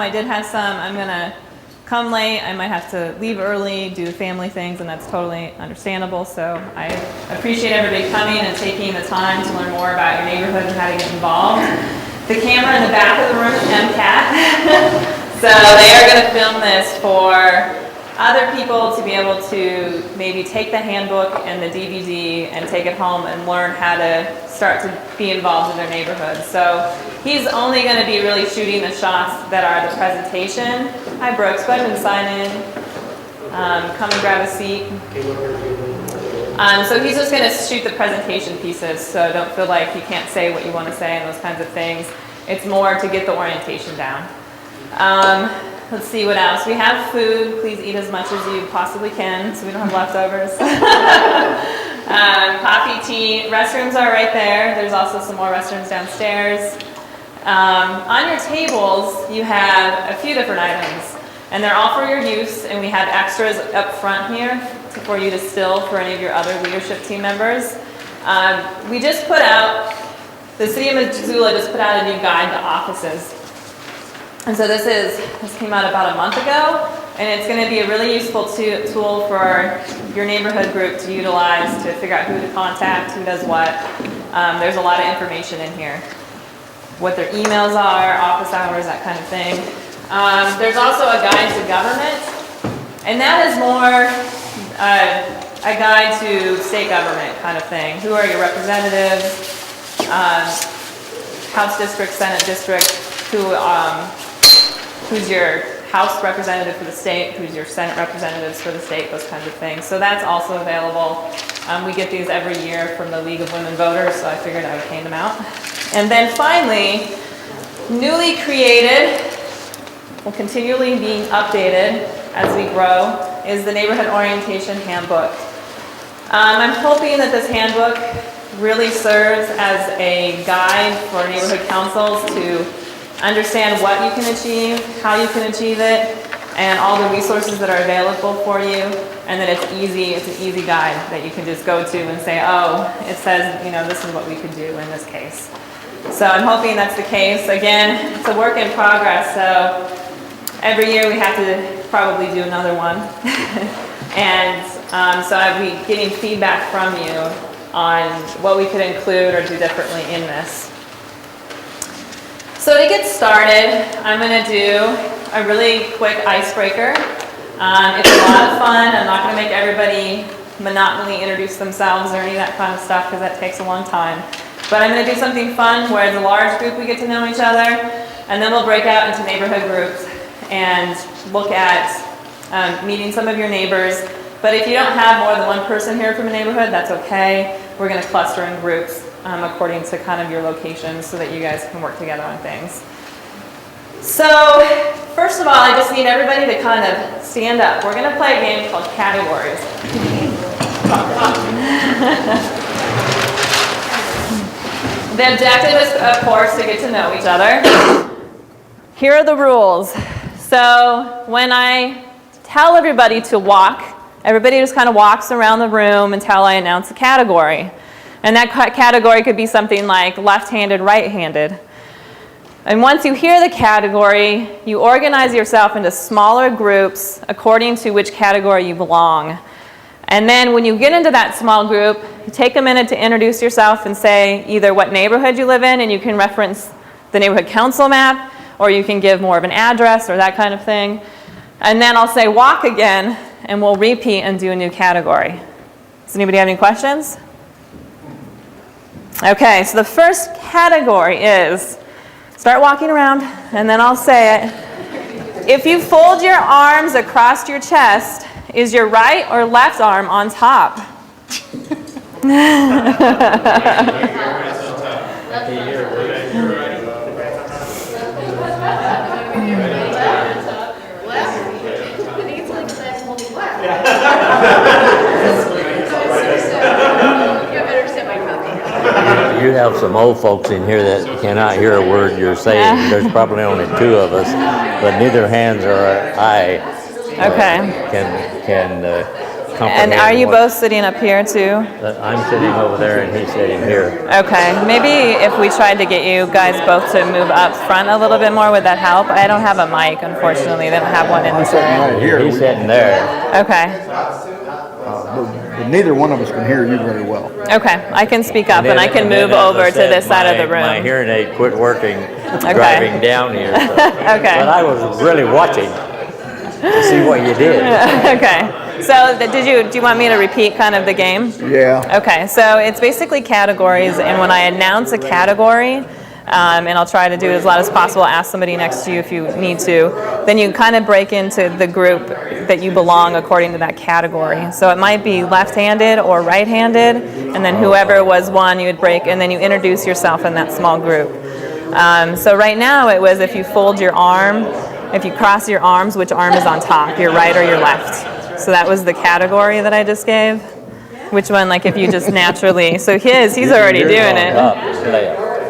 I did have some. I'm going to come late. I might have to leave early, do family things, and that's totally understandable. So I appreciate everybody coming and taking the time to learn more about your neighborhood and how to get involved. The camera in the back of the room is MCAT. So they are going to film this for other people to be able to maybe take the handbook and the DVD and take it home and learn how to start to be involved in their neighborhood. So he's only going to be really shooting the shots that are the presentation. Hi Brooks, go ahead and sign in. Come and grab a seat. So he's just going to shoot the presentation pieces, so don't feel like you can't say what you want to say and those kinds of things. It's more to get the orientation down. Let's see what else. We have food. Please eat as much as you possibly can so we don't have leftovers. Coffee, tea. Restrooms are right there. There's also some more restrooms downstairs. On your tables, you have a few different items, and they're all for your use, and we have extras up front here for you to still for any of your other leadership team members. We just put out, the City of Missoula just put out a new guide to offices. And so this came out about a month ago, and it's going to be a really useful tool for your neighborhood group to utilize to figure out who to contact, who does what. There's a lot of information in here. What their emails are, office hours, that kind of thing. There's also a guide to government, and that is more a guide to state government kind of thing. Who are your representatives, House district, Senate district, who's your House representative for the state, who's your Senate representatives for the state, those kinds of things. So that's also available. We get these every year from the League of Women Voters, so I figured I would hand them out. And then finally, newly created, will continually being updated as we grow, is the Neighborhood Orientation Handbook. I'm hoping that this handbook really serves as a guide for neighborhood councils to understand what you can achieve, how you can achieve it, and all the resources that are available for you, and that it's an easy guide that you can just go to and say, oh, it says, this is what we could do in this case. So I'm hoping that's the case. Again, it's a work in progress, so every year we have to probably do another one. And so I'll be getting feedback from you on what we could include or do differently in this. So to get started, I'm going to do a really quick icebreaker. It's a lot of fun. I'm not going to make everybody monotonely introduce themselves or any of that kind of stuff because that takes a long time. But I'm going to do something fun where as a large group we get to know each other, and then we'll break out into neighborhood groups and look at meeting some of your neighbors. But if you don't have more than one person here from a neighborhood, that's okay. We're going to cluster in groups according to kind of your locations so that you guys can work together on things. So first of all, I just need everybody to kind of stand up. We're going to play a game called Categories. The objective is, of course, to get to know each other. Here are the rules. So when I tell everybody to walk, everybody just kind of walks around the room until I announce a category. And that category could be something like left-handed, right-handed. And once you hear the category, you organize yourself into smaller groups according to which category you belong. And then when you get into that small group, you take a minute to introduce yourself and say either what neighborhood you live in, and you can reference the neighborhood council map, or you can give more of an address or that kind of thing. And then I'll say walk again, and we'll repeat and do a new category. Does anybody have any questions? Okay, so the first category is, start walking around, and then I'll say it. If you fold your arms across your chest, is your right or left arm on top? You have some old folks in here that cannot hear a word you're saying. There's probably only two of us, but neither hands or eye Okay. can comprehend. And are you both sitting up here too? I'm sitting over there and he's sitting here. Okay, maybe if we tried to get you guys both to move up front a little bit more, would that help? I don't have a mic, unfortunately. They don't have one in this room. Right here. He's sitting there. Okay. But neither one of us can hear you very well. Okay, I can speak up and I can move over to this side of the room. My hearing aid quit working driving down here. So. Okay. But I was really watching to see what you did. Okay. So do you want me to repeat kind of the game? Yeah. Okay, so it's basically categories, and when I announce a category, and I'll try to do it as loud as possible, ask somebody next to you if you need to, then you kind of break into the group that you belong according to that category. So it might be left-handed or right-handed, and then whoever was one you would break, and then you introduce yourself in that small group. So right now it was if you fold your arm, if you cross your arms, which arm is on top, your right or your left. So that was the category that I just gave. Which one, like if you just naturally, so he's already doing it.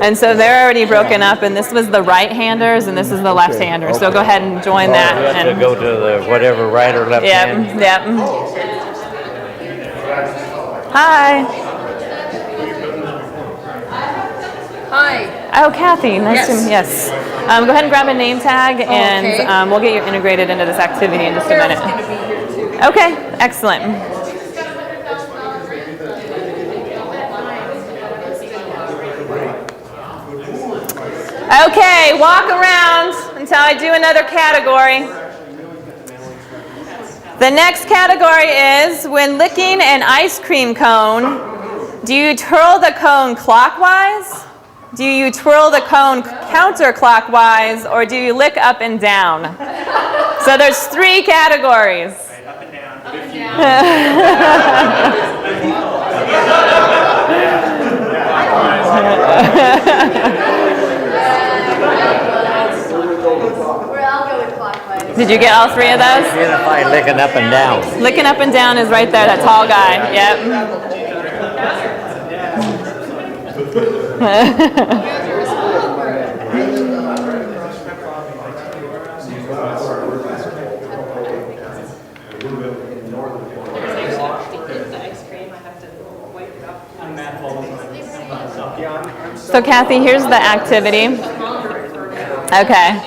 And so they're already broken up, and this was the right-handers, and this is the left-handers. So go ahead and join that. You have to go to the whatever right or left hand. Yep. Hi. Hi. Oh, Kathy, nice to meet you. Yes. Go ahead and grab a name tag, and Okay. we'll get you integrated into this activity in just a minute. Carol's gonna be here too. Okay, excellent. Okay, walk around until I do another category. The next category is when licking an ice cream cone, do you twirl the cone clockwise? Do you twirl the cone counterclockwise, or do you lick up and down? So there's 3 categories. Up and down. I'll go with clockwise. Did you get all 3 of those? Identify licking up and down. Licking up and down is right there, that tall guy. Yep. So Kathy, here's the activity. Okay.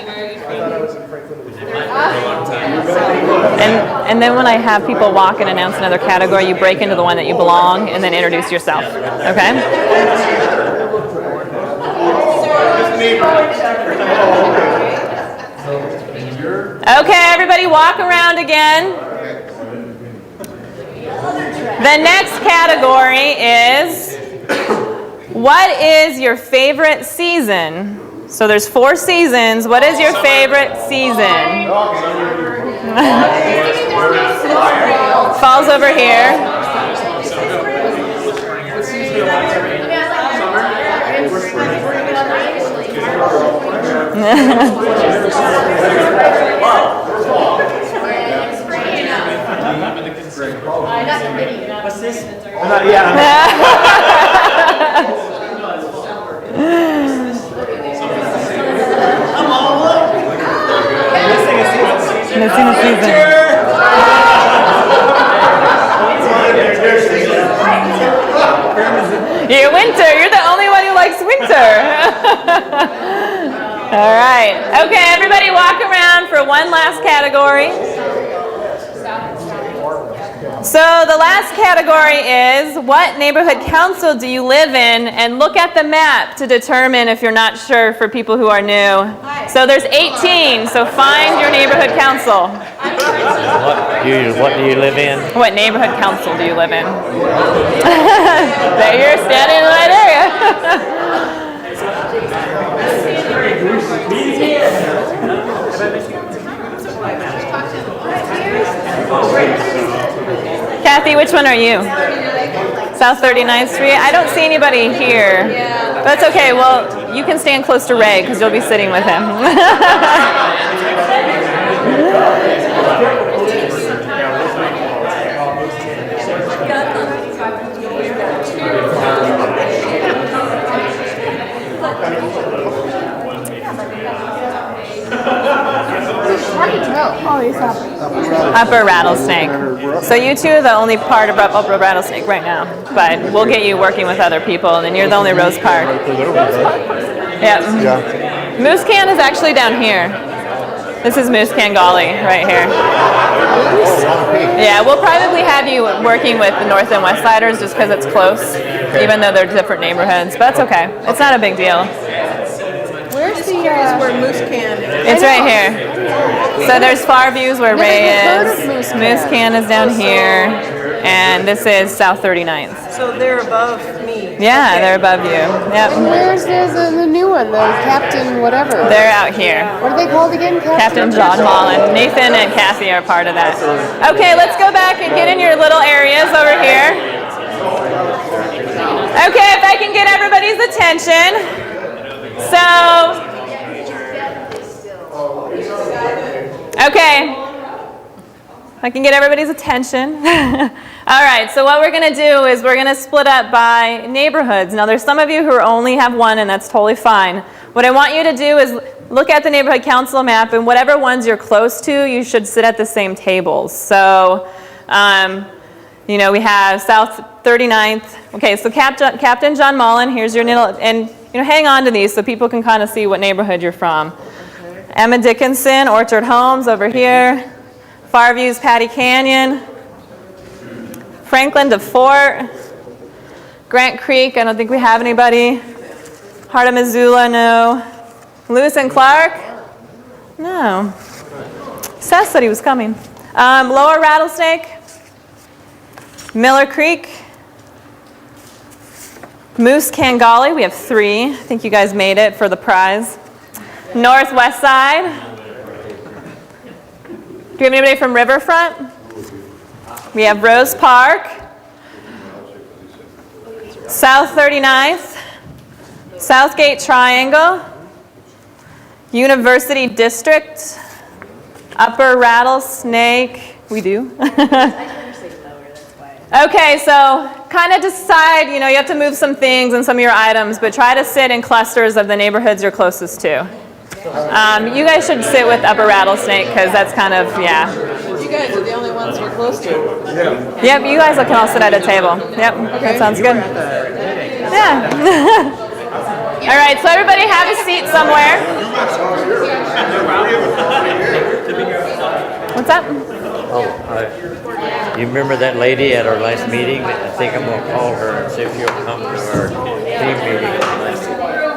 And then when I have people walk and announce another category, you break into the one that you belong and then introduce yourself. Okay? Okay, everybody walk around again. The next category is, what is your favorite season? So there's 4 seasons. What is your favorite season? Fall's over here. What's this? Missing a season. You're winter. You're the only one who likes winter. All right. Okay, everybody walk around for one last category. So the last category is, what neighborhood council do you live in? And look at the map to determine if you're not sure for people who are new. So there's 18, so find your neighborhood council. What do you live in? What neighborhood council do you live in? There, you're standing in the right area. Kathy, which one are you? South 39th Street? I don't see anybody here. That's okay. Well, you can stand close to Ray because you'll be sitting with him. Hard to tell. Oh, he's happy. Upper Rattlesnake. So you two are the only part of Upper Rattlesnake right now, but we'll get you working with other people, and then you're the only Rose Park. Yep. Yeah. Moose Can is actually down here. This is Moose Can Gully right here. Yeah, we'll probably have you working with the North and West Siders just because it's close, even though they're different neighborhoods, but that's okay. It's not a big deal. Where's the where Moose Can is? It's right here. So there's Far Views where Ray is. Moose Can is down here. And this is South 39th. So they're above me. Yeah, they're above you. Yep. Where's the new one, the Captain whatever? They're out here. What are they called again? Captain John Mullen. Nathan and Kathy are part of that. Okay, let's go back and get in your little areas over here. Okay, if I can get everybody's attention. So, okay, I can get everybody's attention. All right, so what we're going to do is we're going to split up by neighborhoods. Now, there's some of you who only have one, and that's totally fine. What I want you to do is look at the neighborhood council map, and whatever ones you're close to, you should sit at the same tables. So, you know, we have South 39th. Okay, so Captain John Mullen, here's your little, and you know, hang on to these so people can kind of see what neighborhood you're from. Okay. Emma Dickinson, Orchard Homes over here. Far Views, Patty Canyon. Franklin to Fort. Grant Creek, I don't think we have anybody. Heart of Missoula, no. Lewis and Clark? No. Seth said he was coming. Lower Rattlesnake. Miller Creek. Moose Can Gully, we have 3. I think you guys made it for the prize. Northwest Side. Do we have anybody from Riverfront? We have Rose Park. South 39th. Southgate Triangle. University District. Upper Rattlesnake. We do. Okay, so kind of decide, you know, you have to move some things and some of your items, but try to sit in clusters of the neighborhoods you're closest to. You guys should sit with Upper Rattlesnake because that's kind of, yeah. You guys are the only ones we're close to. Yeah. Yep, you guys can all sit at a table. Yep, that sounds good. Yeah. All right, so everybody have a seat somewhere. What's that? You remember that lady at our last meeting? I think I'm gonna call her and see if she'll come to our team meeting.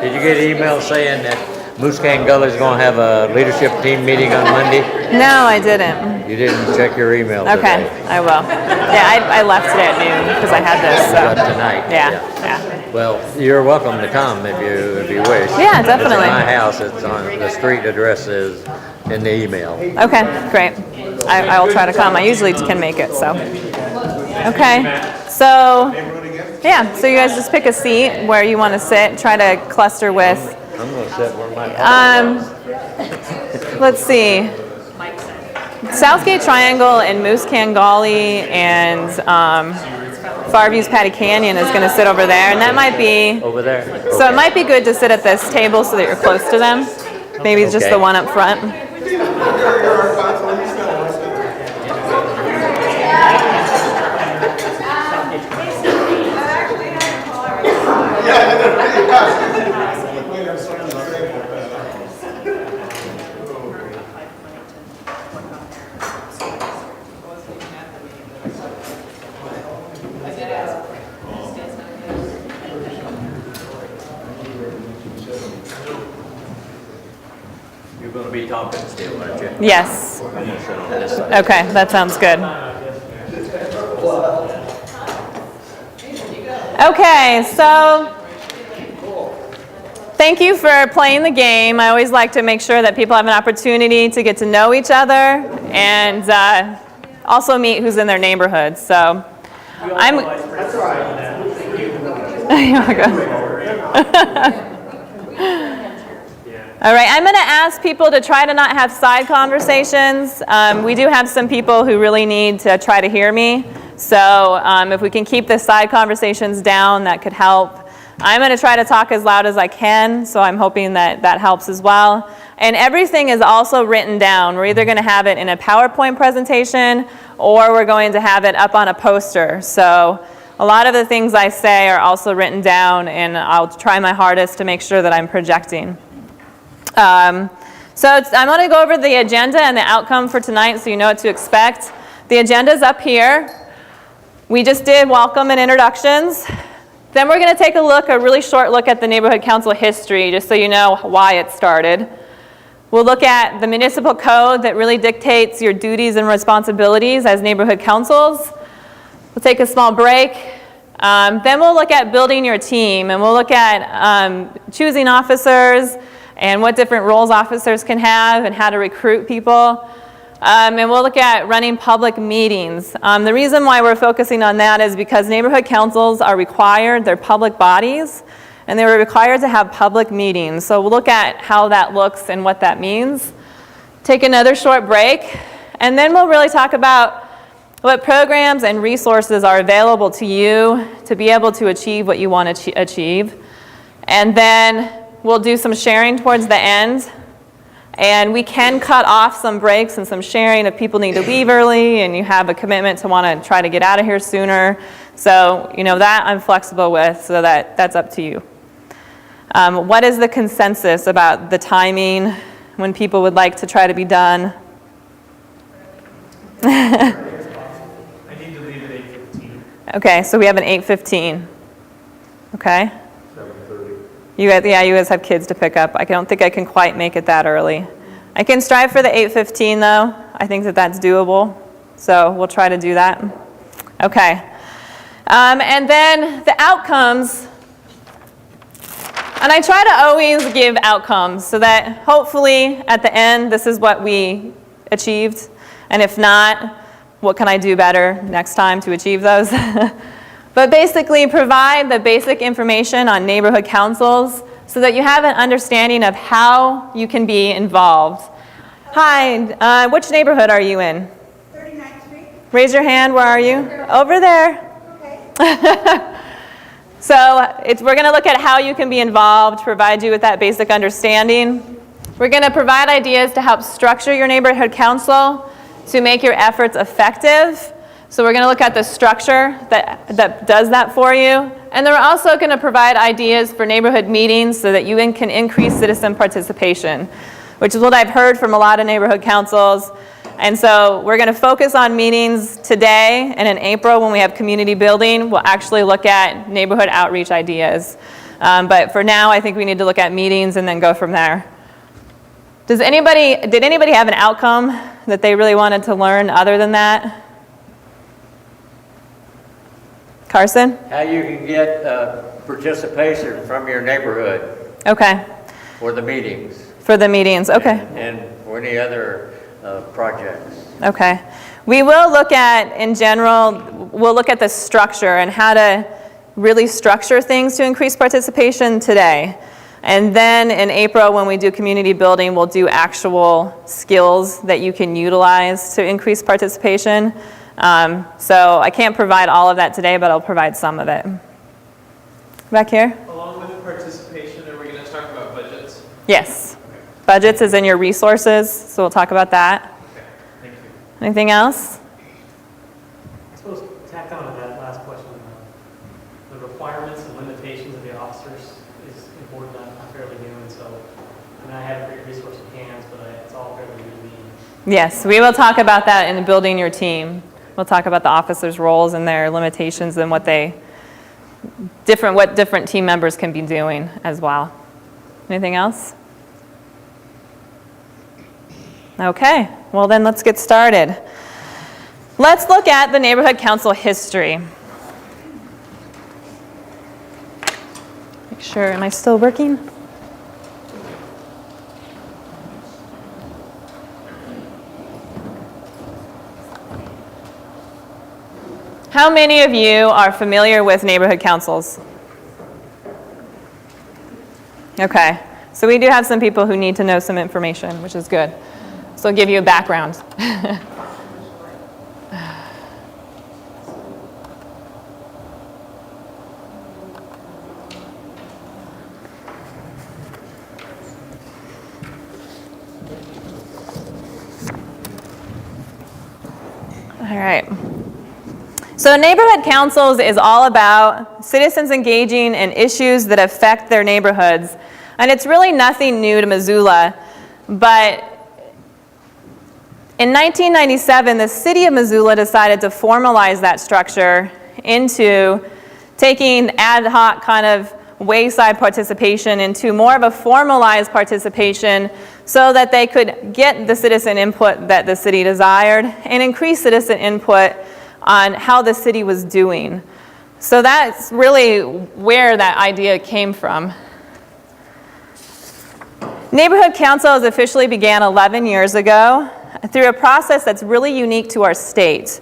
Did you get an email saying that Moose Can Gully is gonna have a leadership team meeting on Monday? No, I didn't. You didn't check your email today? Okay, I will. Yeah, I left today at noon because I had this. So. Tonight. Yeah. Well, you're welcome to come if you wish. Yeah, definitely. It's at my house. It's on the street address is in the email. Okay, great. I will try to come. I usually can make it, so. Okay, so, yeah, so you guys just pick a seat where you want to sit. Try to cluster with. I'm going to sit where my... Let's see. Southgate Triangle and Moose Can Gully and Far Views Patty Canyon is going to sit over there, and that might be... Over there? So it might be good to sit at this table so that you're close to them. Maybe it's just the one up front. You're going to be talking still, aren't you? Yes. I'm going to sit on this side. Okay, that sounds good. Okay, so thank you for playing the game. I always like to make sure that people have an opportunity to get to know each other and also meet who's in their neighborhood. So I'm... All right, I'm going to ask people to try to not have side conversations. We do have some people who really need to try to hear me. So if we can keep the side conversations down, that could help. I'm going to try to talk as loud as I can, so I'm hoping that that helps as well. And everything is also written down. We're either going to have it in a PowerPoint presentation or we're going to have it up on a poster. So a lot of the things I say are also written down, and I'll try my hardest to make sure that I'm projecting. I'm going to go over the agenda and the outcome for tonight so you know what to expect. The agenda is up here. We just did welcome and introductions. Then we're going to take a really short look at the neighborhood council history, just so you know why it started. We'll look at the municipal code that really dictates your duties and responsibilities as neighborhood councils. We'll take a small break. Then we'll look at building your team, and we'll look at choosing officers and what different roles officers can have and how to recruit people. And we'll look at running public meetings. The reason why we're focusing on that is because neighborhood councils are required, they're public bodies, and they were required to have public meetings. So we'll look at how that looks and what that means. Take another short break, and then we'll really talk about what programs and resources are available to you to be able to achieve what you want to achieve. And then we'll do some sharing towards the end. And we can cut off some breaks and some sharing if people need to leave early and you have a commitment to want to try to get out of here sooner. So, that I'm flexible with, so that's up to you. What is the consensus about the timing when people would like to try to be done? I need to leave at 8:15. Okay, so we have an 8:15. Okay? 7:30. You guys have kids to pick up. I don't think I can quite make it that early. I can strive for the 8:15 though. I think that's doable. So we'll try to do that. Okay. And then the outcomes. And I try to always give outcomes so that hopefully at the end this is what we achieved. And if not, what can I do better next time to achieve those? But basically provide the basic information on neighborhood councils so that you have an understanding of how you can be involved. Hi, which neighborhood are you in? 39th Street. Raise your hand, where are you? Over there. Okay. So we're going to look at how you can be involved, provide you with that basic understanding. We're going to provide ideas to help structure your neighborhood council to make your efforts effective. So we're going to look at the structure that does that for you. And then we're also going to provide ideas for neighborhood meetings so that you can increase citizen participation, which is what I've heard from a lot of neighborhood councils. And so we're going to focus on meetings today, and in April when we have community building, we'll actually look at neighborhood outreach ideas. But for now, I think we need to look at meetings and then go from there. Did anybody have an outcome that they really wanted to learn other than that? Carson? How you can get participation from your neighborhood Okay. for the meetings. For the meetings, okay. And for any other projects. Okay. We will look at, in general, we'll look at the structure and how to really structure things to increase participation today. And then in April, when we do community building, we'll do actual skills that you can utilize to increase participation. So I can't provide all of that today, but I'll provide some of it. Back here? Along with the participation, are we going to talk about budgets? Yes. Budgets is in your resources, so we'll talk about that. Okay, thank you. Anything else? I suppose tack on to that last question, the requirements and limitations of the officers is important. I'm fairly new, and so I have a great resource in hands, but it's all fairly new to me. Yes, we will talk about that in building your team. We'll talk about the officers' roles and their limitations and what different team members can be doing as well. Anything else? Okay, well then let's get started. Let's look at the neighborhood council history. Make sure, am I still working? How many of you are familiar with neighborhood councils? Okay, so we do have some people who need to know some information, which is good. So I'll give you a background. All right. So neighborhood councils is all about citizens engaging in issues that affect their neighborhoods. And it's really nothing new to Missoula, but in 1997, the City of Missoula decided to formalize that structure into taking ad hoc kind of wayside participation into more of a formalized participation so that they could get the citizen input that the city desired and increase citizen input on how the city was doing. So that's really where that idea came from. Neighborhood councils officially began 11 years ago through a process that's really unique to our state.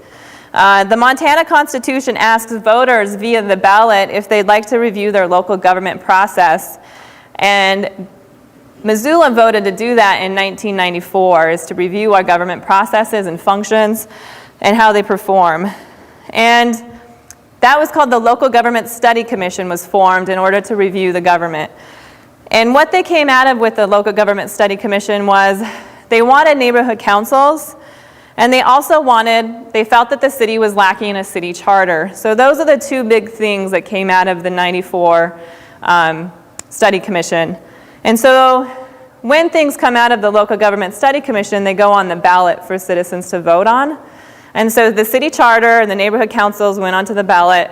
The Montana Constitution asks voters via the ballot if they'd like to review their local government process. And Missoula voted to do that in 1994, is to review our government processes and functions and how they perform. And that was called the Local Government Study Commission, was formed in order to review the government. And what they came out of with the Local Government Study Commission was they wanted neighborhood councils, and they also they felt that the city was lacking a city charter. So those are the two big things that came out of the 94 Study Commission. And so when things come out of the Local Government Study Commission, they go on the ballot for citizens to vote on. And so the city charter and the neighborhood councils went onto the ballot,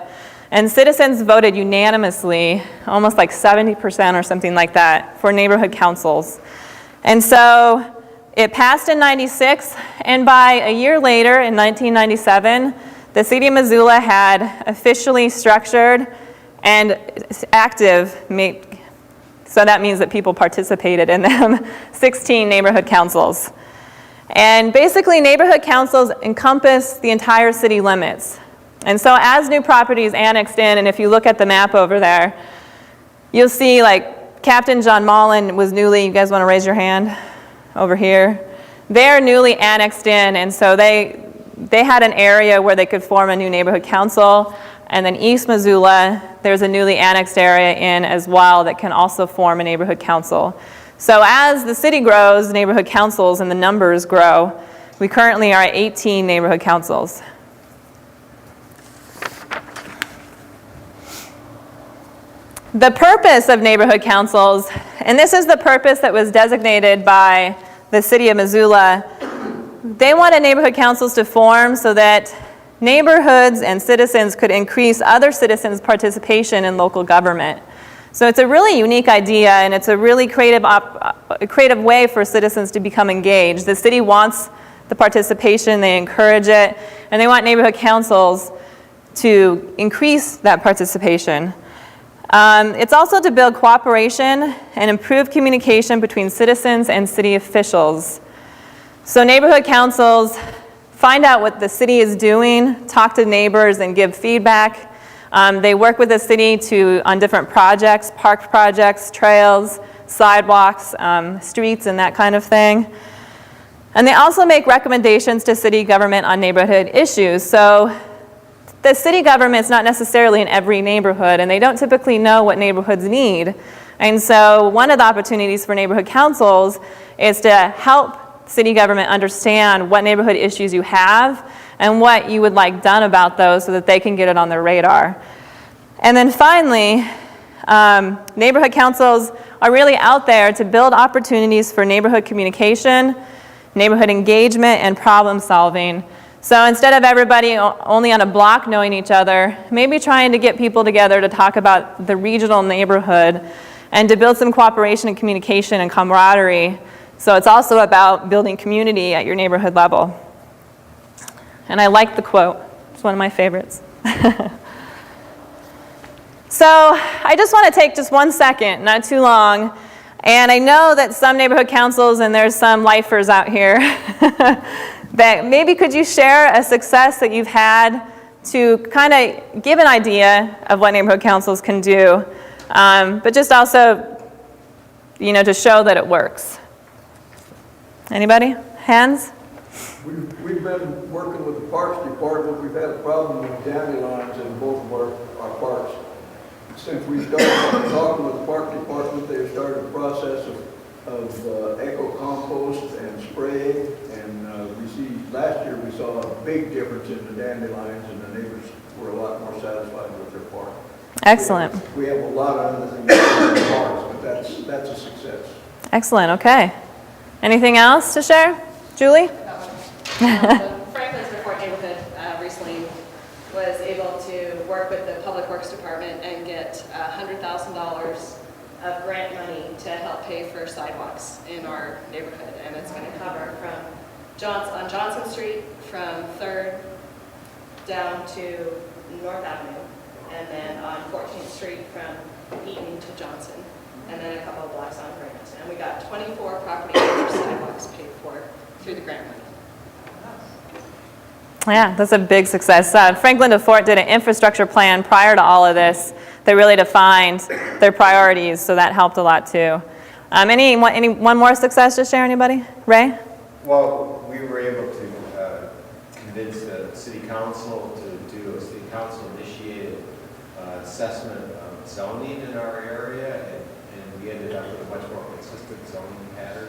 and citizens voted unanimously, almost like 70% or something like that, for neighborhood councils. And so it passed in 96, and by a year later, in 1997, the City of Missoula had officially structured and active, so that means that people participated in them, 16 neighborhood councils. And basically, neighborhood councils encompass the entire city limits. And so as new properties annexed in, and if you look at the map over there, you'll see like Captain John Mullen was newly, you guys want to raise your hand over here? They're newly annexed in, and so they had an area where they could form a new neighborhood council. And then East Missoula, there's a newly annexed area in as well that can also form a neighborhood council. So as the city grows, neighborhood councils and the numbers grow. We currently are at 18 neighborhood councils. The purpose of neighborhood councils, and this is the purpose that was designated by the City of Missoula, they wanted neighborhood councils to form so that neighborhoods and citizens could increase other citizens' participation in local government. So it's a really unique idea, and it's a really creative way for citizens to become engaged. The city wants the participation, they encourage it, and they want neighborhood councils to increase that participation. It's also to build cooperation and improve communication between citizens and city officials. So neighborhood councils find out what the city is doing, talk to neighbors, and give feedback. They work with the city on different projects, park projects, trails, sidewalks, streets, and that kind of thing. And they also make recommendations to city government on neighborhood issues. So the city government is not necessarily in every neighborhood, and they don't typically know what neighborhoods need. And so one of the opportunities for neighborhood councils is to help city government understand what neighborhood issues you have and what you would like done about those so that they can get it on their radar. And then finally, neighborhood councils are really out there to build opportunities for neighborhood communication, neighborhood engagement, and problem solving. So instead of everybody only on a block knowing each other, maybe trying to get people together to talk about the regional neighborhood and to build some cooperation and communication and camaraderie. So it's also about building community at your neighborhood level. And I like the quote. It's one of my favorites. So I just want to take just 1 second, not too long. And I know that some neighborhood councils, and there's some lifers out here, that maybe could you share a success that you've had to kind of give an idea of what neighborhood councils can do, but just also, to show that it works. Anybody? Hands? We've been working with the Parks Department. We've had a problem with dandelions in both of our parks. Since we started talking with the Park Department, they've started a process of eco-compost and spray and And we see, last year we saw a big difference in the dandelions, and the neighbors were a lot more satisfied with their park. Excellent. We have a lot of other things in the parks, but that's a success. Excellent, okay. Anything else to share? Julie? The Franklin's Report neighborhood recently was able to work with the Public Works Department and get $100,000 of grant money to help pay for sidewalks in our neighborhood. And it's going to cover from on Johnson Street, from 3rd down to North Avenue, and then on 14th Street from Eaton to Johnson, and then a couple of blocks on Grant. And we got 24 property owners sidewalks paid for through the grant money. Yeah, that's a big success. Franklin DeFort did an infrastructure plan prior to all of this that really defined their priorities, so that helped a lot too. One more success to share, anybody? Ray? Well, we were able to convince the city council to do a city council initiated assessment of zoning in our area, and we ended up with a much more consistent zoning pattern.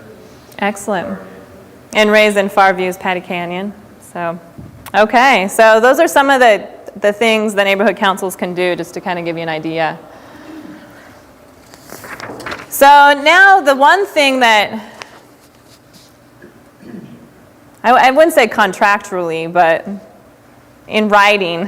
Excellent. And Ray's in Farview's Patty Canyon. So, okay, so those are some of the things the neighborhood councils can do, just to kind of give you an idea. So now the one thing that, I wouldn't say contractually, but in writing,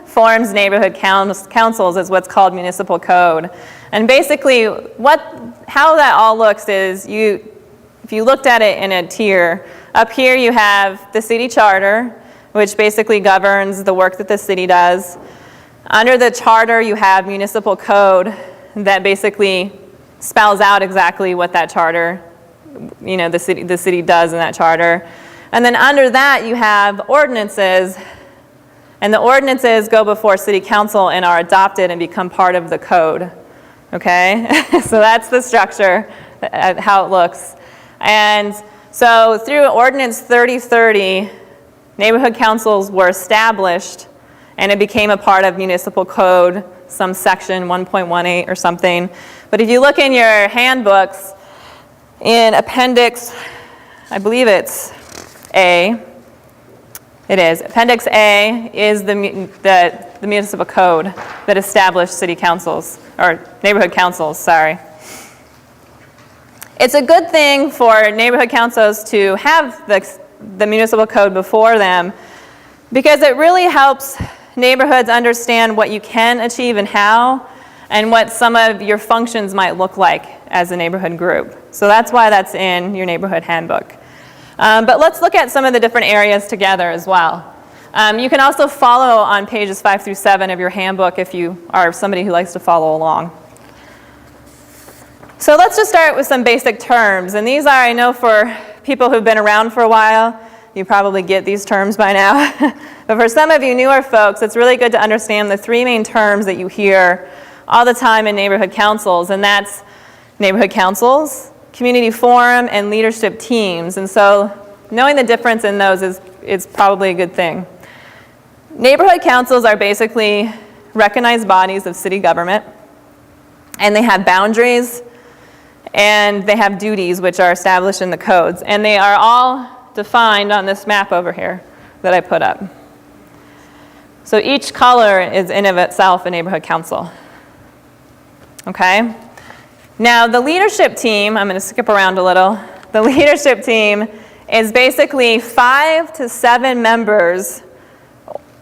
forms neighborhood councils is what's called municipal code. And basically how that all looks is if you looked at it in a tier, up here you have the city charter, which basically governs the work that the city does. Under the charter you have municipal code that basically spells out exactly what that charter, the city does in that charter. And then under that you have ordinances, and the ordinances go before city council and are adopted and become part of the code. Okay? So that's the structure, how it looks. And so through Ordinance 3030, neighborhood councils were established, and it became a part of municipal code, some section 1.18 or something. But if you look in your handbooks, in appendix, I believe it's A, it is. Appendix A is the municipal code that established city councils, or neighborhood councils, sorry. It's a good thing for neighborhood councils to have the municipal code before them, because it really helps neighborhoods understand what you can achieve and how, and what some of your functions might look like as a neighborhood group. So that's why that's in your neighborhood handbook. But let's look at some of the different areas together as well. You can also follow on pages 5 through 7 of your handbook if you are somebody who likes to follow along. So let's just start with some basic terms. And these are, I know for people who've been around for a while, you probably get these terms by now. But for some of you newer folks, it's really good to understand the three main terms that you hear all the time in neighborhood councils, and that's neighborhood councils, community forum, and leadership teams. And so knowing the difference in those is probably a good thing. Neighborhood councils are basically recognized bodies of city government, and they have boundaries, and they have duties which are established in the codes, and they are all defined on this map over here that I put up. So each color is in of itself a neighborhood council. Okay? Now the leadership team, I'm going to skip around a little. The leadership team is basically 5 to 7 members,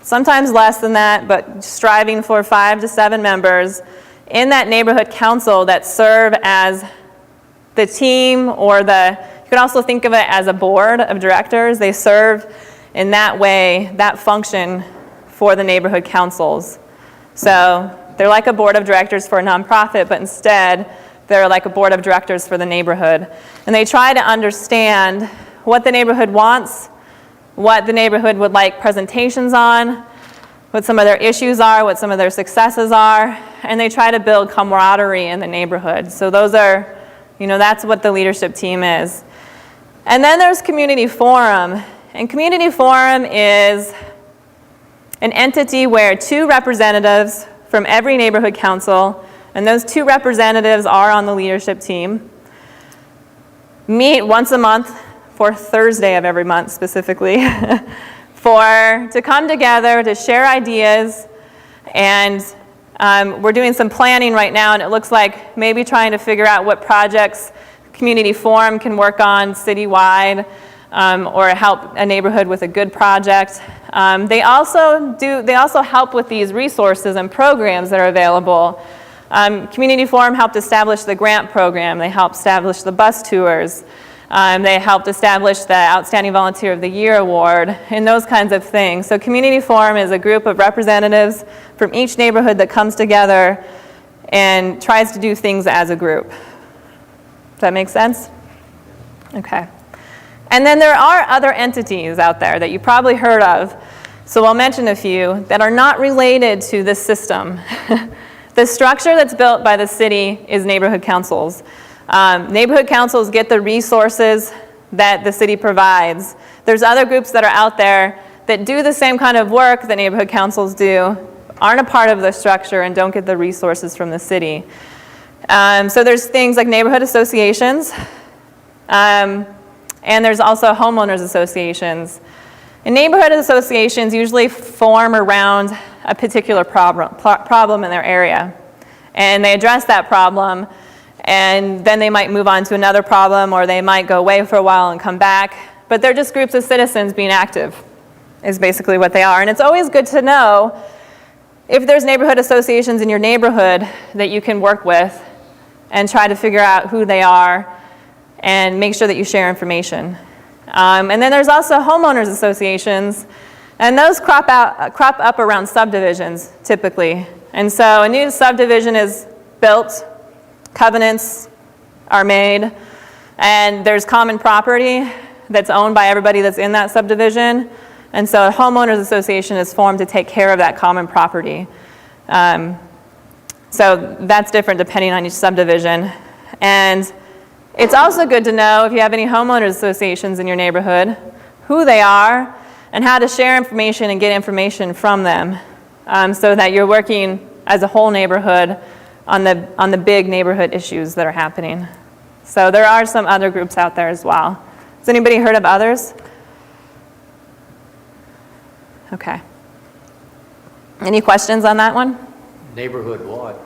sometimes less than that, but striving for 5 to 7 members in that neighborhood council that serve as the team, or you can also think of it as a board of directors. They serve in that way, that function for the neighborhood councils. So they're like a board of directors for a nonprofit, but instead they're like a board of directors for the neighborhood. And they try to understand what the neighborhood wants, what the neighborhood would like presentations on, what some of their issues are, what some of their successes are, and they try to build camaraderie in the neighborhood. So those are, that's what the leadership team is. And then there's community forum. And community forum is an entity where 2 representatives from every neighborhood council, and those 2 representatives are on the leadership team, meet once a month fourth Thursday of every month specifically, to come together, to share ideas, and we're doing some planning right now, and it looks like maybe trying to figure out what projects Community Forum can work on citywide, or help a neighborhood with a good project. They also help with these resources and programs that are available. Community Forum helped establish the grant program. They helped establish the bus tours. They helped establish the Outstanding Volunteer of the Year Award and those kinds of things. So Community Forum is a group of representatives from each neighborhood that comes together and tries to do things as a group. Does that make sense? Okay. And then there are other entities out there that you probably heard of. So I'll mention a few that are not related to this system. The structure that's built by the city is neighborhood councils. Neighborhood councils get the resources that the city provides. There's other groups that are out there that do the same kind of work that neighborhood councils do, aren't a part of the structure, and don't get the resources from the city. So there's things like neighborhood associations, and there's also homeowners associations. And neighborhood associations usually form around a particular problem in their area. And they address that problem, and then they might move on to another problem, or they might go away for a while and come back. But they're just groups of citizens being active, is basically what they are. And it's always good to know if there's neighborhood associations in your neighborhood that you can work with and try to figure out who they are and make sure that you share information. And then there's also homeowners associations, and those crop up around subdivisions typically. And so a new subdivision is built, covenants are made, and there's common property that's owned by everybody that's in that subdivision. And so a homeowners association is formed to take care of that common property. So that's different depending on each subdivision. And it's also good to know, if you have any homeowners associations in your neighborhood, who they are and how to share information and get information from them, so that you're working as a whole neighborhood on the big neighborhood issues that are happening. So there are some other groups out there as well. Has anybody heard of others? Okay. Any questions on that one? Neighborhood Watch.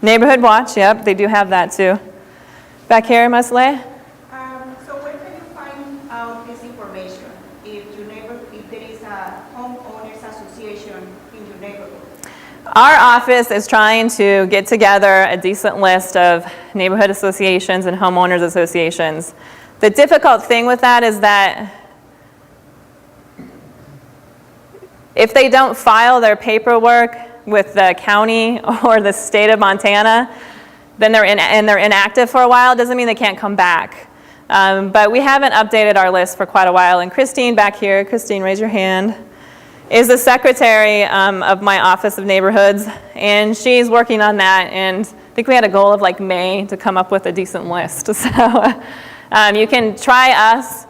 Neighborhood Watch, yep, they do have that too. Back here, Ms. Lay? So where can you find out this information? If there is a homeowners association in your neighborhood? Our office is trying to get together a decent list of neighborhood associations and homeowners associations. The difficult thing with that is that if they don't file their paperwork with the county or the state of Montana, then they're inactive for a while. It doesn't mean they can't come back. But we haven't updated our list for quite a while. And Christine back here, Christine, raise your hand, is the secretary of my Office of Neighborhoods, and she's working on that. And I think we had a goal of like May to come up with a decent list. So you can try us.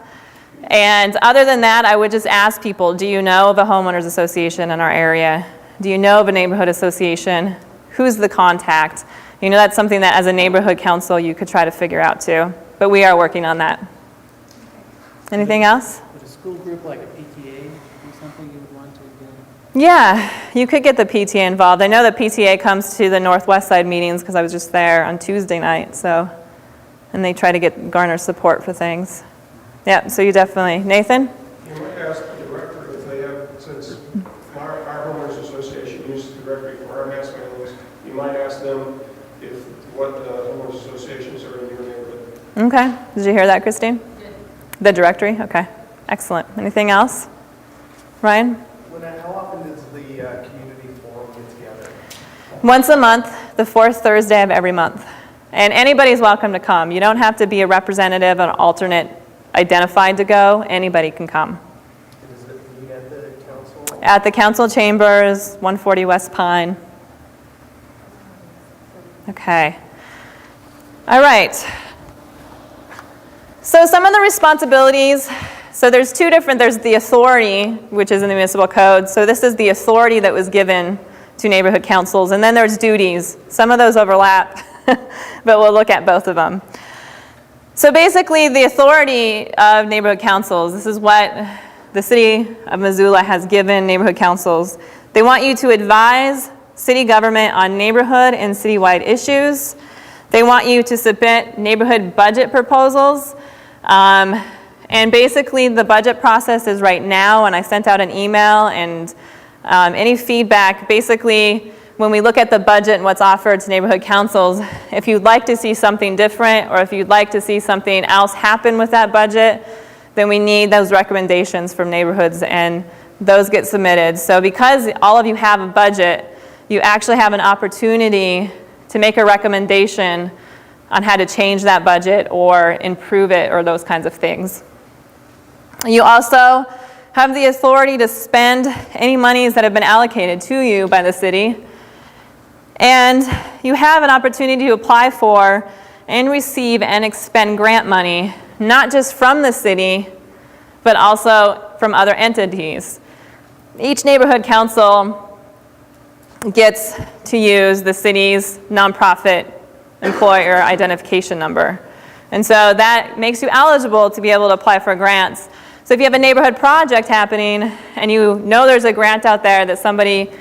And other than that, I would just ask people, do you know of a homeowners association in our area? Do you know of a neighborhood association? Who's the contact? You know, that's something that as a neighborhood council you could try to figure out too. But we are working on that. Anything else? Would a school group like a PTA be something you would want to do? Yeah, you could get the PTA involved. I know the PTA comes to the Northwest Side meetings because I was just there on Tuesday night, and they try to garner support for things. Yeah, so you definitely. Nathan? You might ask the director if they have, since our homeowners association uses the directory for our mass mailings, you might ask them what homeowners associations are in your neighborhood. Okay. Did you hear that, Christine? The directory? Okay. Excellent. Anything else? Ryan? How often does the community forum get together? Once a month, the fourth Thursday of every month. And anybody's welcome to come. You don't have to be a representative, an alternate identified to go. Anybody can come. Is it meet at the council? At the council chambers, 140 West Pine. Okay. All right. So some of the responsibilities, so there's two different, there's the authority, which is in the municipal code. So this is the authority that was given to neighborhood councils. And then there's duties. Some of those overlap, but we'll look at both of them. So basically, the authority of neighborhood councils, this is what the City of Missoula has given neighborhood councils. They want you to advise city government on neighborhood and citywide issues. They want you to submit neighborhood budget proposals. And basically, the budget process is right now, and I sent out an email, and any feedback, basically, when we look at the budget and what's offered to neighborhood councils, if you'd like to see something different, or if you'd like to see something else happen with that budget, then we need those recommendations from neighborhoods, and those get submitted. So because all of you have a budget, you actually have an opportunity to make a recommendation on how to change that budget or improve it or those kinds of things. You also have the authority to spend any monies that have been allocated to you by the city. And you have an opportunity to apply for and receive and expend grant money, not just from the city, but also from other entities. Each neighborhood council gets to use the city's nonprofit employer identification number. And so that makes you eligible to be able to apply for grants. So if you have a neighborhood project happening and you know there's a grant out there that somebody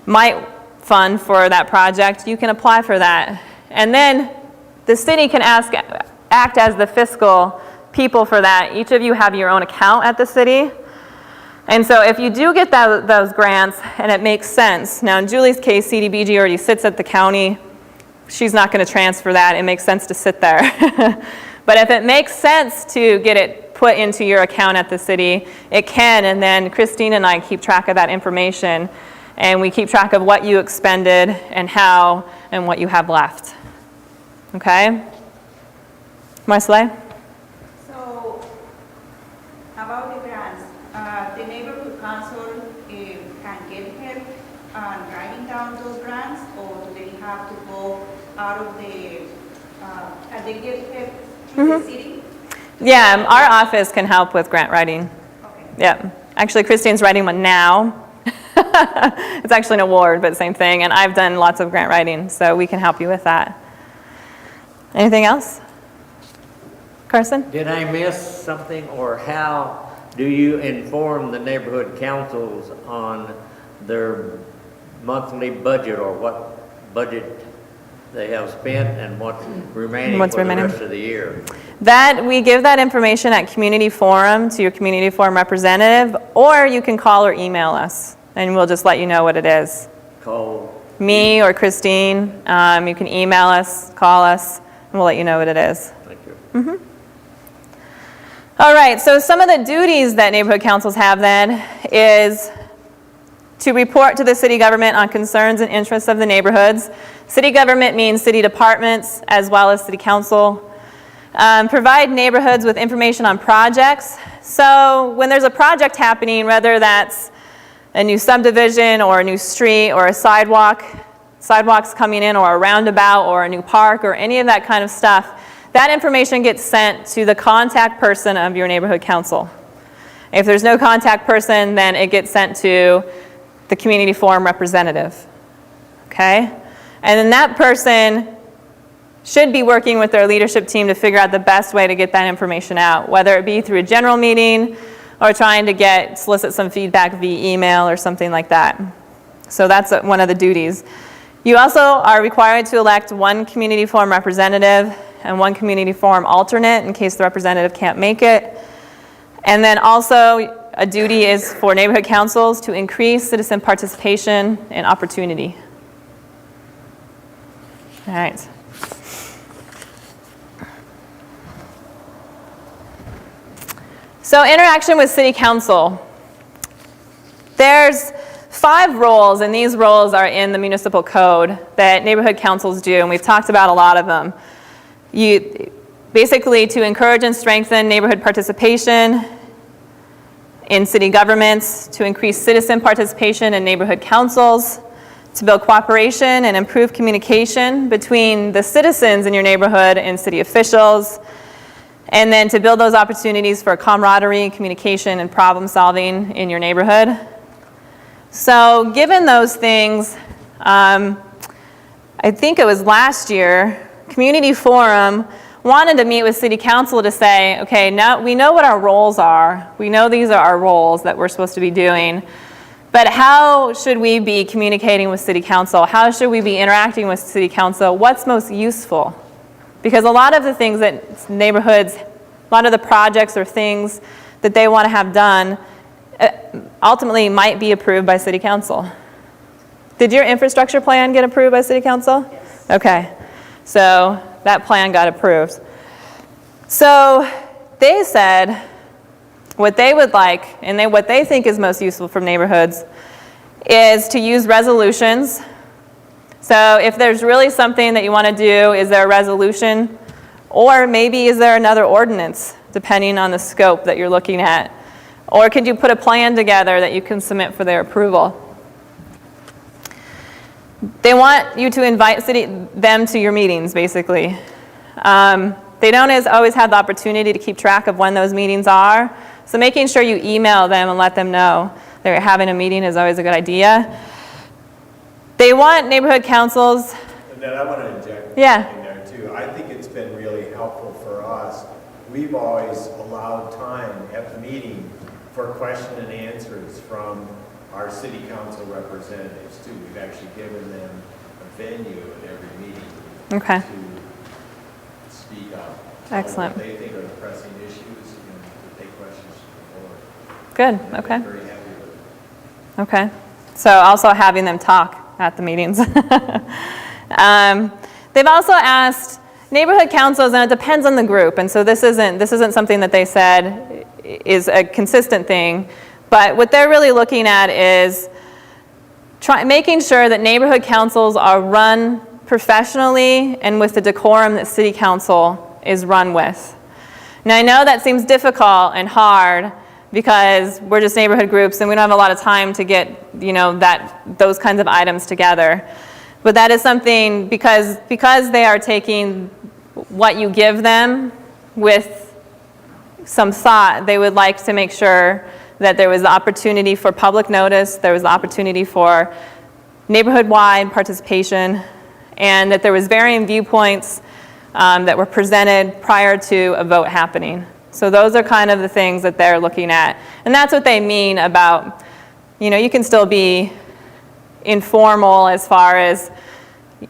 might fund for that project, you can apply for that. And then the city can act as the fiscal people for that. Each of you have your own account at the city. And so if you do get those grants and it makes sense, now in Julie's case, CDBG already sits at the county. She's not going to transfer that. It makes sense to sit there. But if it makes sense to get it put into your account at the city, it can. And then Christine and I keep track of that information. And we keep track of what you expended and how and what you have left. Okay? Marcela? So, about the grants, the neighborhood council can get help on writing down those grants, or do they have to go out of the, can they get help through the city? Yeah, our office can help with grant writing. Okay. Yeah. Actually, Christine's writing one now. It's actually an award, but same thing. And I've done lots of grant writing, so we can help you with that. Anything else? Carson? Did I miss something, or how do you inform the neighborhood councils on their monthly budget, or what budget they have spent and what's remaining for the rest of the year? That, we give that information at community forum to your community forum representative, or you can call or email us, and we'll just let you know what it is. Call Me or Christine. You can email us, call us, and we'll let you know what it is. Thank you. All right, so some of the duties that neighborhood councils have then is to report to the city government on concerns and interests of the neighborhoods. City government means city departments as well as city council. Provide neighborhoods with information on projects. So when there's a project happening, whether that's a new subdivision or a new street or a sidewalks coming in or a roundabout or a new park or any of that kind of stuff, that information gets sent to the contact person of your neighborhood council. If there's no contact person, then it gets sent to the community forum representative. Okay? And then that person should be working with their leadership team to figure out the best way to get that information out, whether it be through a general meeting or trying to solicit some feedback via email or something like that. So that's one of the duties. You also are required to elect one community forum representative and one community forum alternate in case the representative can't make it. And then also a duty is for neighborhood councils to increase citizen participation and opportunity. All right. So interaction with city council. There's 5 roles, and these roles are in the municipal code that neighborhood councils do, and we've talked about a lot of them. Basically, to encourage and strengthen neighborhood participation in city governments, to increase citizen participation in neighborhood councils, to build cooperation and improve communication between the citizens in your neighborhood and city officials, and then to build those opportunities for camaraderie, communication, and problem solving in your neighborhood. So given those things, I think it was last year, Community Forum wanted to meet with city council to say, okay, now we know what our roles are. We know these are our roles that we're supposed to be doing. But how should we be communicating with city council? How should we be interacting with city council? What's most useful? Because a lot of the things that neighborhoods, a lot of the projects or things that they want to have done ultimately might be approved by city council. Did your infrastructure plan get approved by city council? Yes. Okay, so that plan got approved. So they said what they would like, and what they think is most useful for neighborhoods, is to use resolutions. So if there's really something that you want to do, is there a resolution? Or maybe is there another ordinance, depending on the scope that you're looking at? Or could you put a plan together that you can submit for their approval? They want you to invite them to your meetings, basically. They don't always have the opportunity to keep track of when those meetings are, so making sure you email them and let them know they're having a meeting is always a good idea. They want neighborhood councils. And then I want to inject Yeah. in there too. I think it's been really helpful for us. We've always allowed time at the meeting for question and answers from our city council representatives too. We've actually given them a venue at every meeting Okay. to speak up. Excellent. What they think are the pressing issues and to take questions from the board. Good, And okay. they're very happy with it. Okay. So also having them talk at the meetings. They've also asked neighborhood councils, and it depends on the group, and so this isn't something that they said is a consistent thing, but what they're really looking at is making sure that neighborhood councils are run professionally and with the decorum that city council is run with. Now I know that seems difficult and hard because we're just neighborhood groups and we don't have a lot of time to get, those kinds of items together. But that is something, because they are taking what you give them with some thought, they would like to make sure that there was the opportunity for public notice, there was the opportunity for neighborhood-wide participation, and that there was varying viewpoints that were presented prior to a vote happening. So those are kind of the things that they're looking at. And that's what they mean about, you can still be informal as far as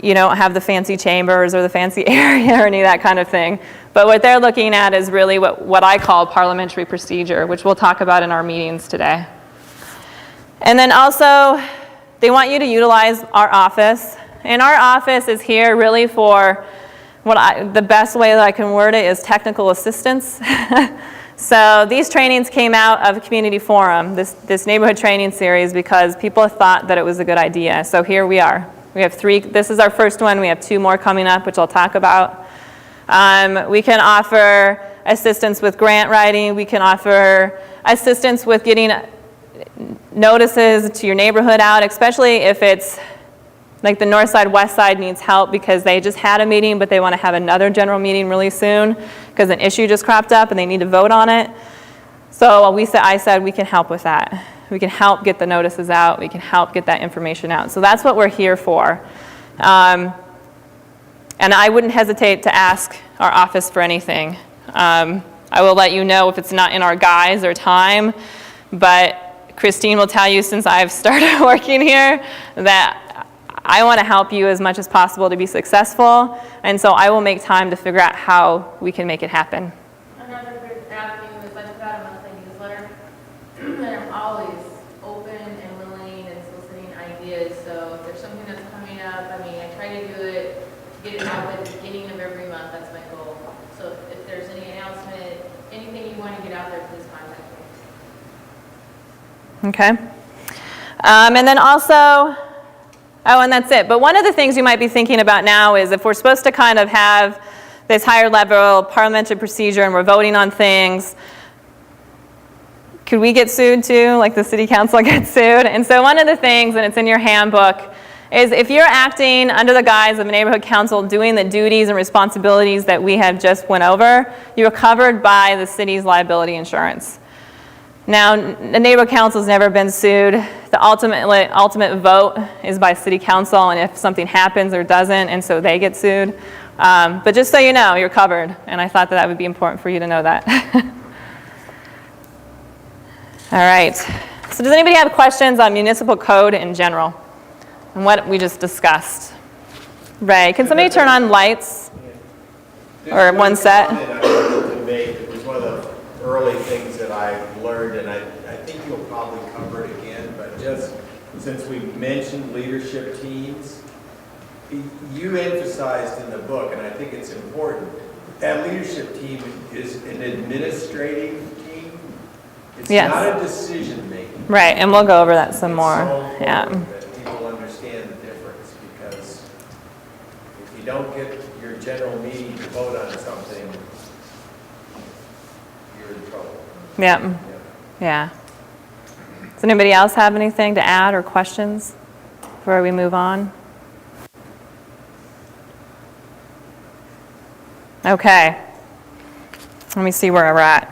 you don't have the fancy chambers or the fancy area or any of that kind of thing. But what they're looking at is really what I call parliamentary procedure, which we'll talk about in our meetings today. And then also, they want you to utilize our office. And our office is here really for the best way that I can word it is technical assistance. So these trainings came out of a community forum, this neighborhood training series, because people thought that it was a good idea. So here we are. We have 3, this is our first one. We have 2 more coming up, which I'll talk about. We can offer assistance with grant writing. We can offer assistance with getting notices to your neighborhood out, especially if it's like the north side, west side needs help because they just had a meeting, but they want to have another general meeting really soon because an issue just cropped up and they need to vote on it. So I said we can help with that. We can help get the notices out. We can help get that information out. So that's what we're here for. And I wouldn't hesitate to ask our office for anything. I will let you know if it's not in our guise or time, but Christine will tell you since I've started working here that I want to help you as much as possible to be successful, and so I will make time to figure out how we can make it happen. Another good avenue is I put out a monthly newsletter, and I'm always open and willing and soliciting ideas. So if there's something that's coming up, I try to do it, get it out at the beginning of every month. That's my goal. So if there's any announcement, anything you want to get out there, please contact me. Okay. And then also, and that's it. But one of the things you might be thinking about now is if we're supposed to kind of have this higher level parliamentary procedure and we're voting on things, could we get sued too, like the city council gets sued? And so one of the things, and it's in your handbook, is if you're acting under the guise of a neighborhood council doing the duties and responsibilities that we have just went over, you're covered by the city's liability insurance. Now, the neighborhood council has never been sued. The ultimate vote is by city council, and if something happens or doesn't, and so they get sued, But just so you know, you're covered, and I thought that would be important for you to know that. All right. So does anybody have questions on municipal code in general and what we just discussed? Ray, can somebody turn on lights? Or one set? Comment I wanted to make, it was one of the early things that I learned, and I think you'll probably cover it again, but just since we mentioned leadership teams, you emphasized in the book, and I think it's important, that leadership team is an administrative team. It's Yes. not a decision-making. Right, and we'll go over that some more. So Yeah. important that people understand the difference, because if you don't get your general meeting to vote on something, you're in trouble. Yeah. Yeah. Does anybody else have anything to add or questions before we move on? Okay. Let me see where we're at.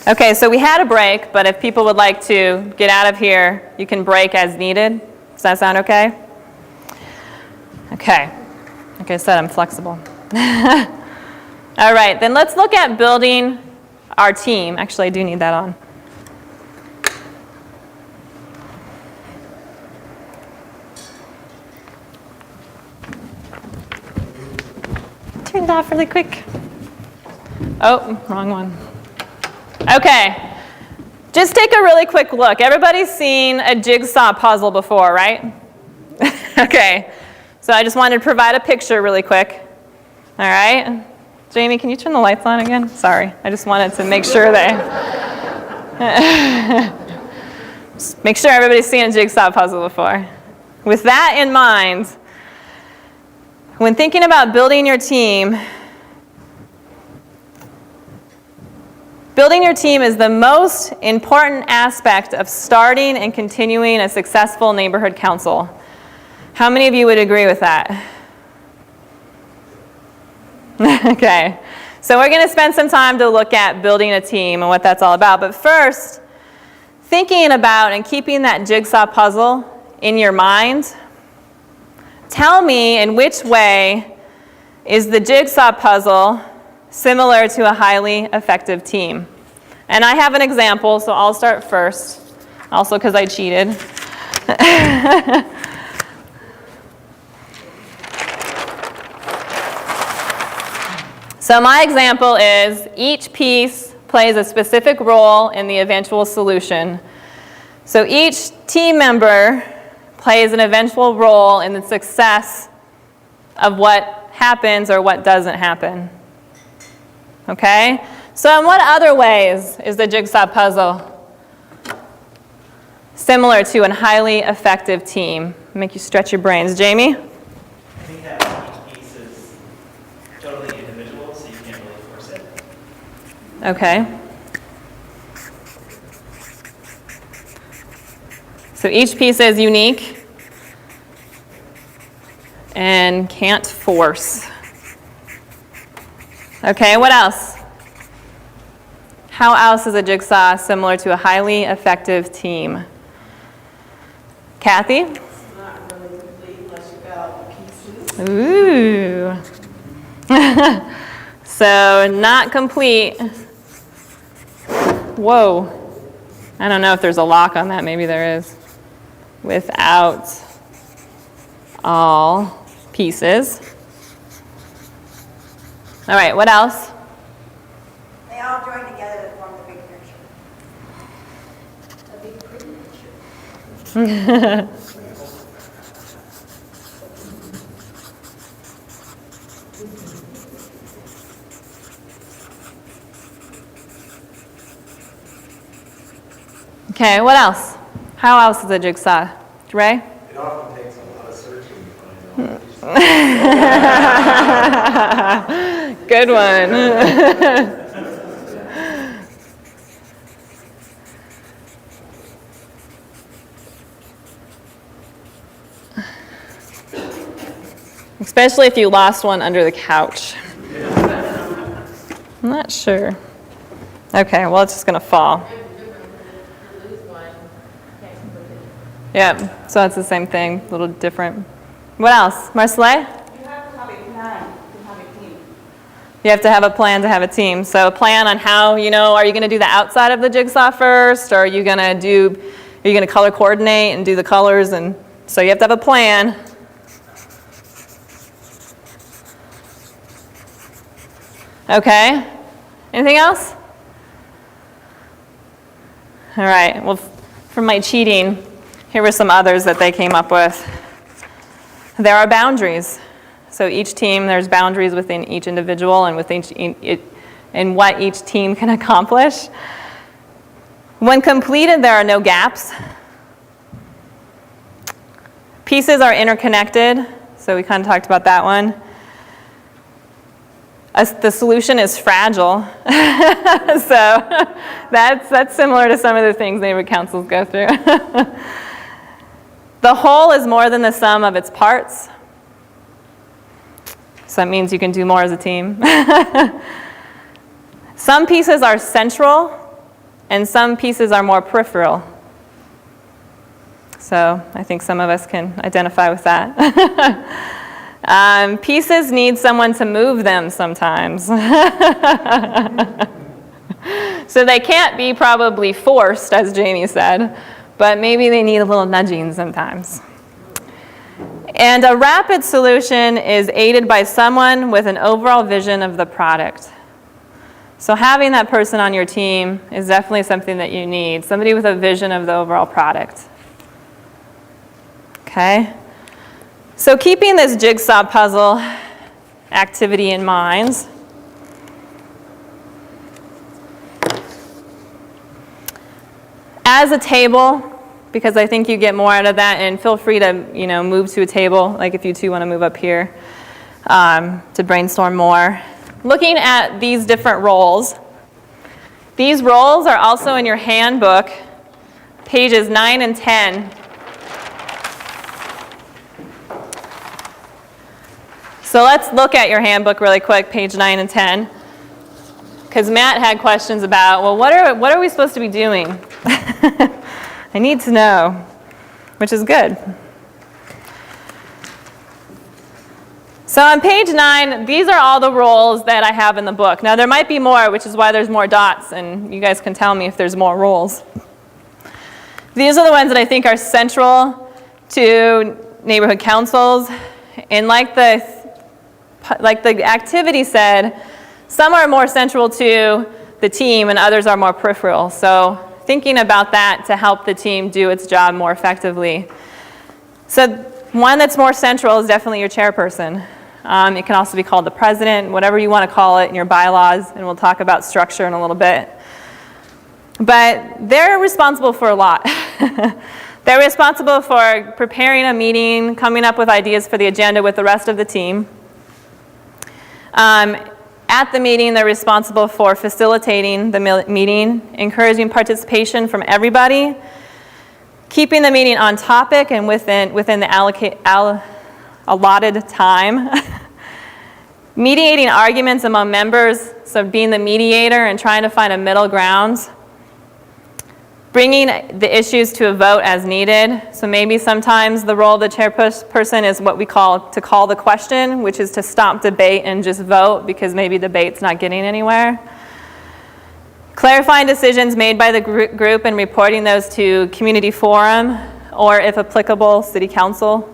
Okay, so we had a break, but if people would like to get out of here, you can break as needed. Does that sound okay? Okay. Like I said, I'm flexible. All right, then let's look at building our team. Actually, I do need that on. Turn it off really quick. Oh, wrong one. Okay, just take a really quick look. Everybody's seen a jigsaw puzzle before, right? Okay, so I just wanted to provide a picture really quick. All right, Jamie, can you turn the lights on again? Sorry, I just wanted to make sure just make sure everybody's seen a jigsaw puzzle before. With that in mind, when thinking about building your team, building your team is the most important aspect of starting and continuing a successful neighborhood council. How many of you would agree with that? Okay, so we're going to spend some time to look at building a team and what that's all about. But first, thinking about and keeping that jigsaw puzzle in your mind, tell me in which way is the jigsaw puzzle similar to a highly effective team. And I have an example, so I'll start first, also because I cheated. So my example is each piece plays a specific role in the eventual solution. So each team member plays an eventual role in the success of what happens or what doesn't happen. Okay? So in what other ways is the jigsaw puzzle similar to a highly effective team? Make you stretch your brains. Jamie? I think that each piece is totally individual, so you can't really force it. Okay. So each piece is unique and can't force. Okay, what else? How else is a jigsaw similar to a highly effective team? Kathy? It's not really complete unless you've got all the pieces. Ooh. So not complete. Whoa. I don't know if there's a lock on that. Maybe there is. Without all pieces. All right, what else? They all join together to form the big picture. A big pretty picture. Okay, what else? How else is a jigsaw? Ray? It often takes a lot of searching to find all these. Good one. Especially if you lost one under the couch. I'm not sure. Okay, well, it's just going to fall. Yep, so it's the same thing, a little different. What else? Marcelle? You have to have a plan to have a team. You have to have a plan to have a team. So a plan on how, are you going to do the outside of the jigsaw first, or are you going to color coordinate and do the colors? And so you have to have a plan. Okay. Anything else? All right. Well, from my cheating, here were some others that they came up with. There are boundaries. So each team, there's boundaries within each individual and within and what each team can accomplish. When completed, there are no gaps. Pieces are interconnected. So we kind of talked about that one. The solution is fragile. So that's similar to some of the things neighborhood councils go through. The whole is more than the sum of its parts. So that means you can do more as a team. Some pieces are central, and some pieces are more peripheral. So I think some of us can identify with that. Pieces need someone to move them sometimes. So they can't be probably forced, as Jamie said, but maybe they need a little nudging sometimes. And a rapid solution is aided by someone with an overall vision of the product. So having that person on your team is definitely something that you need, somebody with a vision of the overall product. Okay? So keeping this jigsaw puzzle activity in mind, as a table, because I think you get more out of that, and feel free to move to a table, like if you two want to move up here to brainstorm more. Looking at these different roles, these roles are also in your handbook, pages 9 and 10. So let's look at your handbook really quick, page 9 and 10, because Matt had questions about, well, what are we supposed to be doing? I need to know, which is good. So on page 9, these are all the roles that I have in the book. Now there might be more, which is why there's more dots, and you guys can tell me if there's more roles. These are the ones that I think are central to neighborhood councils, and like the activity said, some are more central to the team and others are more peripheral. So thinking about that to help the team do its job more effectively. So one that's more central is definitely your chairperson. It can also be called the president, whatever you want to call it in your bylaws, and we'll talk about structure in a little bit. But they're responsible for a lot. They're responsible for preparing a meeting, coming up with ideas for the agenda with the rest of the team. At the meeting, they're responsible for facilitating the meeting, encouraging participation from everybody, keeping the meeting on topic and within the allotted time, mediating arguments among members, so being the mediator and trying to find a middle ground, bringing the issues to a vote as needed. So maybe sometimes the role of the chairperson is what we call to call the question, which is to stop debate and just vote because maybe debate's not getting anywhere. Clarifying decisions made by the group and reporting those to community forum or, if applicable, city council.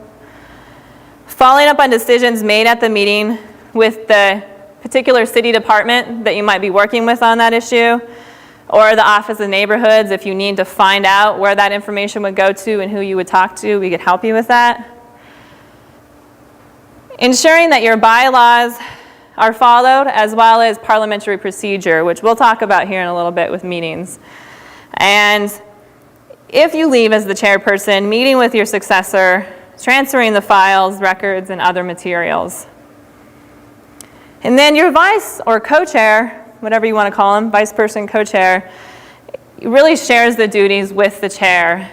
Following up on decisions made at the meeting with the particular city department that you might be working with on that issue, or the Office of Neighborhoods, if you need to find out where that information would go to and who you would talk to, we could help you with that. Ensuring that your bylaws are followed, as well as parliamentary procedure, which we'll talk about here in a little bit with meetings. And if you leave as the chairperson, meeting with your successor, transferring the files, records, and other materials. And then your vice or co-chair, whatever you want to call him, vice person, co-chair, really shares the duties with the chair.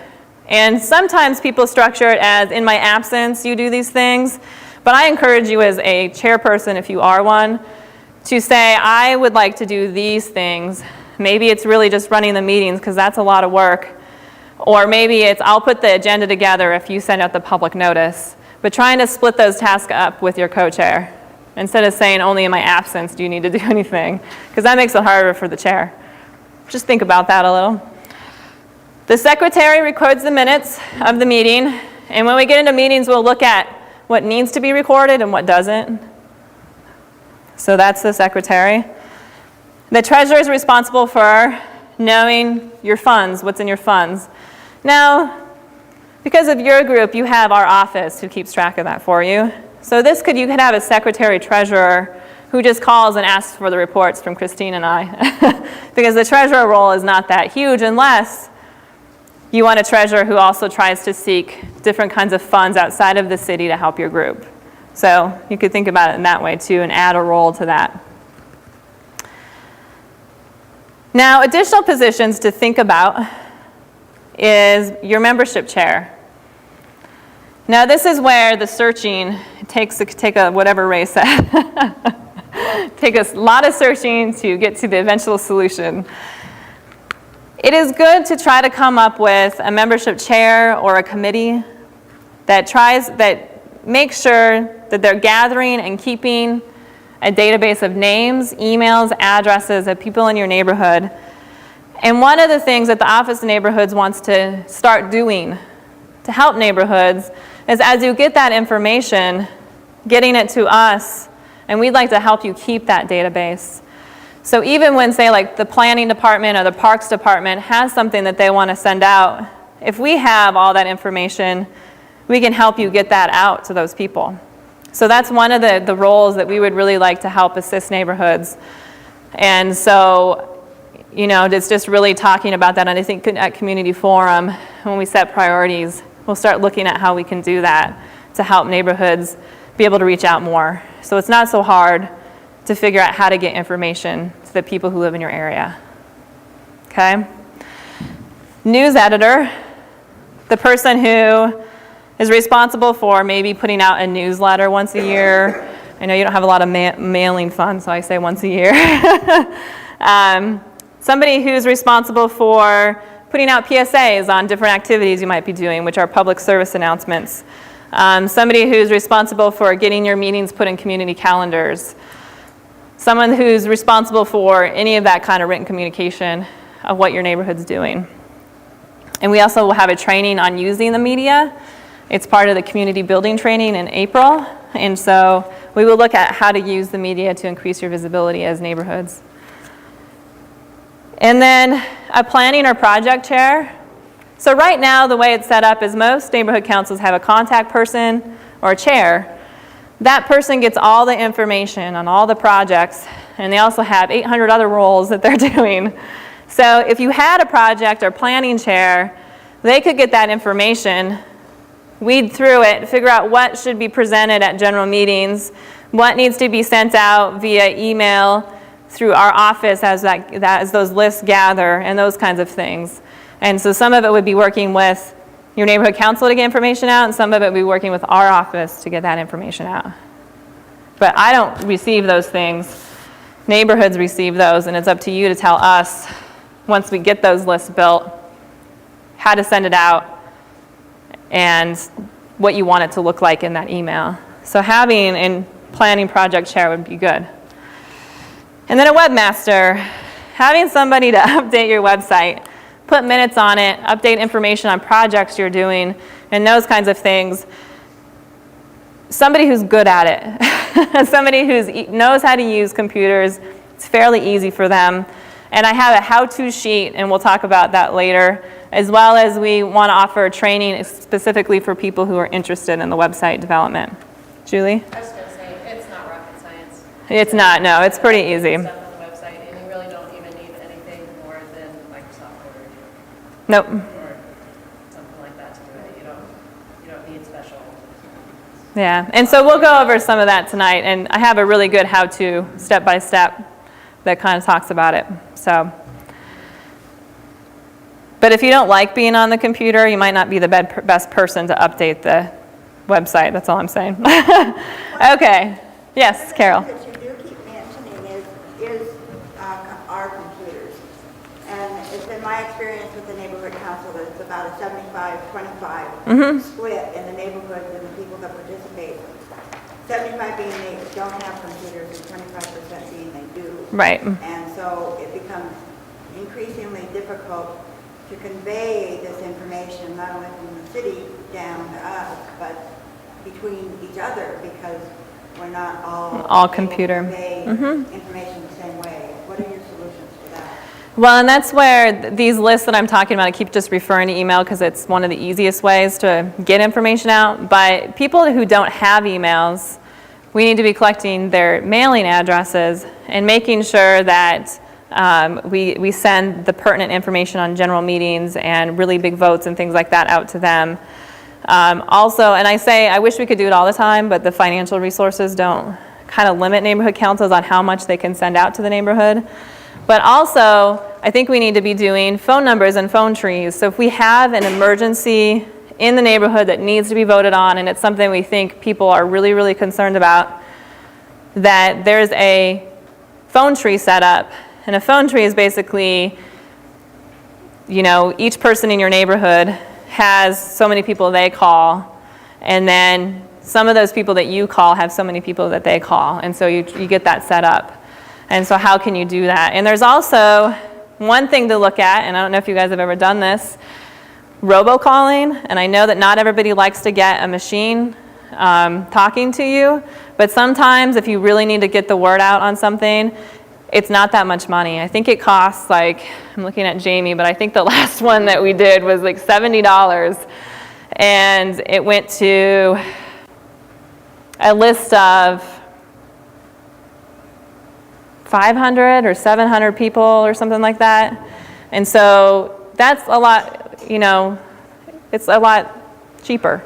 And sometimes people structure it as, in my absence, you do these things. But I encourage you as a chairperson, if you are one, to say, I would like to do these things. Maybe it's really just running the meetings, because that's a lot of work. Or maybe it's, I'll put the agenda together if you send out the public notice. But trying to split those tasks up with your co-chair, instead of saying only in my absence do you need to do anything, because that makes it harder for the chair. Just think about that a little. The secretary records the minutes of the meeting, and when we get into meetings, we'll look at what needs to be recorded and what doesn't. So that's the secretary. The treasurer is responsible for knowing your funds, what's in your funds. Now, because of your group, you have our office who keeps track of that for you. So you could have a secretary treasurer who just calls and asks for the reports from Christine and I. Because the treasurer role is not that huge unless you want a treasurer who also tries to seek different kinds of funds outside of the city to help your group. So you could think about it in that way too and add a role to that. Now, additional positions to think about is your membership chair. Now, this is where the searching takes a whatever Ray said. Take a lot of searching to get to the eventual solution. It is good to try to come up with a membership chair or a committee that makes sure that they're gathering and keeping a database of names, emails, addresses of people in your neighborhood. And one of the things that the Office of Neighborhoods wants to start doing to help neighborhoods is, as you get that information, getting it to us, and we'd like to help you keep that database. So even when, say, like the planning department or the parks department has something that they want to send out, if we have all that information, we can help you get that out to those people. So that's one of the roles that we would really like to help assist neighborhoods. And so, it's just really talking about that. And I think at Community Forum, when we set priorities, we'll start looking at how we can do that to help neighborhoods be able to reach out more. So it's not so hard to figure out how to get information to the people who live in your area. Okay? News editor, the person who is responsible for maybe putting out a newsletter once a year. I know you don't have a lot of mailing funds, so I say once a year. Somebody who's responsible for putting out PSAs on different activities you might be doing, which are public service announcements. Somebody who's responsible for getting your meetings put in community calendars. Someone who's responsible for any of that kind of written communication of what your neighborhood's doing. And we also will have a training on using the media. It's part of the community building training in April. And so we will look at how to use the media to increase your visibility as neighborhoods. And then a planning or project chair. So right now, the way it's set up is most neighborhood councils have a contact person or a chair. That person gets all the information on all the projects, and they also have 800 other roles that they're doing. So if you had a project or planning chair, they could get that information, weed through it, figure out what should be presented at general meetings, what needs to be sent out via email through our office as those lists gather, and those kinds of things. And so some of it would be working with your neighborhood council to get information out, and some of it would be working with our office to get that information out. But I don't receive those things. Neighborhoods receive those, and it's up to you to tell us, once we get those lists built, how to send it out and what you want it to look like in that email. So having a planning project chair would be good. And then a webmaster, having somebody to update your website, put minutes on it, update information on projects you're doing, and those kinds of things. Somebody who's good at it. Somebody who knows how to use computers. It's fairly easy for them. And I have a how-to sheet, and we'll talk about that later, as well as we want to offer training specifically for people who are interested in the website development. Julie? I was going to say, it's not rocket science. It's not, no, it's pretty easy. Stuff on the website, and you really don't even need anything more than Microsoft Word. Nope. Or something like that to do it. You don't need special. Yeah, and so we'll go over some of that tonight, and I have a really good how-to, step-by-step, that kind of talks about it. So, but if you don't like being on the computer, you might not be the best person to update the website. That's all I'm saying. Okay. Yes, Carol. What you do keep mentioning is our computers. And it's been my experience with the neighborhood council that it's about a 75-25 split in the neighborhoods and the people that participate. 75 being they don't have computers and 25% being they do. Right. And so it becomes increasingly difficult to convey this information, not only from the city down to us, but between each other, because we're not all able to computer. convey information the same way. What are your solutions for that? Well, and that's where these lists that I'm talking about, I keep just referring to email because it's one of the easiest ways to get information out. But people who don't have emails, we need to be collecting their mailing addresses and making sure that we send the pertinent information on general meetings and really big votes and things like that out to them. Also, and I wish we could do it all the time, but the financial resources don't kind of limit neighborhood councils on how much they can send out to the neighborhood. But also, I think we need to be doing phone numbers and phone trees. So if we have an emergency in the neighborhood that needs to be voted on, and it's something we think people are really, really concerned about, that there's a phone tree set up. And a phone tree is basically, each person in your neighborhood has so many people they call, and then some of those people that you call have so many people that they call, and so you get that set up. And so how can you do that? And there's also one thing to look at, and I don't know if you guys have ever done this, robocalling. And I know that not everybody likes to get a machine talking to you, but sometimes if you really need to get the word out on something, it's not that much money. I think it costs I'm looking at Jamie, but I think the last one that we did was like $70. And it went to a list of 500 or 700 people or something like that. And so that's a lot, it's a lot cheaper.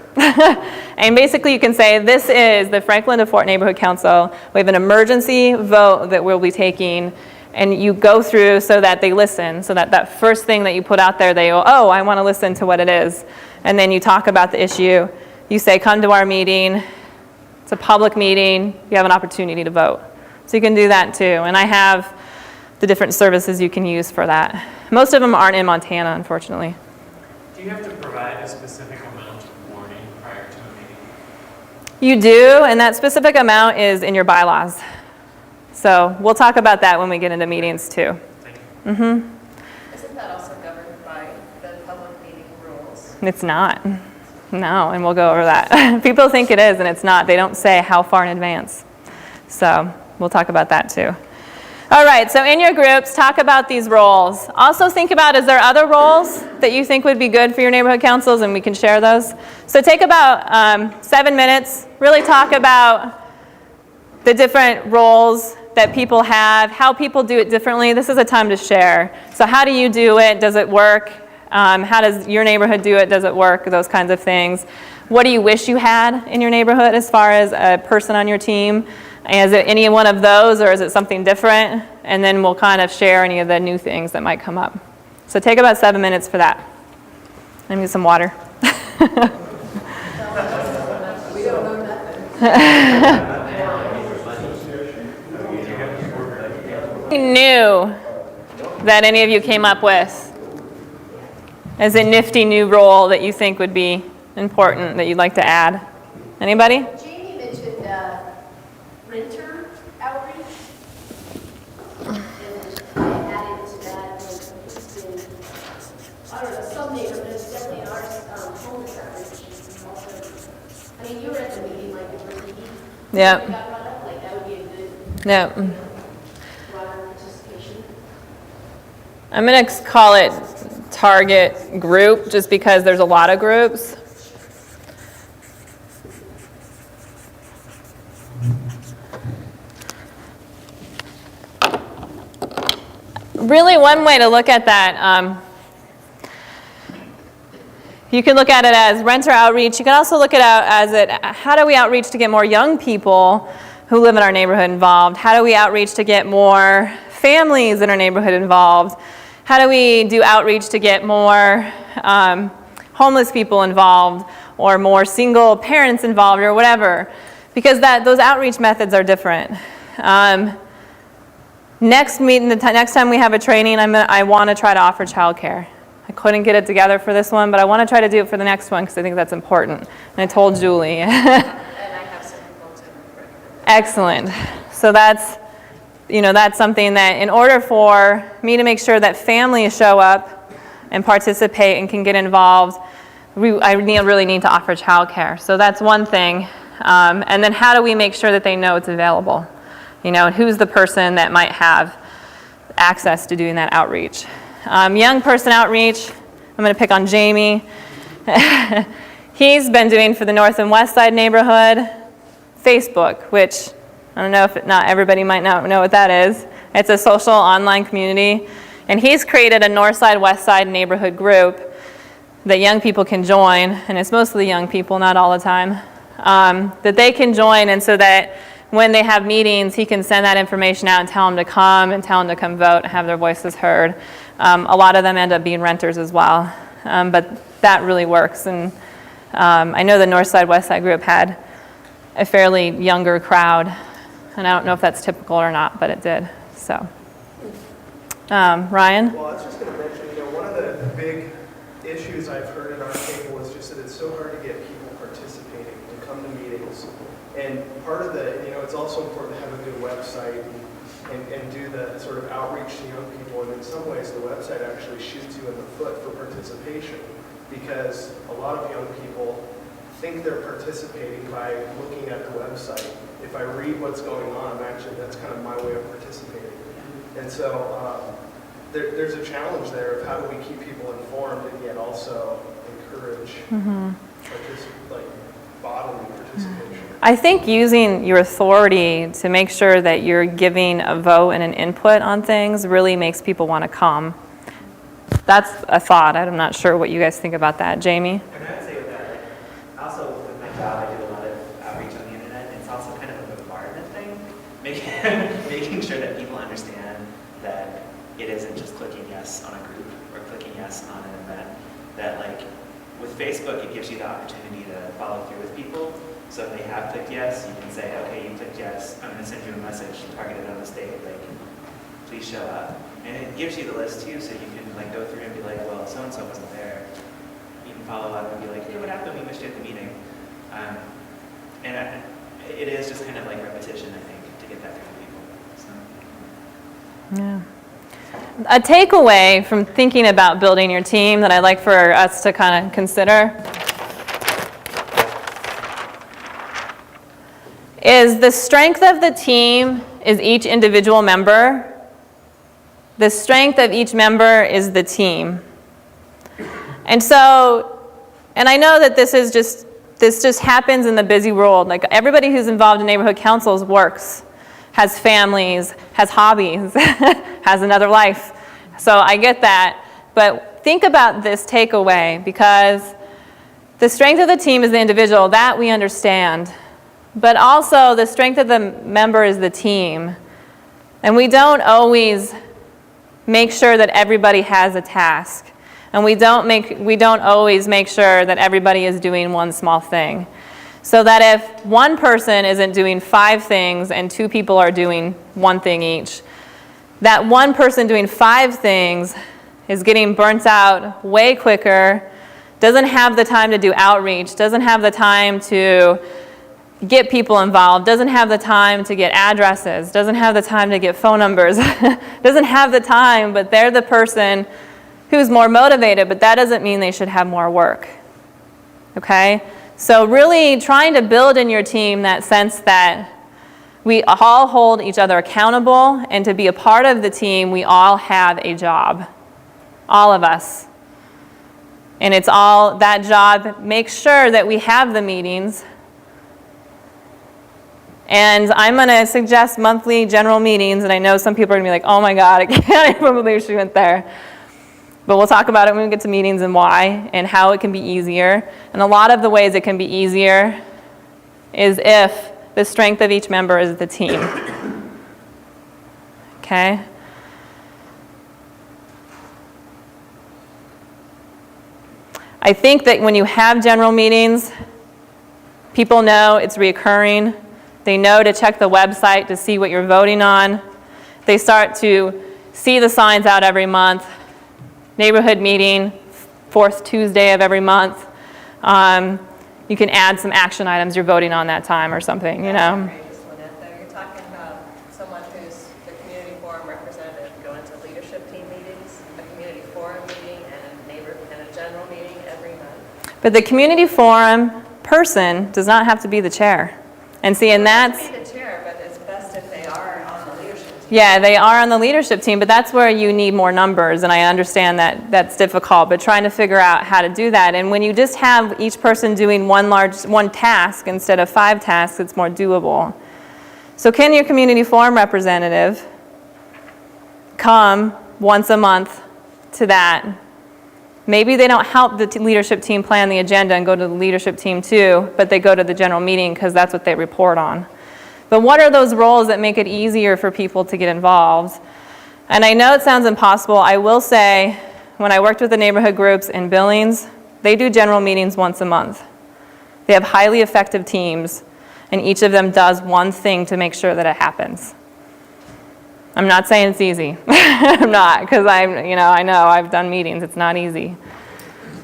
And basically you can say, this is the Franklin to Fort Neighborhood Council. We have an emergency vote that we'll be taking, and you go through so that they listen, so that that first thing that you put out there, they go, oh, I want to listen to what it is. And then you talk about the issue. You say, come to our meeting. It's a public meeting. You have an opportunity to vote. So you can do that too. And I have the different services you can use for that. Most of them aren't in Montana, unfortunately. Do you have to provide a specific amount of warning prior to a meeting? You do, and that specific amount is in your bylaws. So we'll talk about that when we get into meetings too. Isn't that also governed by the public meeting rules? It's not. No, and we'll go over that. People think it is, and it's not. They don't say how far in advance. So we'll talk about that too. All right, so in your groups, talk about these roles. Also think about, is there other roles that you think would be good for your neighborhood councils, and we can share those. So take about 7 minutes, really talk about the different roles that people have, how people do it differently. This is a time to share. So how do you do it? Does it work? How does your neighborhood do it? Does it work? Those kinds of things. What do you wish you had in your neighborhood as far as a person on your team? Is it any one of those, or is it something different? And then we'll kind of share any of the new things that might come up. So take about 7 minutes for that. I need some water. We don't know nothing. New that any of you came up with as a nifty new role that you think would be important that you'd like to add? Anybody? Jamie mentioned renter outreach. And I added to that, I don't know, some neighborhoods, definitely in ours, homeless outreach also. I mean, you were at the meeting, like, it was meeting. Yeah. Got brought up, like, that would be a good, Yeah. broader participation. I'm going to call it target group just because there's a lot of groups. Really, one way to look at that, you can look at it as renter outreach. You can also look at it as how do we outreach to get more young people who live in our neighborhood involved? How do we outreach to get more families in our neighborhood involved? How do we do outreach to get more homeless people involved, or more single parents involved, or whatever? Because those outreach methods are different. Next time we have a training, I want to try to offer childcare. I couldn't get it together for this one, but I want to try to do it for the next one because I think that's important. And I told Julie. And I have some folks in the Excellent. So that's something that in order for me to make sure that families show up and participate and can get involved, I really need to offer childcare. So that's one thing. And then how do we make sure that they know it's available? And who's the person that might have access to doing that outreach? Young person outreach, I'm going to pick on Jamie. He's been doing for the North and West Side neighborhood Facebook, which I don't know if not everybody might not know what that is. It's a social online community. And he's created a North Side, West Side neighborhood group that young people can join, and it's mostly young people, not all the time, that they can join, and so that when they have meetings, he can send that information out and tell them to come vote and have their voices heard. A lot of them end up being renters as well, but that really works. And I know the North Side, West Side group had a fairly younger crowd, and I don't know if that's typical or not, but it did. So, Ryan? Well, I was just going to mention, one of the big issues I've heard at our table is just that it's so hard to get people participating, to come to meetings. And part of it's also important to have a good website and do the sort of outreach to young people. And in some ways, the website actually shoots you in the foot for participation, because a lot of young people think they're participating by looking at the website. If I read what's going on, that's kind of my way of participating. And so there's a challenge there of how do we keep people informed and yet also encourage bodily participation. I think using your authority to make sure that you're giving a vote and an input on things really makes people want to come. That's a thought. I'm not sure what you guys think about that. Jamie? And I would say with that, also with my job, I do a lot of outreach on the internet, and it's also kind of a requirement thing, making sure that people understand that it isn't just clicking yes on a group or clicking yes on an event. That with Facebook, it gives you the opportunity to follow through with people. So if they have clicked yes, you can say, okay, you clicked yes, I'm going to send you a message targeted on this date, please show up. And it gives you the list too, so you can go through and be like, well, so-and-so wasn't there. You can follow up and be like, hey, what happened? We missed you at the meeting. It is just kind of repetition, I think, to get that through to people. So. Yeah. A takeaway from thinking about building your team that I'd like for us to kind of consider is the strength of the team is each individual member. The strength of each member is the team. And I know that this just happens in the busy world. Everybody who's involved in neighborhood councils works, has families, has hobbies, has another life. So I get that. But think about this takeaway, because the strength of the team is the individual. That we understand. But also the strength of the member is the team. And we don't always make sure that everybody has a task. And we don't always make sure that everybody is doing one small thing. So that if one person isn't doing 5 things and 2 people are doing 1 thing each, that one person doing 5 things is getting burnt out way quicker, doesn't have the time to do outreach, doesn't have the time to get people involved, doesn't have the time to get addresses, doesn't have the time to get phone numbers, doesn't have the time, but they're the person who's more motivated, but that doesn't mean they should have more work. Okay? So really trying to build in your team that sense that we all hold each other accountable, and to be a part of the team, we all have a job. All of us. And it's all that job. Make sure that we have the meetings. And I'm going to suggest monthly general meetings, and I know some people are going to be like, oh my God, I can't even believe she went there. But we'll talk about it when we get to meetings and why and how it can be easier. And a lot of the ways it can be easier is if the strength of each member is the team. Okay? I think that when you have general meetings, people know it's reoccurring. They know to check the website to see what you're voting on. they start to see the signs out every month, neighborhood meeting, fourth Tuesday of every month. You can add some action items you're voting on that time or something, you know. You're talking about someone who's the community forum representative going to leadership team meetings, a community forum meeting, and a general meeting every month. But the community forum person does not have to be the chair. And see, and that's... Be the chair, but it's best if they are on the leadership team. Yeah, they are on the leadership team, but that's where you need more numbers, and I understand that that's difficult, but trying to figure out how to do that. And when you just have each person doing one task instead of 5 tasks, it's more doable. So can your community forum representative come once a month to that? Maybe they don't help the leadership team plan the agenda and go to the leadership team too, but they go to the general meeting because that's what they report on. But what are those roles that make it easier for people to get involved? And I know it sounds impossible. I will say, when I worked with the neighborhood groups in Billings, they do general meetings once a month. They have highly effective teams, and each of them does one thing to make sure that it happens. I'm not saying it's easy. I'm not, because I know I've done meetings. It's not easy.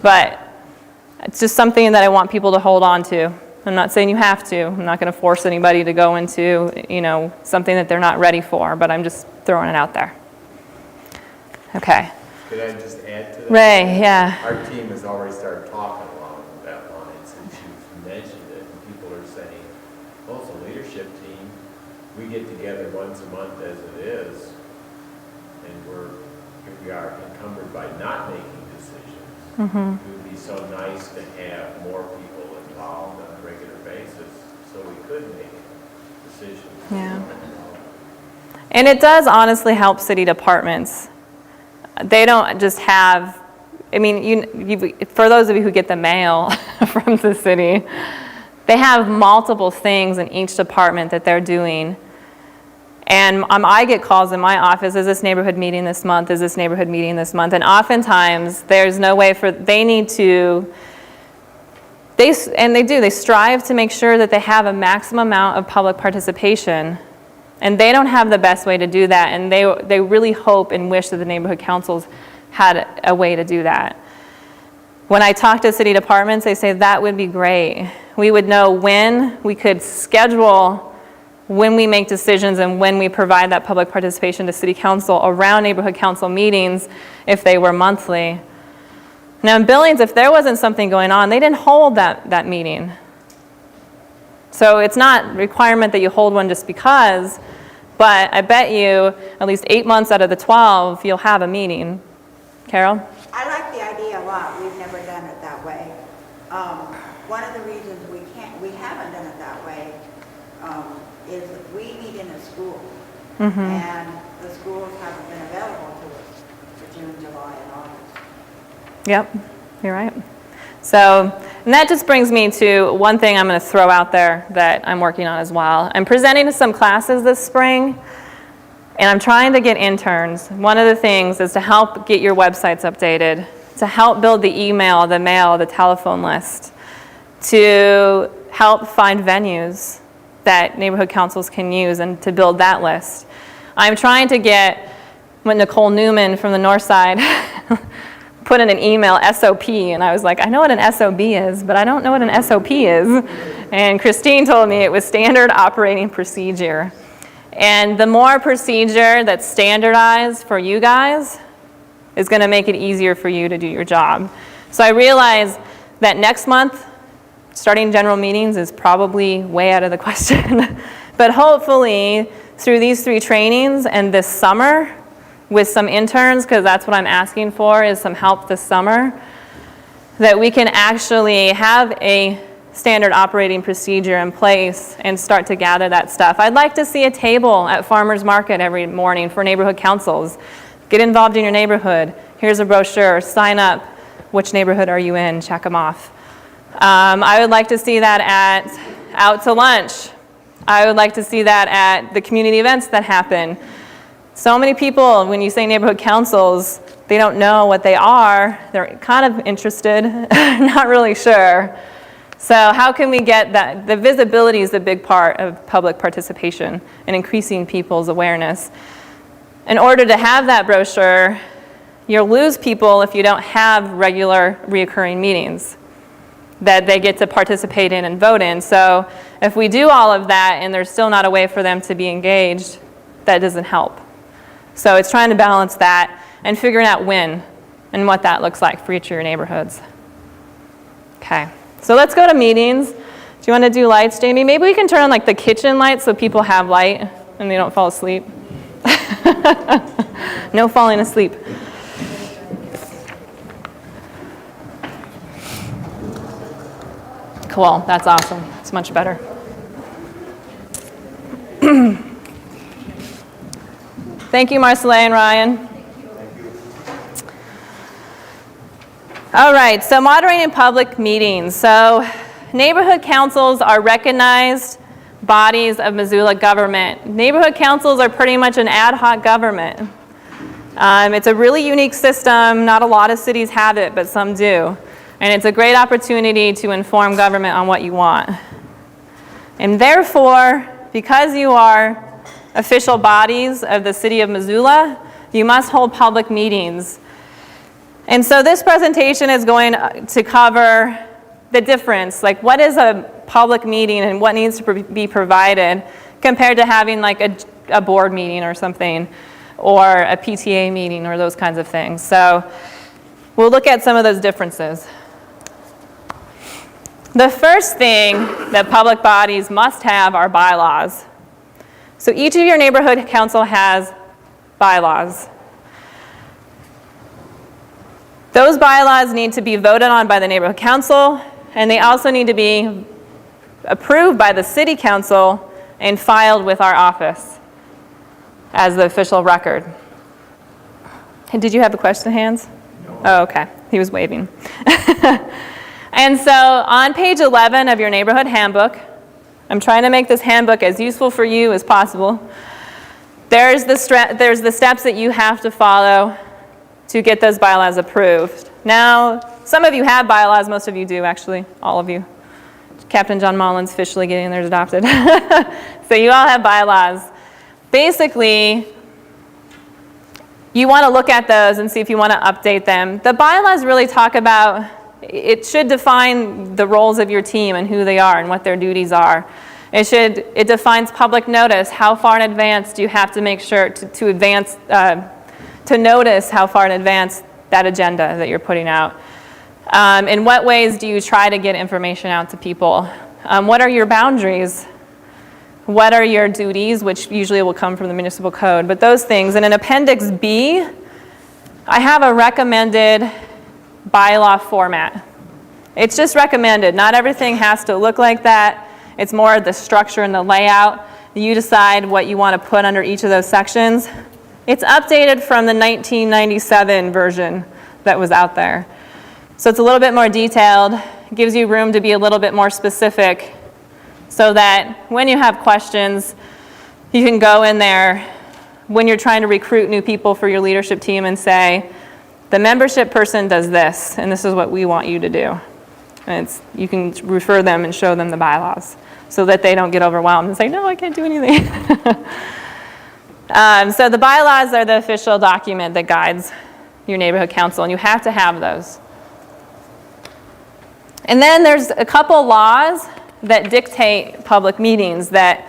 But it's just something that I want people to hold on to. I'm not saying you have to. I'm not going to force anybody to go into, something that they're not ready for, but I'm just throwing it out there. Okay. Could I just add to that? Ray, yeah. Our team has already started talking along that line since you've mentioned it. And people are saying, oh, it's a leadership team. We get together once a month as it is, and here we are encumbered by not making decisions. Mm-hmm. It would be so nice to have more people involved on a regular basis so we could make decisions. Yeah. And it does honestly help city departments. They don't just have, for those of you who get the mail from the city, they have multiple things in each department that they're doing. And I get calls in my office, is this neighborhood meeting this month? Is this neighborhood meeting this month? And oftentimes, there's no way they strive to make sure that they have a maximum amount of public participation. And they don't have the best way to do that. And they really hope and wish that the neighborhood councils had a way to do that. When I talk to city departments, they say that would be great. We would know when we could schedule when we make decisions and when we provide that public participation to city council around neighborhood council meetings if they were monthly. Now in Billings, if there wasn't something going on, they didn't hold that meeting. So it's not a requirement that you hold one just because, but I bet you at least 8 months out of the 12, you'll have a meeting. Carol? I like the idea a lot. We've never done it that way. One of the reasons we haven't done it that way is that we meet in a school, Mm-hmm. and the schools haven't been available to us for June, July, and August. Yep, you're right. So, and that just brings me to one thing I'm going to throw out there that I'm working on as well. I'm presenting to some classes this spring, and I'm trying to get interns. One of the things is to help get your websites updated, to help build the email, the mail, the telephone list, to help find venues that neighborhood councils can use and to build that list. I'm trying to get what Nicole Newman from the North Side put in an email, SOP, and I was like, I know what an SOB is, but I don't know what an SOP is. And Christine told me it was standard operating procedure. And the more procedure that's standardized for you guys is going to make it easier for you to do your job. So I realized that next month, starting general meetings is probably way out of the question. But hopefully, through these 3 trainings and this summer, with some interns, because that's what I'm asking for, is some help this summer, that we can actually have a standard operating procedure in place and start to gather that stuff. I'd like to see a table at Farmers Market every morning for neighborhood councils. Get involved in your neighborhood. Here's a brochure. Sign up. Which neighborhood are you in? Check them off. I would like to see that at Out to Lunch. I would like to see that at the community events that happen. So many people, when you say neighborhood councils, they don't know what they are. They're kind of interested, not really sure. So how can we get that? The visibility is a big part of public participation and increasing people's awareness. in order to have that brochure, you'll lose people if you don't have regular reoccurring meetings that they get to participate in and vote in. So if we do all of that and there's still not a way for them to be engaged, that doesn't help. So it's trying to balance that and figuring out when and what that looks like for each of your neighborhoods. Okay, so let's go to meetings. Do you want to do lights, Jamie? Maybe we can turn on like the kitchen lights so people have light and they don't fall asleep. No falling asleep. Cool, that's awesome. It's much better. Thank you, Marcella and Ryan. All right, so moderating public meetings. So neighborhood councils are recognized bodies of Missoula government. Neighborhood councils are pretty much an ad hoc government. It's a really unique system. Not a lot of cities have it, but some do. And it's a great opportunity to inform government on what you want. And therefore, because you are official bodies of the City of Missoula, you must hold public meetings. And so this presentation is going to cover the difference, like what is a public meeting and what needs to be provided compared to having like a board meeting or something, or a PTA meeting or those kinds of things. So we'll look at some of those differences. The first thing that public bodies must have are bylaws. So each of your neighborhood council has bylaws. Those bylaws need to be voted on by the neighborhood council, and they also need to be approved by the city council and filed with our office as the official record. And did you have a question, Hans? No. Oh, okay. He was waving. And so on page 11 of your neighborhood handbook, I'm trying to make this handbook as useful for you as possible. There's the steps that you have to follow to get those bylaws approved. Now, some of you have bylaws, most of you do actually, all of you. Captain John Mullen's officially getting theirs adopted. So you all have bylaws. Basically, you want to look at those and see if you want to update them. The bylaws really talk about, it should define the roles of your team and who they are and what their duties are. It defines public notice. How far in advance do you have to make sure to notice how far in advance that agenda that you're putting out? In what ways do you try to get information out to people? What are your boundaries? What are your duties, which usually will come from the municipal code, but those things. And in Appendix B, I have a recommended bylaw format. It's just recommended. Not everything has to look like that. It's more the structure and the layout. You decide what you want to put under each of those sections. It's updated from the 1997 version that was out there. So it's a little bit more detailed. It gives you room to be a little bit more specific so that when you have questions, you can go in there when you're trying to recruit new people for your leadership team and say, the membership person does this, and this is what we want you to do. And you can refer them and show them the bylaws so that they don't get overwhelmed and say, no, I can't do anything. So the bylaws are the official document that guides your neighborhood council, and you have to have those. And then there's a couple laws that dictate public meetings that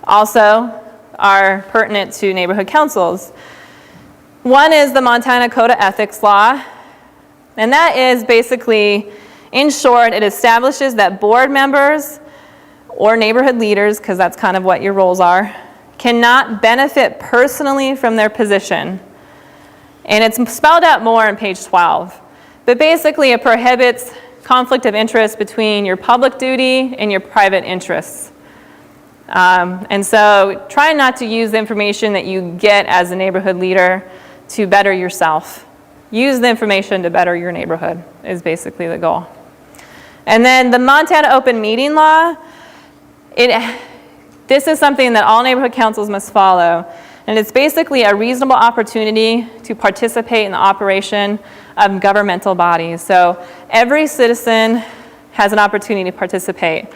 also are pertinent to neighborhood councils. One is the Montana Code of Ethics Law, and that is basically, in short, it establishes that board members or neighborhood leaders, because that's kind of what your roles are, cannot benefit personally from their position. And it's spelled out more on page 12. But basically, it prohibits conflict of interest between your public duty and your private interests. And so try not to use the information that you get as a neighborhood leader to better yourself. Use the information to better your neighborhood is basically the goal. And then the Montana Open Meeting Law, this is something that all neighborhood councils must follow. And it's basically a reasonable opportunity to participate in the operation of governmental bodies. So every citizen has an opportunity to participate.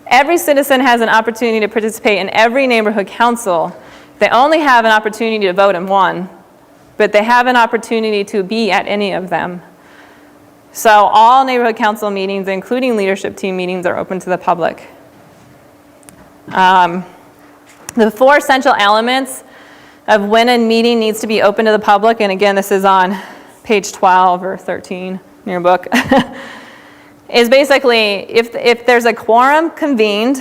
Every citizen has an opportunity to participate in every neighborhood council They only have an opportunity to vote in one, but they have an opportunity to be at any of them. So all neighborhood council meetings, including leadership team meetings, are open to the public. The 4 essential elements of when a meeting needs to be open to the public, and again, this is on page 12 or 13 in your book, is basically if there's a quorum convened,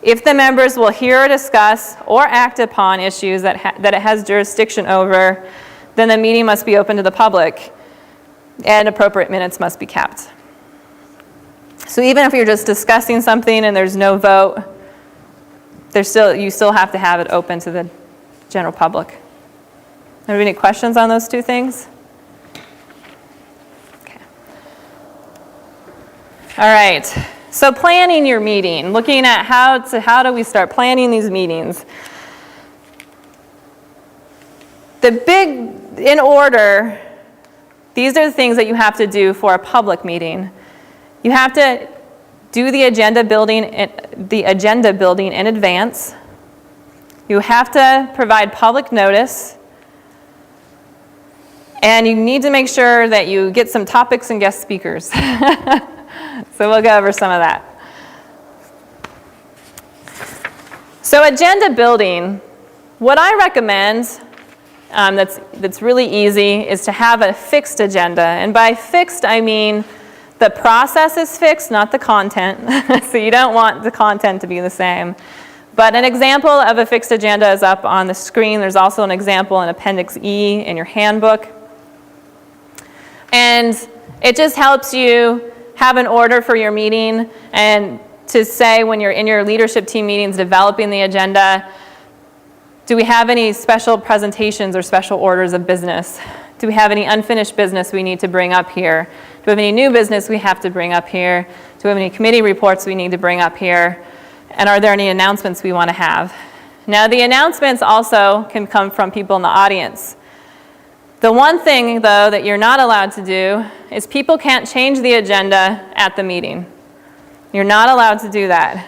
if the members will hear or discuss or act upon issues that it has jurisdiction over, then the meeting must be open to the public and appropriate minutes must be kept. So even if you're just discussing something and there's no vote, you still have to have it open to the general public. Have any questions on those 2 things? Okay. All right. So planning your meeting, looking at how do we start planning these meetings. In order, these are the things that you have to do for a public meeting. You have to do the agenda building in advance. You have to provide public notice. And you need to make sure that you get some topics and guest speakers. So we'll go over some of that. So agenda building, what I recommend that's really easy is to have a fixed agenda. And by fixed, I mean the process is fixed, not the content. So you don't want the content to be the same. But an example of a fixed agenda is up on the screen. There's also an example in Appendix E in your handbook. And it just helps you have an order for your meeting and to say when you're in your leadership team meetings developing the agenda, do we have any special presentations or special orders of business? Do we have any unfinished business we need to bring up here? Do we have any new business we have to bring up here? Do we have any committee reports we need to bring up here? And are there any announcements we want to have? Now, the announcements also can come from people in the audience. The one thing, though, that you're not allowed to do is people can't change the agenda at the meeting. You're not allowed to do that.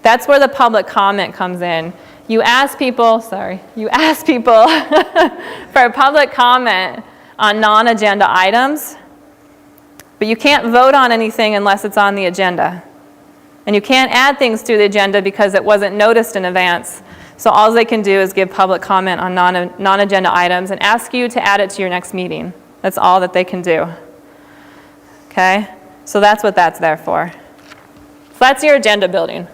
That's where the public comment comes in. You ask people for a public comment on non-agenda items, but you can't vote on anything unless it's on the agenda. And you can't add things to the agenda because it wasn't noticed in advance. So all they can do is give public comment on non-agenda items and ask you to add it to your next meeting. That's all that they can do. Okay? So that's what that's there for. So that's your agenda building.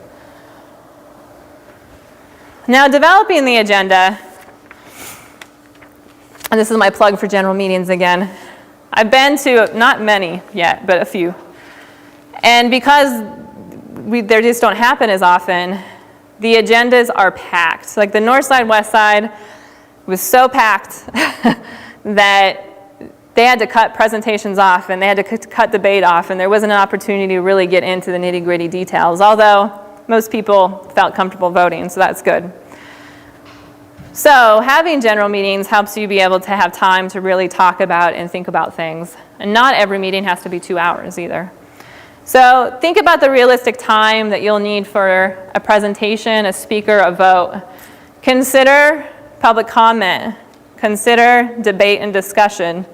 Now, developing the agenda, and this is my plug for general meetings again. I've been to, not many yet, but a few. And because they just don't happen as often, the agendas are packed. Like the north side, west side was so packed that they had to cut presentations off and they had to cut debate off, and there wasn't an opportunity to really get into the nitty-gritty details, although most people felt comfortable voting, so that's good. So having general meetings helps you be able to have time to really talk about and think about things. And not every meeting has to be 2 hours either. So think about the realistic time that you'll need for a presentation, a speaker, a vote. Consider public comment. Consider debate and discussion.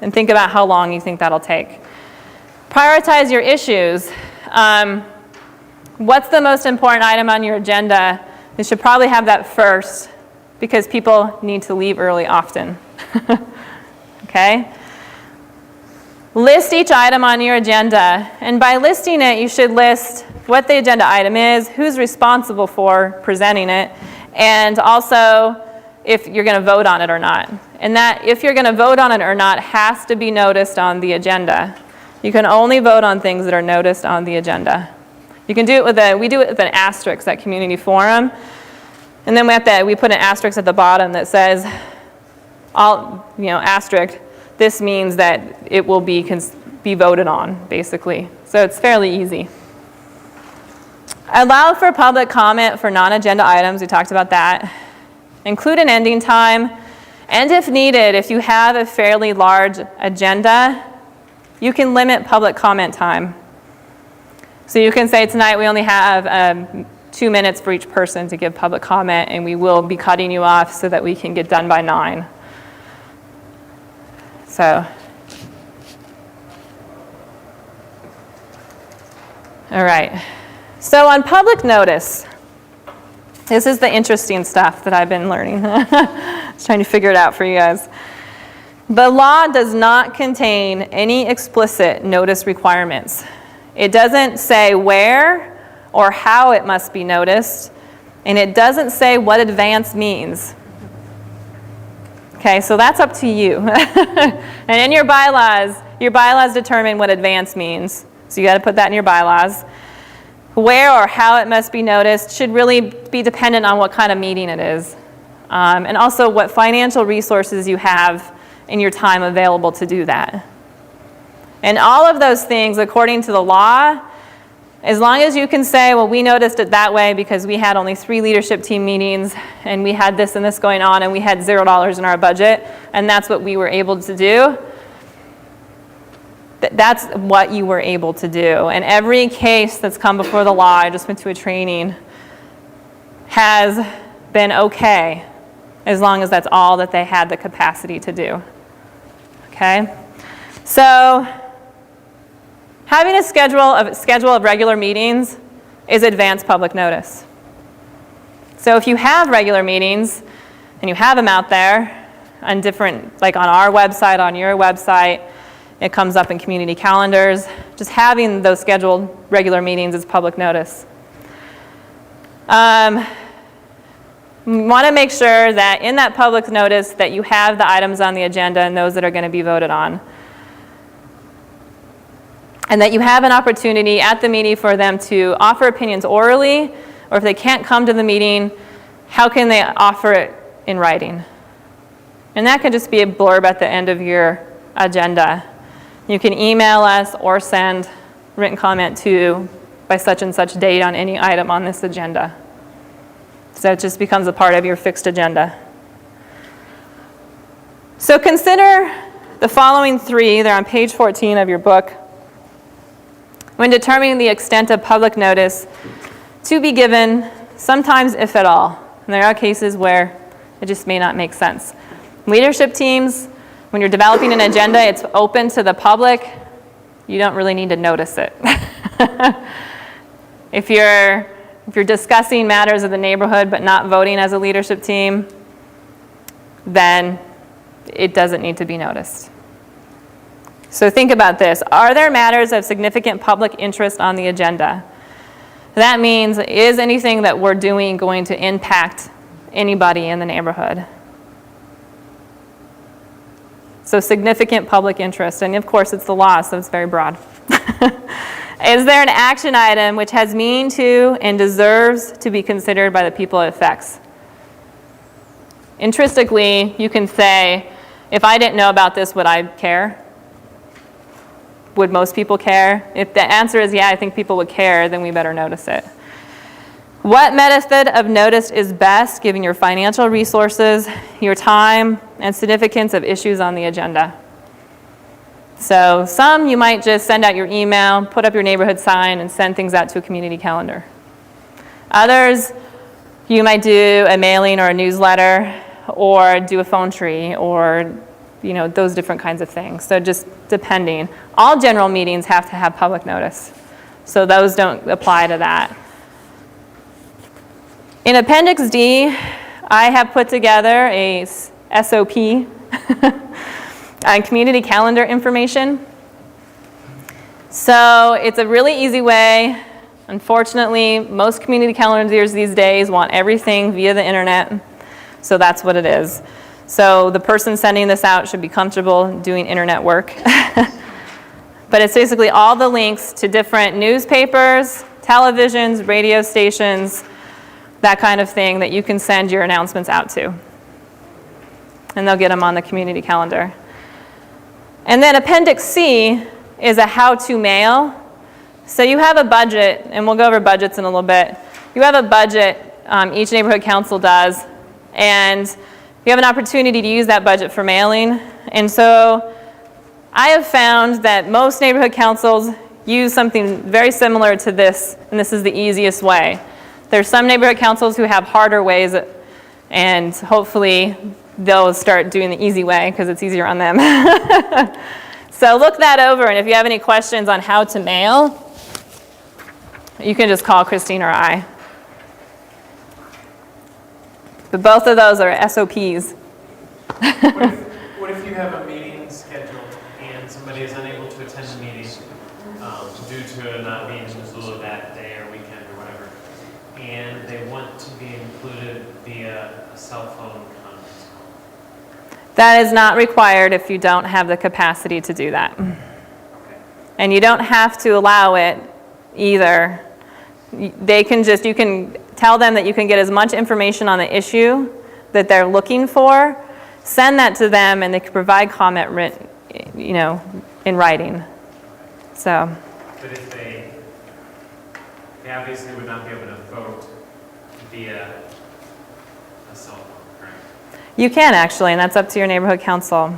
And think about how long you think that'll take. Prioritize your issues. What's the most important item on your agenda? You should probably have that first because people need to leave early often. Okay? List each item on your agenda, and by listing it, you should list what the agenda item is, who's responsible for presenting it, and also if you're going to vote on it or not. And that if you're going to vote on it or not has to be noticed on the agenda. You can only vote on things that are noticed on the agenda. You can do it we do it with an asterisk at Community Forum, and then we put an asterisk at the bottom that says, asterisk. This means that it will be voted on, basically. So it's fairly easy. Allow for public comment for non-agenda items. We talked about that. Include an ending time. And if needed, if you have a fairly large agenda, you can limit public comment time. So you can say tonight we only have 2 minutes for each person to give public comment, and we will be cutting you off so that we can get done by 9. So, all right. So on public notice, this is the interesting stuff that I've been learning. I was trying to figure it out for you guys. The law does not contain any explicit notice requirements. It doesn't say where or how it must be noticed, and it doesn't say what advance means. Okay, so that's up to you. And in your bylaws determine what advance means. So you got to put that in your bylaws. Where or how it must be noticed should really be dependent on what kind of meeting it is. And also what financial resources you have in your time available to do that. And all of those things, according to the law, as long as you can say, well, we noticed it that way because we had only 3 leadership team meetings and we had this and this going on and we had $0 in our budget and that's what we were able to do, that's what you were able to do. And every case that's come before the law, I just went to a training, has been okay as long as that's all that they had the capacity to do. Okay? So, having a schedule of regular meetings is advance public notice. So if you have regular meetings and you have them out there on different, like on our website, on your website, it comes up in community calendars. Just having those scheduled regular meetings is public notice. You want to make sure that in that public notice that you have the items on the agenda and those that are going to be voted on. And that you have an opportunity at the meeting for them to offer opinions orally, or if they can't come to the meeting, how can they offer it in writing? And that could just be a blurb at the end of your agenda. You can email us or send written comment to by such and such date on any item on this agenda. So it just becomes a part of your fixed agenda. So consider the following 3, they're on page 14 of your book. When determining the extent of public notice to be given, sometimes if at all. And there are cases where it just may not make sense. Leadership teams, when you're developing an agenda, it's open to the public. You don't really need to notice it. If you're discussing matters of the neighborhood but not voting as a leadership team, then it doesn't need to be noticed. So think about this. Are there matters of significant public interest on the agenda? That means, is anything that we're doing going to impact anybody in the neighborhood? So significant public interest, and of course it's the law, so it's very broad. Is there an action item which has meaning to and deserves to be considered by the people it affects? Intrinsically, you can say, if I didn't know about this, would I care? Would most people care? If the answer is yeah, I think people would care, then we better notice it. What method of notice is best given your financial resources, your time, and significance of issues on the agenda? So some you might just send out your email, put up your neighborhood sign, and send things out to a community calendar. Others, you might do a mailing or a newsletter, or do a phone tree, or those different kinds of things. So just depending. All general meetings have to have public notice. So those don't apply to that. In Appendix D, I have put together a SOP on community calendar information. So it's a really easy way. Unfortunately, most community calendars these days want everything via the internet. So that's what it is. So the person sending this out should be comfortable doing internet work. But it's basically all the links to different newspapers, televisions, radio stations, that kind of thing that you can send your announcements out to. And they'll get them on the community calendar. And then Appendix C is a how-to mail. So you have a budget, and we'll go over budgets in a little bit. You have a budget, each neighborhood council does, and you have an opportunity to use that budget for mailing. And so I have found that most neighborhood councils use something very similar to this, and this is the easiest way. There's some neighborhood councils who have harder ways, and hopefully they'll start doing the easy way because it's easier on them. So look that over, and if you have any questions on how to mail, you can just call Christine or I. But both of those are SOPs. What if you have a meeting scheduled and somebody is unable to attend the meeting due to not being in Missoula that day or weekend or whatever, and they want to be included via a cell phone conference call? That is not required if you don't have the capacity to do that. Okay. And you don't have to allow it either. They can just, you can tell them that you can get as much information on the issue that they're looking for, send that to them, and they can provide comment written, in writing. So. But if they obviously would not be able to vote via a cell phone, correct? You can actually, and that's up to your neighborhood council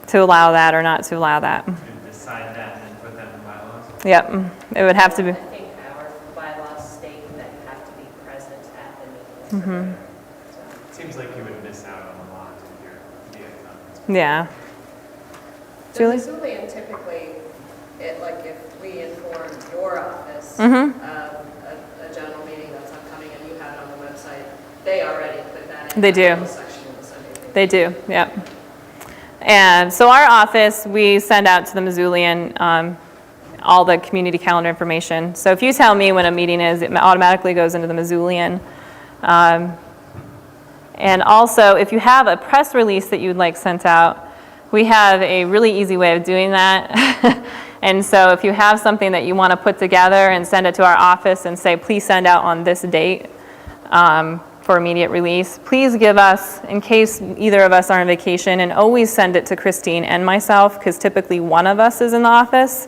to allow that or not to allow that. You can decide that and then put that in the bylaws? Yep, it would have to be. I think our bylaws state that you have to be present at the meeting. It seems like you would miss out on a lot if you're via conference. Yeah. The Julie? Missoulian typically, if we inform your office Mhm. of a general meeting that's upcoming and you have it on the website, they already put that in. They do. The section of the Sunday paper. They do, yep. And so our office, we send out to the Missoulian all the community calendar information. So if you tell me when a meeting is, it automatically goes into the Missoulian. And also, if you have a press release that you'd like sent out, we have a really easy way of doing that. And so if you have something that you want to put together and send it to our office and say, please send out on this date for immediate release, please give us, in case either of us are on vacation, and always send it to Christine and myself, because typically one of us is in the office.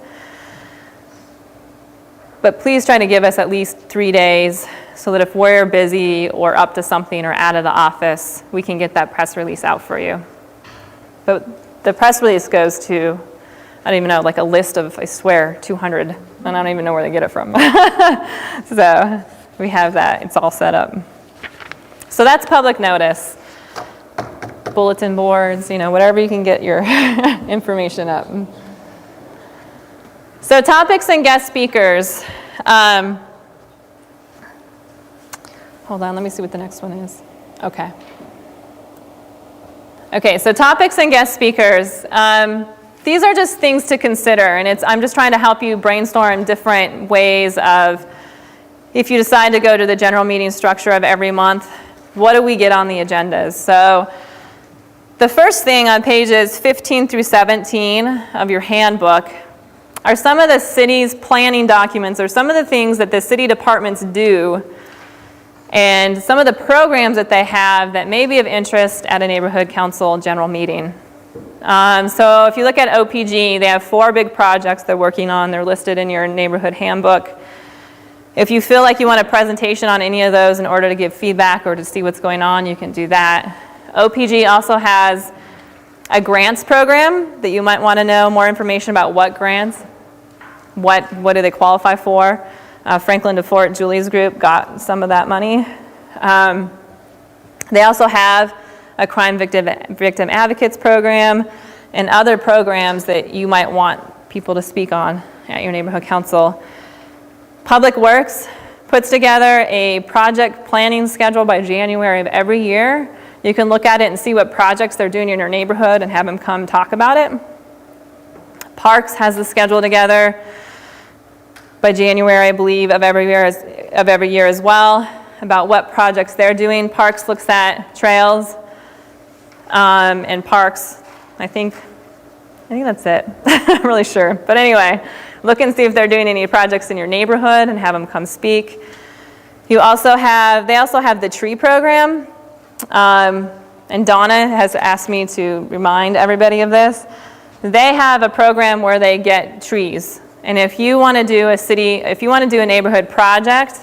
But please try to give us at least 3 days so that if we're busy or up to something or out of the office, we can get that press release out for you. But the press release goes to, I don't even know, like a list of, I swear, 200, and I don't even know where they get it from. So we have that, it's all set up. So that's public notice. Bulletin boards, whatever you can get your information up. So topics and guest speakers. Hold on, let me see what the next one is. Okay. Okay, so topics and guest speakers. These are just things to consider, and I'm just trying to help you brainstorm different ways of, if you decide to go to the general meeting structure of every month, what do we get on the agendas? So the first thing on pages 15 through 17 of your handbook are some of the city's planning documents, or some of the things that the city departments do, and some of the programs that they have that may be of interest at a neighborhood council general meeting. So if you look at OPG, they have 4 big projects they're working on. They're listed in your neighborhood handbook. If you feel like you want a presentation on any of those in order to give feedback or to see what's going on, you can do that. OPG also has a grants program that you might want to know more information about. What grants, what do they qualify for? Franklin DeFort, Julie's group, got some of that money. They also have a crime victim advocates program and other programs that you might want people to speak on at your neighborhood council. Public Works puts together a project planning schedule by January of every year. You can look at it and see what projects they're doing in your neighborhood and have them come talk about it. Parks has the schedule together by January, I believe, of every year as well, about what projects they're doing. Parks looks at trails, and parks, I think that's it. I'm not really sure. But anyway, look and see if they're doing any projects in your neighborhood and have them come speak. They also have the tree program. And Donna has asked me to remind everybody of this. They have a program where they get trees. And if you want to do a neighborhood project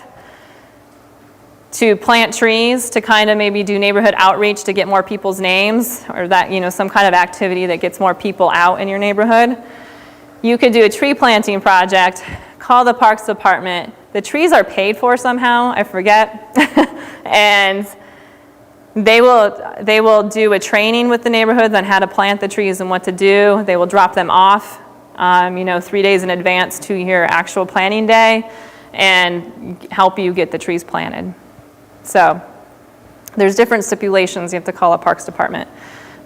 to plant trees, to kind of maybe do neighborhood outreach to get more people's names, or that, some kind of activity that gets more people out in your neighborhood, you could do a tree planting project, call the Parks Department, The trees are paid for somehow, I forget. And they will do a training with the neighborhoods on how to plant the trees and what to do. They will drop them off, 3 days in advance to your actual planting day and help you get the trees planted. So there's different stipulations you have to call a Parks Department.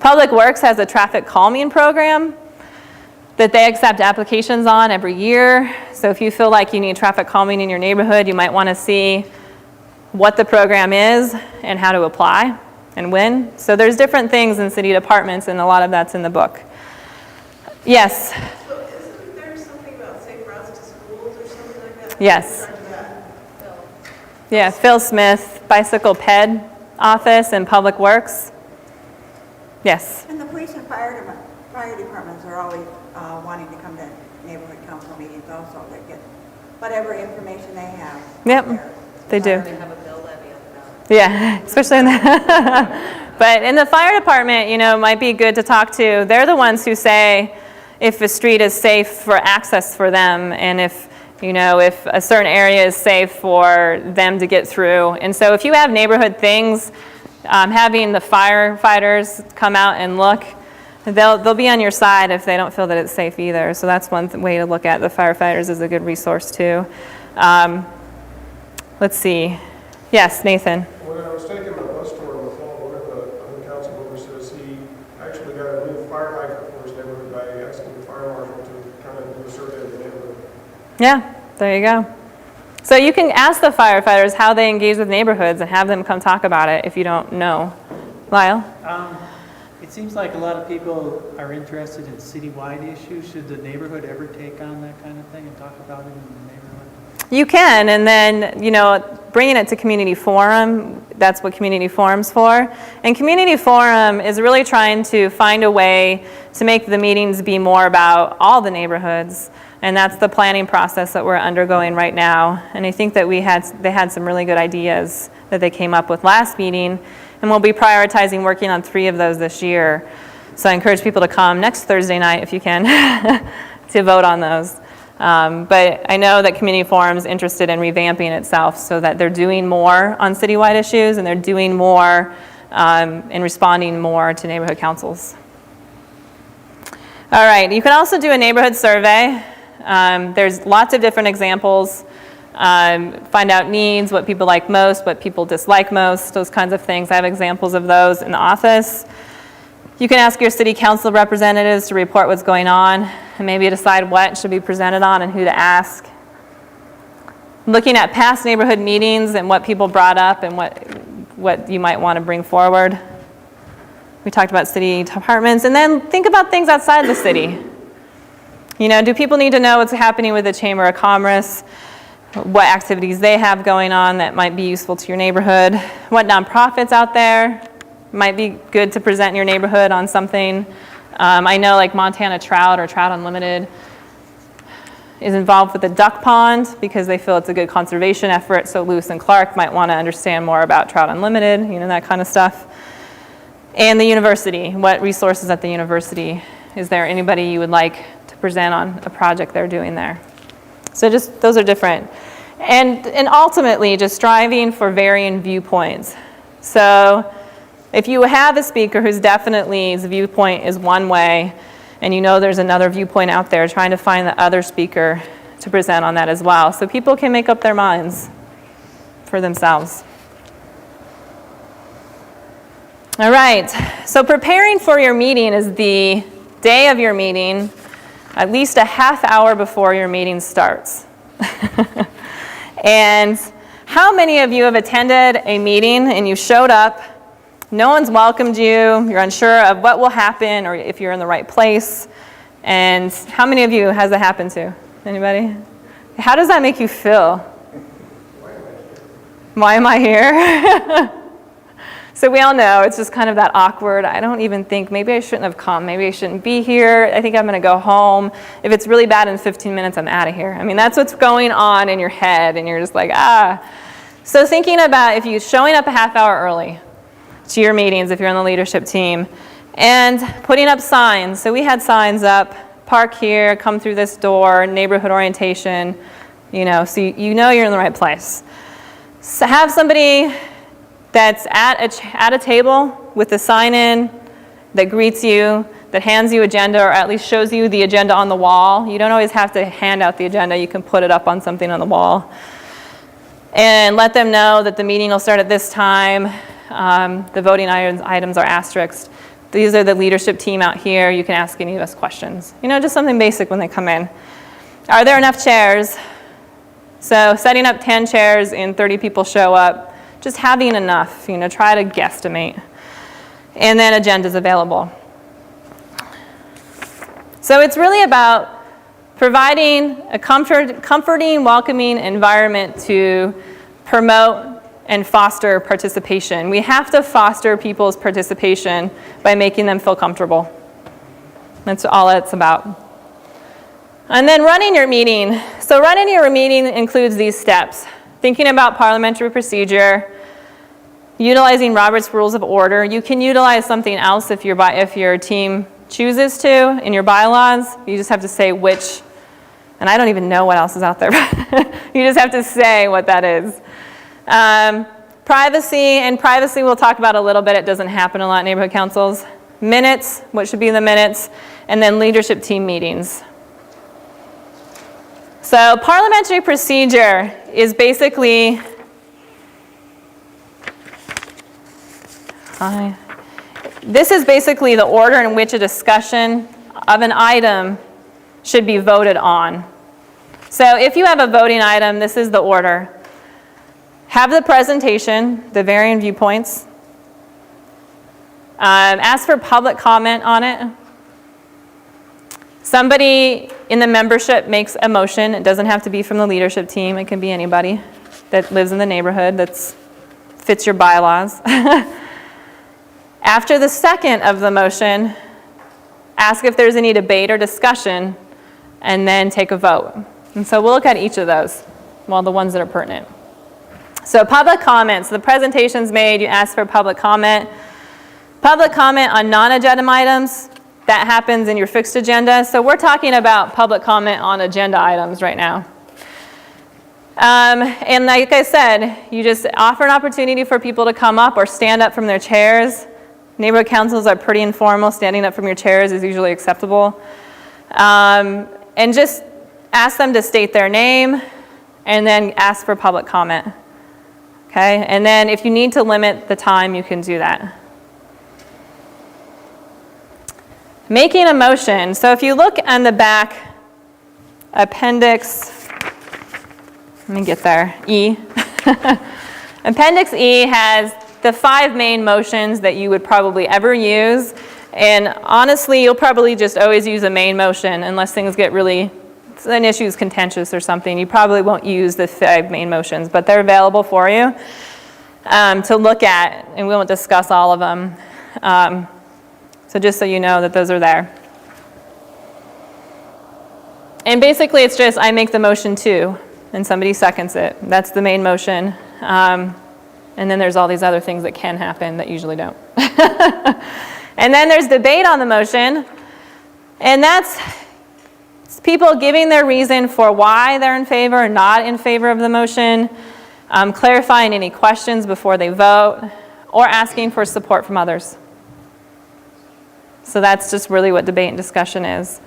Public Works has a traffic calming program that they accept applications on every year. So if you feel like you need traffic calming in your neighborhood, you might want to see what the program is and how to apply and when. So there's different things in city departments, and a lot of that's in the book. Yes? So isn't there something about safe routes to schools or something like that? Yes. Yeah, Phil Smith, Bicycle Ped Office and Public Works. Yes? And the police and fire departments are always wanting to come to neighborhood council meetings also. They get whatever information they have. Yep, they do. They have a bill levy on the ballot. Yeah, especially in the, but in the fire department, it might be good to talk to. They're the ones who say if a street is safe for access for them, and if a certain area is safe for them to get through. And so if you have neighborhood things, having the firefighters come out and look, they'll be on your side if they don't feel that it's safe either. So that's one way to look at the firefighters is a good resource too. Let's see. Yes, Nathan. When I was taking my bus tour in the fall, one of the council members says he actually got a new fire hydrant for his neighborhood by asking the fire marshal to kind of do a survey of the neighborhood. Yeah, there you go. So you can ask the firefighters how they engage with neighborhoods and have them come talk about it if you don't know. Lyle? It seems like a lot of people are interested in citywide issues. Should the neighborhood ever take on that kind of thing and talk about it in the neighborhood? You can, and then, bringing it to community forum, that's what community forum's for. And community forum is really trying to find a way to make the meetings be more about all the neighborhoods. And that's the planning process that we're undergoing right now. And I think that they had some really good ideas that they came up with last meeting. And we'll be prioritizing working on 3 of those this year. So I encourage people to come next Thursday night, if you can, to vote on those. But I know that Community Forum's interested in revamping itself so that they're doing more on citywide issues and they're doing more and responding more to neighborhood councils. All right, you can also do a neighborhood survey. There's lots of different examples. Find out needs, what people like most, what people dislike most, those kinds of things. I have examples of those in the office. You can ask your city council representatives to report what's going on and maybe decide what should be presented on and who to ask. Looking at past neighborhood meetings and what people brought up and what you might want to bring forward. We talked about city departments, and then think about things outside the city. Do people need to know what's happening with the Chamber of Commerce? What activities they have going on that might be useful to your neighborhood? What nonprofits out there might be good to present in your neighborhood on something? I know like Montana Trout or Trout Unlimited is involved with the duck pond because they feel it's a good conservation effort, so Lewis and Clark might want to understand more about Trout Unlimited, that kind of stuff. And the university, what resources at the university? Is there anybody you would like to present on a project they're doing there? So just, those are different. And ultimately, just striving for varying viewpoints. So if you have a speaker who's definitely, his viewpoint is one way, and there's another viewpoint out there, trying to find the other speaker to present on that as well. So people can make up their minds for themselves. All right, so preparing for your meeting is the day of your meeting, at least a half hour before your meeting starts. And how many of you have attended a meeting and you showed up, no one's welcomed you, you're unsure of what will happen or if you're in the right place, and how many of you has that happened to? Anybody? How does that make you feel? Why am I here? So we all know it's just kind of that awkward, I don't even think, maybe I shouldn't have come, maybe I shouldn't be here, I think I'm going to go home. If it's really bad in 15 minutes, I'm out of here. That's what's going on in your head, and you're just like, So thinking about if you're showing up a half hour early to your meetings, if you're on the leadership team, and putting up signs. So we had signs up, park here, come through this door, neighborhood orientation, so you know you're in the right place. So have somebody that's at a table with a sign-in that greets you, that hands you agenda, or at least shows you the agenda on the wall. You don't always have to hand out the agenda. You can put it up on something on the wall. And let them know that the meeting will start at this time. The voting items are asterisked. These are the leadership team out here. You can ask any of us questions. Just something basic when they come in. Are there enough chairs? So setting up 10 chairs and 30 people show up, just having enough, try to guesstimate. And then agendas available. So it's really about providing a comforting, welcoming environment to promote and foster participation. We have to foster people's participation by making them feel comfortable. That's all it's about. And then running your meeting. So running your meeting includes these steps. Thinking about parliamentary procedure, utilizing Robert's Rules of Order. You can utilize something else if your team chooses to in your bylaws. You just have to say which, and I don't even know what else is out there. You just have to say what that is. Privacy we'll talk about a little bit. It doesn't happen a lot in neighborhood councils. Minutes, what should be in the minutes, and then leadership team meetings. So parliamentary procedure is basically, this is basically the order in which a discussion of an item should be voted on. So if you have a voting item, this is the order. Have the presentation, the varying viewpoints. Ask for public comment on it. Somebody in the membership makes a motion. It doesn't have to be from the leadership team. It can be anybody that lives in the neighborhood that fits your bylaws. After the second of the motion, ask if there's any debate or discussion, and then take a vote. And so we'll look at each of those, the ones that are pertinent. So public comments, the presentation's made, you ask for public comment. Public comment on non-agenda items, that happens in your fixed agenda. So we're talking about public comment on agenda items right now. And like I said, you just offer an opportunity for people to come up or stand up from their chairs. Neighborhood councils are pretty informal. Standing up from your chairs is usually acceptable. And just ask them to state their name and then ask for public comment. Okay? And then if you need to limit the time, you can do that. Making a motion. So if you look on the back, appendix, let me get there, E. Appendix E has the 5 main motions that you would probably ever use. And honestly, you'll probably just always use a main motion unless things get really, an issue is contentious or something. You probably won't use the 5 main motions, but they're available for you to look at, and we won't discuss all of them. So just so you know that those are there. And basically it's just, I make the motion too, and somebody seconds it. That's the main motion. And then there's all these other things that can happen that usually don't. And then there's debate on the motion. And that's people giving their reason for why they're in favor or not in favor of the motion, clarifying any questions before they vote, or asking for support from others. So that's just really what debate and discussion is.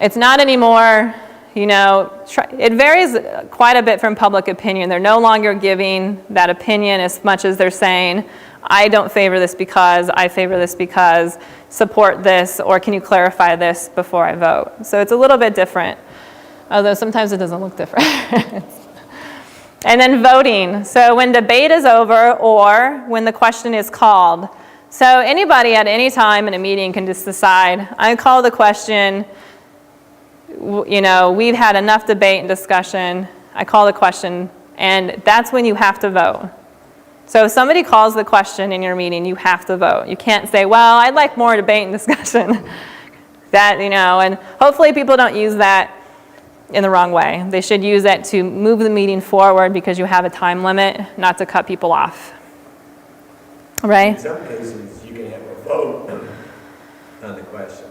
It's not anymore, it varies quite a bit from public opinion. They're no longer giving that opinion as much as they're saying, I don't favor this because, I favor this because, support this, or can you clarify this before I vote? So it's a little bit different, although sometimes it doesn't look different. And then voting. So when debate is over or when the question is called. So anybody at any time in a meeting can just decide, I call the question, we've had enough debate and discussion, I call the question, and that's when you have to vote. So if somebody calls the question in your meeting, you have to vote. You can't say, well, I'd like more debate and discussion. And hopefully people don't use that in the wrong way. They should use that to move the meeting forward because you have a time limit, not to cut people off. Right? In some cases, you can have a vote on the question.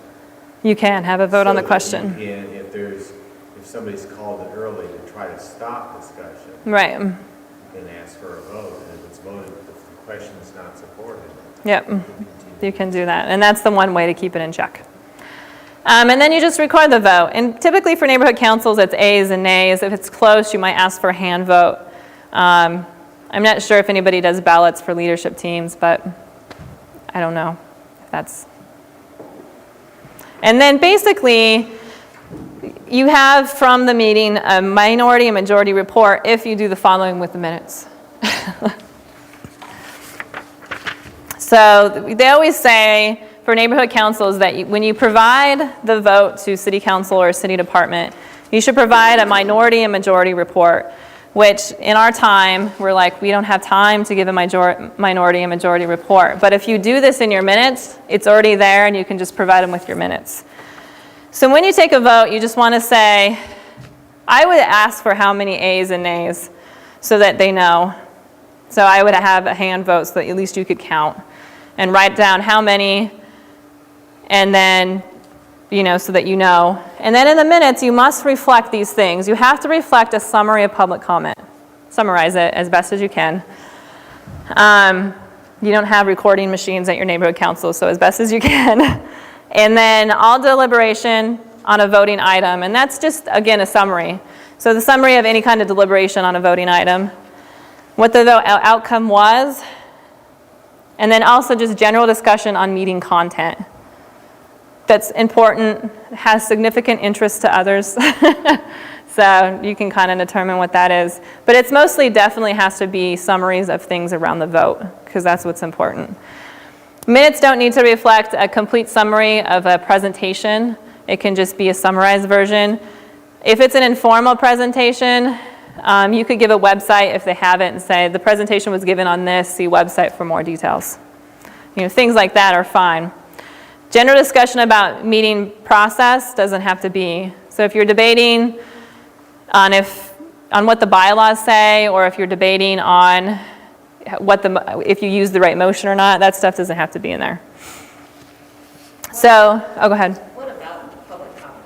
You can have a vote on the question. If if somebody's called it early to try to stop discussion, Right. then ask for a vote, and if it's voted, if the question is not supported. Yep. You can do that. And that's the one way to keep it in check. And then you just record the vote. And typically for neighborhood councils, it's ayes and nays. If it's close, you might ask for a hand vote. I'm not sure if anybody does ballots for leadership teams, but I don't know if that's. And then basically, you have from the meeting a minority and majority report if you do the following with the minutes. So they always say for neighborhood councils that when you provide the vote to city council or city department, you should provide a minority and majority report, which in our time, we're like, we don't have time to give a minority and majority report. But if you do this in your minutes, it's already there and you can just provide them with your minutes. So when you take a vote, you just want to say, I would ask for how many ayes and nays so that they know. So I would have a hand vote so that at least you could count and write down how many, and then, so that you know. And then in the minutes, you must reflect these things. You have to reflect a summary of public comment. Summarize it as best as you can. You don't have recording machines at your neighborhood council, so as best as you can. And then all deliberation on a voting item, and that's just, again, a summary. So the summary of any kind of deliberation on a voting item, what the vote outcome was, and then also just general discussion on meeting content. That's important, has significant interest to others. So you can kind of determine what that is. But it's mostly definitely has to be summaries of things around the vote, because that's what's important. Minutes don't need to reflect a complete summary of a presentation. It can just be a summarized version. If it's an informal presentation, you could give a website if they have it and say, the presentation was given on this, see website for more details. Things like that are fine. General discussion about meeting process doesn't have to be. So if you're debating on what the bylaws say, or if you're debating on if you use the right motion or not, that stuff doesn't have to be in there. So, go ahead. What about public comment?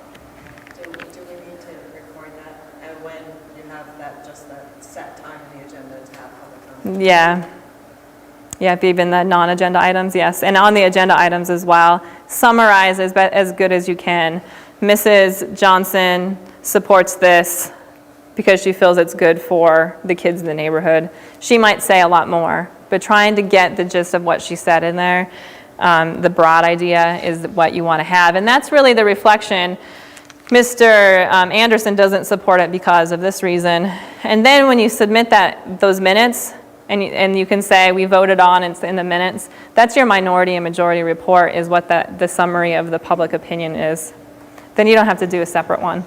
Do we need to record that? And when you have that set time on the agenda to have public comment? Yeah. Yeah, even the non-agenda items, yes. And on the agenda items as well. Summarize as good as you can. Mrs. Johnson supports this because she feels it's good for the kids in the neighborhood. She might say a lot more, but trying to get the gist of what she said in there, the broad idea is what you want to have. And that's really the reflection. Mr. Anderson doesn't support it because of this reason. And then when you submit those minutes, and you can say we voted on it's in the minutes, that's your minority and majority report is what the summary of the public opinion is. Then you don't have to do a separate one.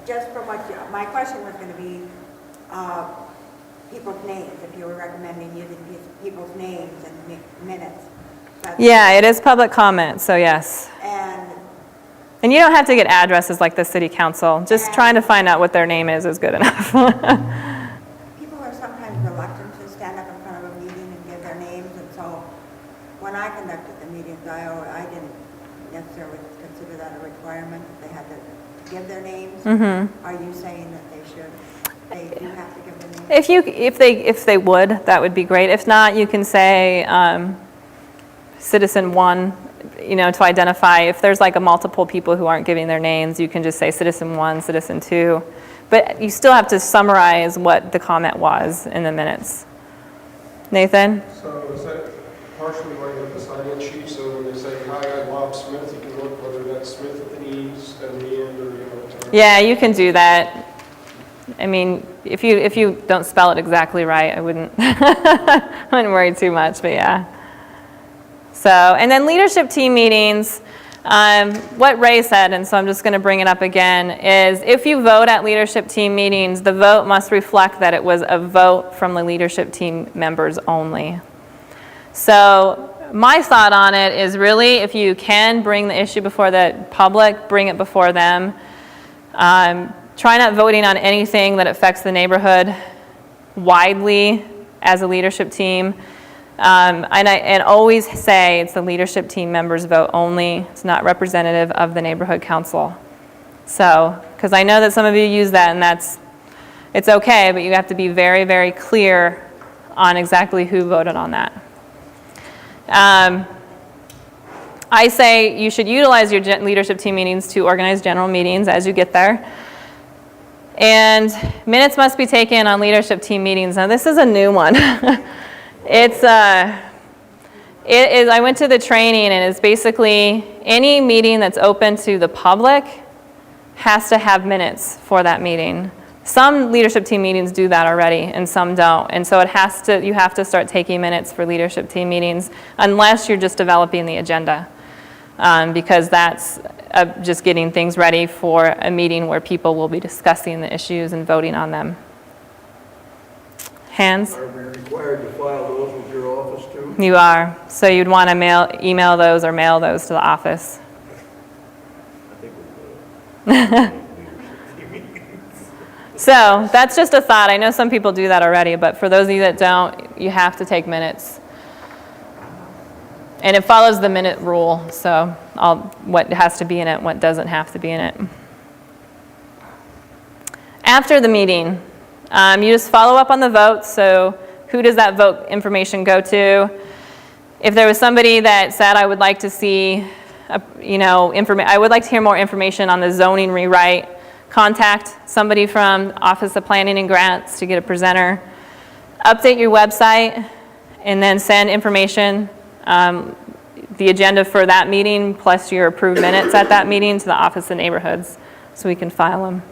Just from my question was going to be people's names, if you were recommending using people's names in minutes. Yeah, it is public comment, so yes. And you don't have to get addresses like the city council. Just trying to find out what their name is good enough. People are sometimes reluctant to stand up in front of a meeting and give their names, and so when I conducted the meetings, I didn't necessarily consider that a requirement, that they had to give their names. Mm-hmm. Are you saying that they do have to give their names? If they would, that would be great. If not, you can say citizen 1, to identify. If there's like a multiple people who aren't giving their names, you can just say citizen 1, citizen 2. But you still have to summarize what the comment was in the minutes. Nathan? So is that partially why you have the sign-in sheet? So when they say, hi, I'm Bob Smith, you can look whether that's Smith with an E and the end or, Yeah, you can do that. I mean, if you don't spell it exactly right, I wouldn't worry too much, but yeah. So, and then leadership team meetings, what Ray said, and so I'm just going to bring it up again, is if you vote at leadership team meetings, the vote must reflect that it was a vote from the leadership team members only. So my thought on it is really, if you can bring the issue before the public, bring it before them. Try not voting on anything that affects the neighborhood widely as a leadership team. And always say it's the leadership team members vote only. It's not representative of the neighborhood council. So, because I know that some of you use that, and it's okay, but you have to be very, very clear on exactly who voted on that. I say you should utilize your leadership team meetings to organize general meetings as you get there. And minutes must be taken on leadership team meetings. Now, this is a new one. I went to the training, and it's basically any meeting that's open to the public has to have minutes for that meeting. Some leadership team meetings do that already, and some don't. And so you have to start taking minutes for leadership team meetings, unless you're just developing the agenda, because that's just getting things ready for a meeting where people will be discussing the issues and voting on them. Hands? Are we required to file those with your office too? You are. So you'd want to email those or mail those to the office. I think we will. So that's just a thought. I know some people do that already, but for those of you that don't, you have to take minutes. And it follows the minute rule, so what has to be in it, what doesn't have to be in it. After the meeting, you just follow up on the vote. So who does that vote information go to? If there was somebody that said, I would like to see, I would like to hear more information on the zoning rewrite, contact somebody from Office of Planning and Grants to get a presenter. Update your website, and then send information, the agenda for that meeting, plus your approved minutes at that meeting to the Office of Neighborhoods, so we can file them.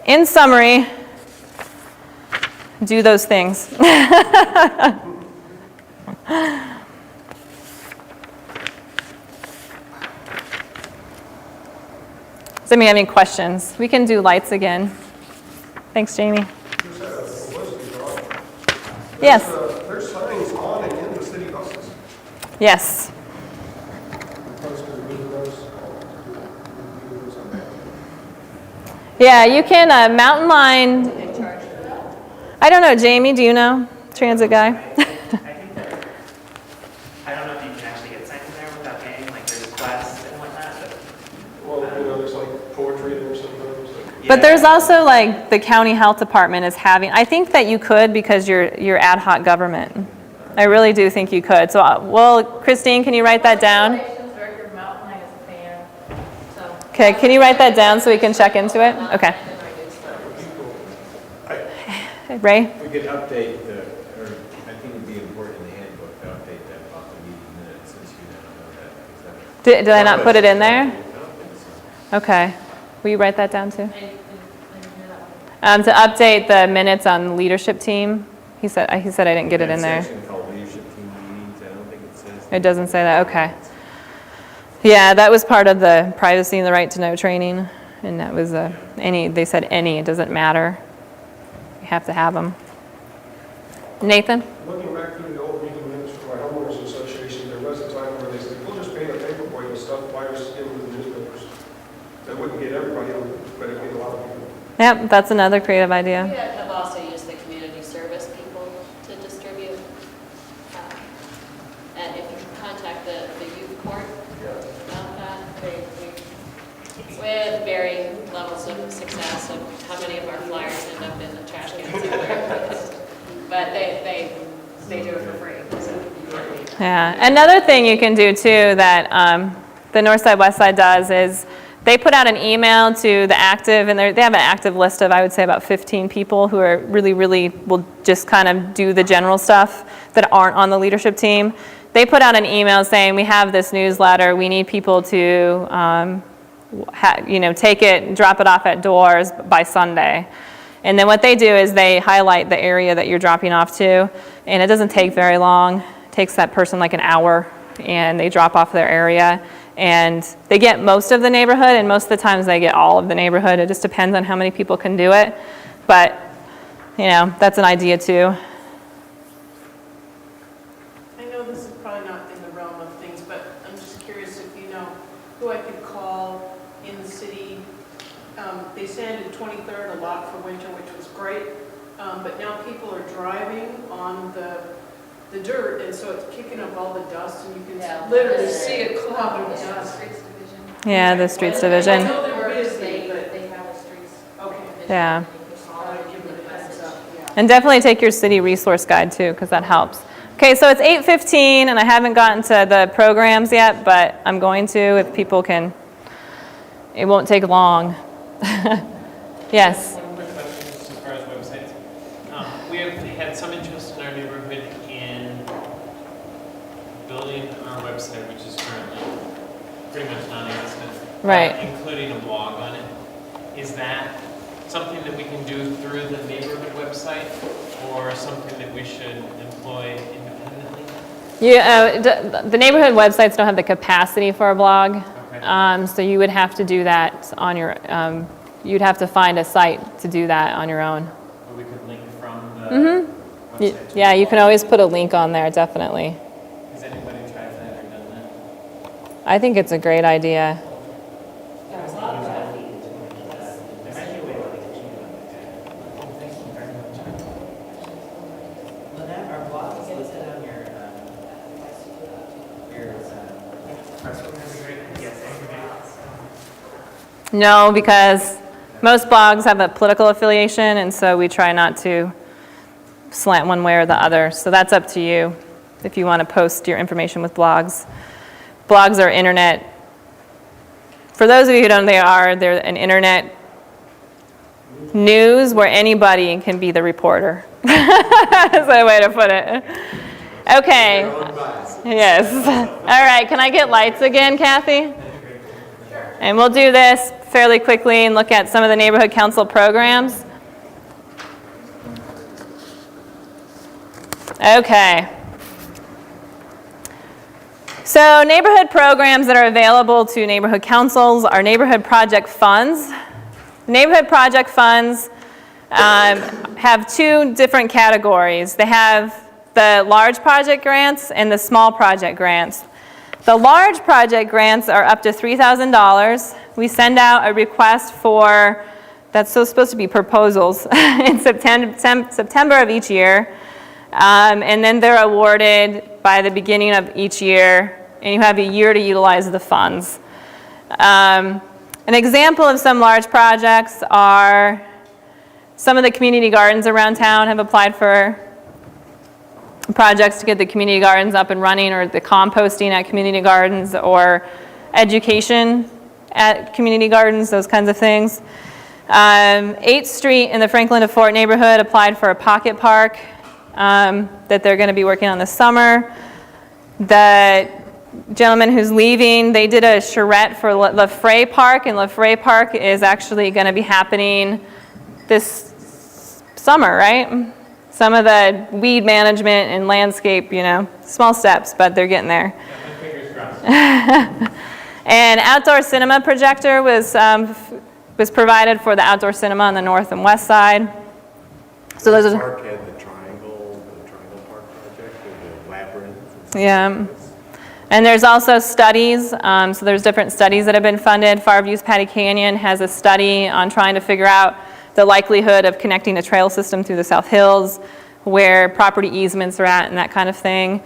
In summary, do those things. Does anybody have any questions? We can do lights again. Thanks, Jamie. Yes. There's signs on and in the city buses. Yes. Yeah, you can, Mountain Line, I don't know, Jamie, do you know? Transit guy? I don't know if you can actually get signed in there without paying, like there's quests and whatnot, but. Well, there's like poetry there sometimes. But there's also like the county health department is having, I think that you could because you're ad hoc government. I really do think you could. So, Christine, can you write that down? Okay, can you write that down so we can check into it? Okay. Ray? We could update or I think it'd be important in the handbook to update that about the meeting minutes, since you don't know that. Did I not put it in there? Okay. Will you write that down too? To update the minutes on the leadership team. He said I didn't get it in there. Section called leadership team meetings, I don't think it says. It doesn't say that, okay. Yeah, that was part of the privacy and the right to know training, and that was they said it doesn't matter. You have to have them. Nathan? Looking back through the old meeting minutes for my homeowners association, there was a time where they said, we'll just paint a paperweight and stuff flyers in with the newspapers. That wouldn't get everybody on, but it'd get a lot of people. Yep, that's another creative We idea. have also used the community service people to distribute. And if you contact the youth court about that, we have varying levels of success of how many of our flyers end up in the trash cans. But they do it for free. So. Yeah, another thing you can do too that the North Side West Side does is they put out an email to the active, and they have an active list of, I would say, about 15 people who are really will just kind of do the general stuff that aren't on the leadership team. They put out an email saying, we have this newsletter, we need people to take it and drop it off at doors by Sunday. And then what they do is they highlight the area that you're dropping off to, and it doesn't take very long. It takes that person like an hour, and they drop off their area. And they get most of the neighborhood, and most of the times they get all of the neighborhood. It just depends on how many people can do it. But, that's an idea too. I know this is probably not in the realm of things, but I'm just curious if you know who I could call in the city. They sanded 23rd a lot for winter, which was great, but now people are driving on the the dirt, and so it's kicking up all the dust, and you Yeah. can literally see a cloud of dust. Yeah, the streets division. I know they're busy, but They have a streets. okay. Yeah. Give them a heads up, yeah. And definitely take your city resource guide too, because that helps. Okay, so it's 8:15 and I haven't gotten to the programs yet, but I'm going to if people can. It won't take long. Yes. One quick question just as far as websites. We have had some interest in our neighborhood in building our website, which is currently pretty much non-existent. Right. Including a blog on it. Is that something that we can do through the neighborhood website or something that we should employ independently? Yeah, the neighborhood websites don't have the capacity for a blog. Okay. So you would have to do that on your, you'd have to find a site to do that on your own. Or we could link from the Mm-hmm. website to Yeah, the you can blog? always put a link on there, definitely. Has anybody tried that or done that? I think it's a great idea. Lynette, are blogs listed on your press release? Yes. No, because most blogs have a political affiliation, and so we try not to slant one way or the other. So that's up to you if you want to post your information with blogs. Blogs are internet. For those of you who don't know, they're an internet news where anybody can be the reporter. That's a way to put it. Okay. Yes. All right, can I get lights again, Kathy? And we'll do this fairly quickly and look at some of the neighborhood council programs. Okay. So neighborhood programs that are available to neighborhood councils are neighborhood project funds. Neighborhood project funds have two different categories. They have the large project grants and the small project grants. The large project grants are up to $3,000. We send out a request for, that's supposed to be proposals, in September of each year. And then they're awarded by the beginning of each year, and you have a year to utilize the funds. An example of some large projects are some of the community gardens around town have applied for projects to get the community gardens up and running, or the composting at community gardens, or education at community gardens, those kinds of things. 8th Street in the Franklin to Fort neighborhood applied for a pocket park that they're going to be working on this summer. The gentleman who's leaving, they did a charrette for LaFrey Park, and LaFrey Park is actually going to be happening this summer, right? Some of the weed management and landscape, small steps, but they're getting there. Yeah, my fingers crossed. And outdoor cinema projector was provided for the outdoor cinema on the north and west side. So those are. Park had the triangle park project, or the labyrinth. Yeah. And there's also studies. So there's different studies that have been funded. Farview's Patty Canyon has a study on trying to figure out the likelihood of connecting a trail system through the South Hills, where property easements are at and that kind of thing.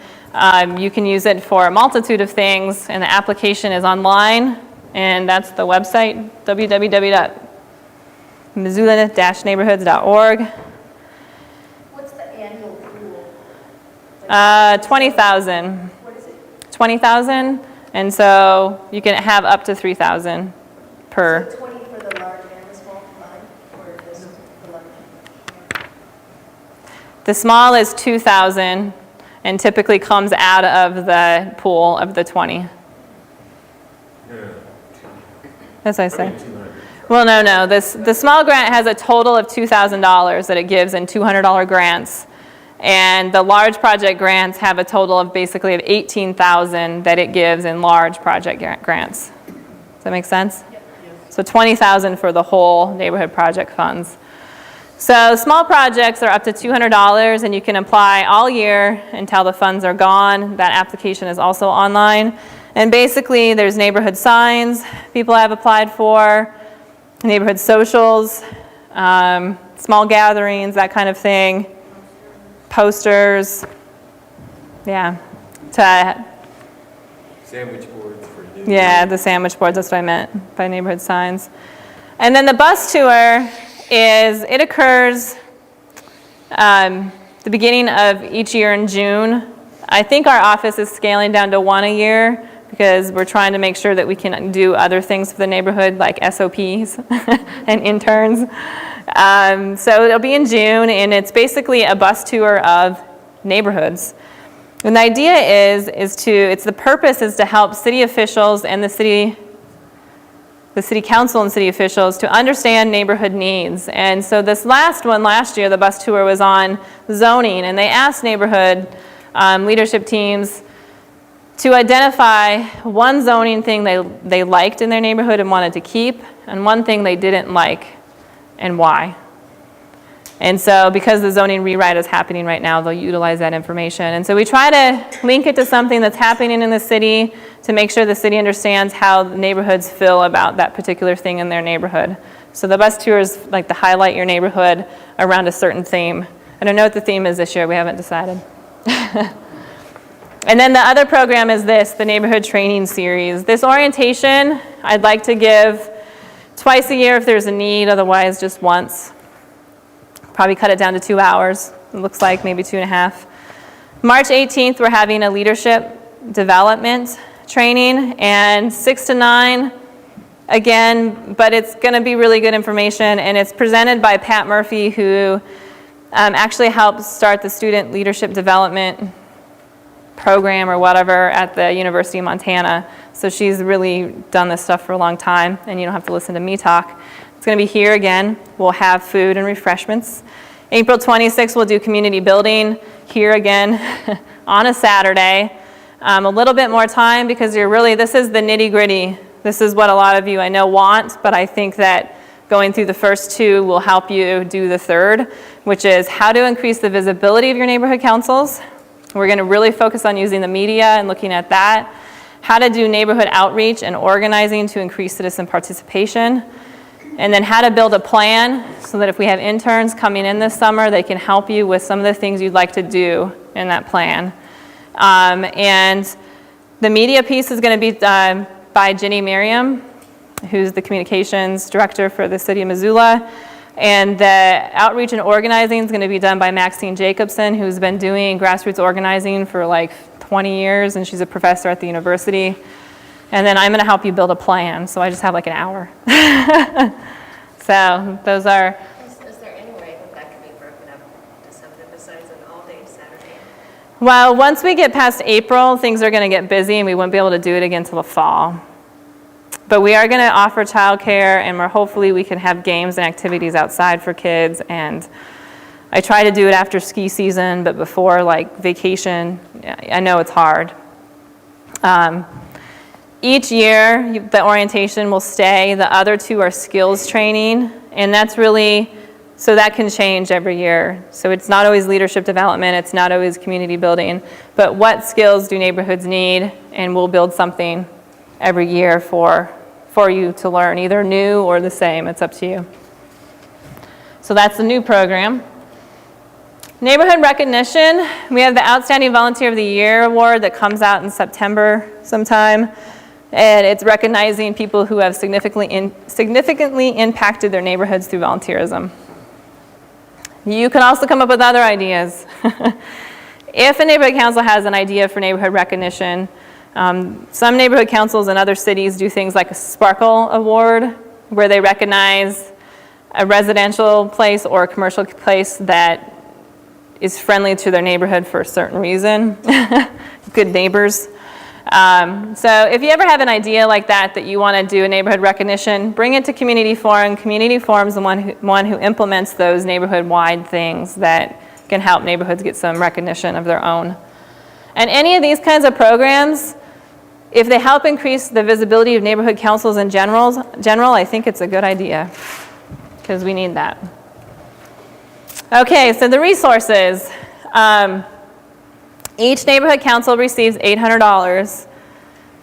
You can use it for a multitude of things, and the application is online, and that's the website, www.missoula-neighborhoods.org. What's the annual pool? 20,000. What is it? 20,000, and so you can have up to 3,000 per. So 20 for the large and the small combined, or this the large? The small is 2,000 and typically comes out of the pool of the 20. As I say. Well, no. The small grant has a total of $2,000 that it gives in $200 grants. And the large project grants have a total of basically of $18,000 that it gives in large project grants. Does that make sense? Yep. So $20,000 for the whole neighborhood project funds. So small projects are up to $200, and you can apply all year until the funds are gone. That application is also online. And basically, there's neighborhood signs people have applied for, neighborhood socials, small gatherings, that kind of thing, posters, Yeah. To Sandwich boards for new. Yeah, the sandwich boards, that's what I meant by neighborhood signs. And then the bus tour it occurs the beginning of each year in June. I think our office is scaling down to 1 a year because we're trying to make sure that we can do other things for the neighborhood like SOPs and interns. So it'll be in June, and it's basically a bus tour of neighborhoods. And the idea the purpose is to help city officials and the city council and city officials to understand neighborhood needs. And so this last year, the bus tour was on zoning, and they asked neighborhood leadership teams to identify one zoning thing they liked in their neighborhood and wanted to keep, and one thing they didn't like and why. And so because the zoning rewrite is happening right now, they'll utilize that information. And so we try to link it to something that's happening in the city to make sure the city understands how the neighborhoods feel about that particular thing in their neighborhood. So the bus tour is like to highlight your neighborhood around a certain theme. I don't know what the theme is this year. We haven't decided. And then the other program is the neighborhood training series. This orientation I'd like to give twice a year if there's a need, otherwise just once. Probably cut it down to 2 hours. It looks like maybe 2.5. March 18th, we're having a leadership development training, and 6 to 9, again, but it's going to be really good information, and it's presented by Pat Murphy, who actually helped start the student leadership development program or whatever at the University of Montana. So she's really done this stuff for a long time, and you don't have to listen to me talk. It's going to be here again. We'll have food and refreshments. April 26th, we'll do community building here again on a Saturday. A little bit more time because this is the nitty-gritty. This is what a lot of you I know want, but I think that going through the first two will help you do the third, which is how to increase the visibility of your neighborhood councils. We're going to really focus on using the media and looking at that. How to do neighborhood outreach and organizing to increase citizen participation. And then how to build a plan so that if we have interns coming in this summer, they can help you with some of the things you'd like to do in that plan. And the media piece is going to be by Ginny Merriam, who's the communications director for the City of Missoula. And the outreach and organizing is going to be done by Maxine Jacobson, who's been doing grassroots organizing for like 20 years, and she's a professor at the university. And then I'm going to help you build a plan, so I just have like an hour. So those are... Is there any way that can be broken up to something besides an all-day Saturday? Well, once we get past April, things are going to get busy, and we won't be able to do it again until the fall. But we are going to offer childcare, and hopefully we can have games and activities outside for kids. And I try to do it after ski season, but before like vacation. I know it's hard. Each year, the orientation will stay. The other two are skills training, and that's really, so that can change every year. So it's not always leadership development, it's not always community building, but what skills do neighborhoods need, and we'll build something every year for you to learn, either new or the same, it's up to you. So that's the new program. Neighborhood recognition, we have the Outstanding Volunteer of the Year award that comes out in September sometime. And it's recognizing people who have significantly impacted their neighborhoods through volunteerism. You can also come up with other ideas. If a neighborhood council has an idea for neighborhood recognition, some neighborhood councils in other cities do things like a Sparkle Award, where they recognize a residential place or a commercial place that is friendly to their neighborhood for a certain reason. Good neighbors. So if you ever have an idea like that you want to do a neighborhood recognition, bring it to Community Forum. Community Forum's the one who implements those neighborhood-wide things that can help neighborhoods get some recognition of their own. And any of these kinds of programs, if they help increase the visibility of neighborhood councils in general, I think it's a good idea, because we need that. Okay, so the resources. Each neighborhood council receives $800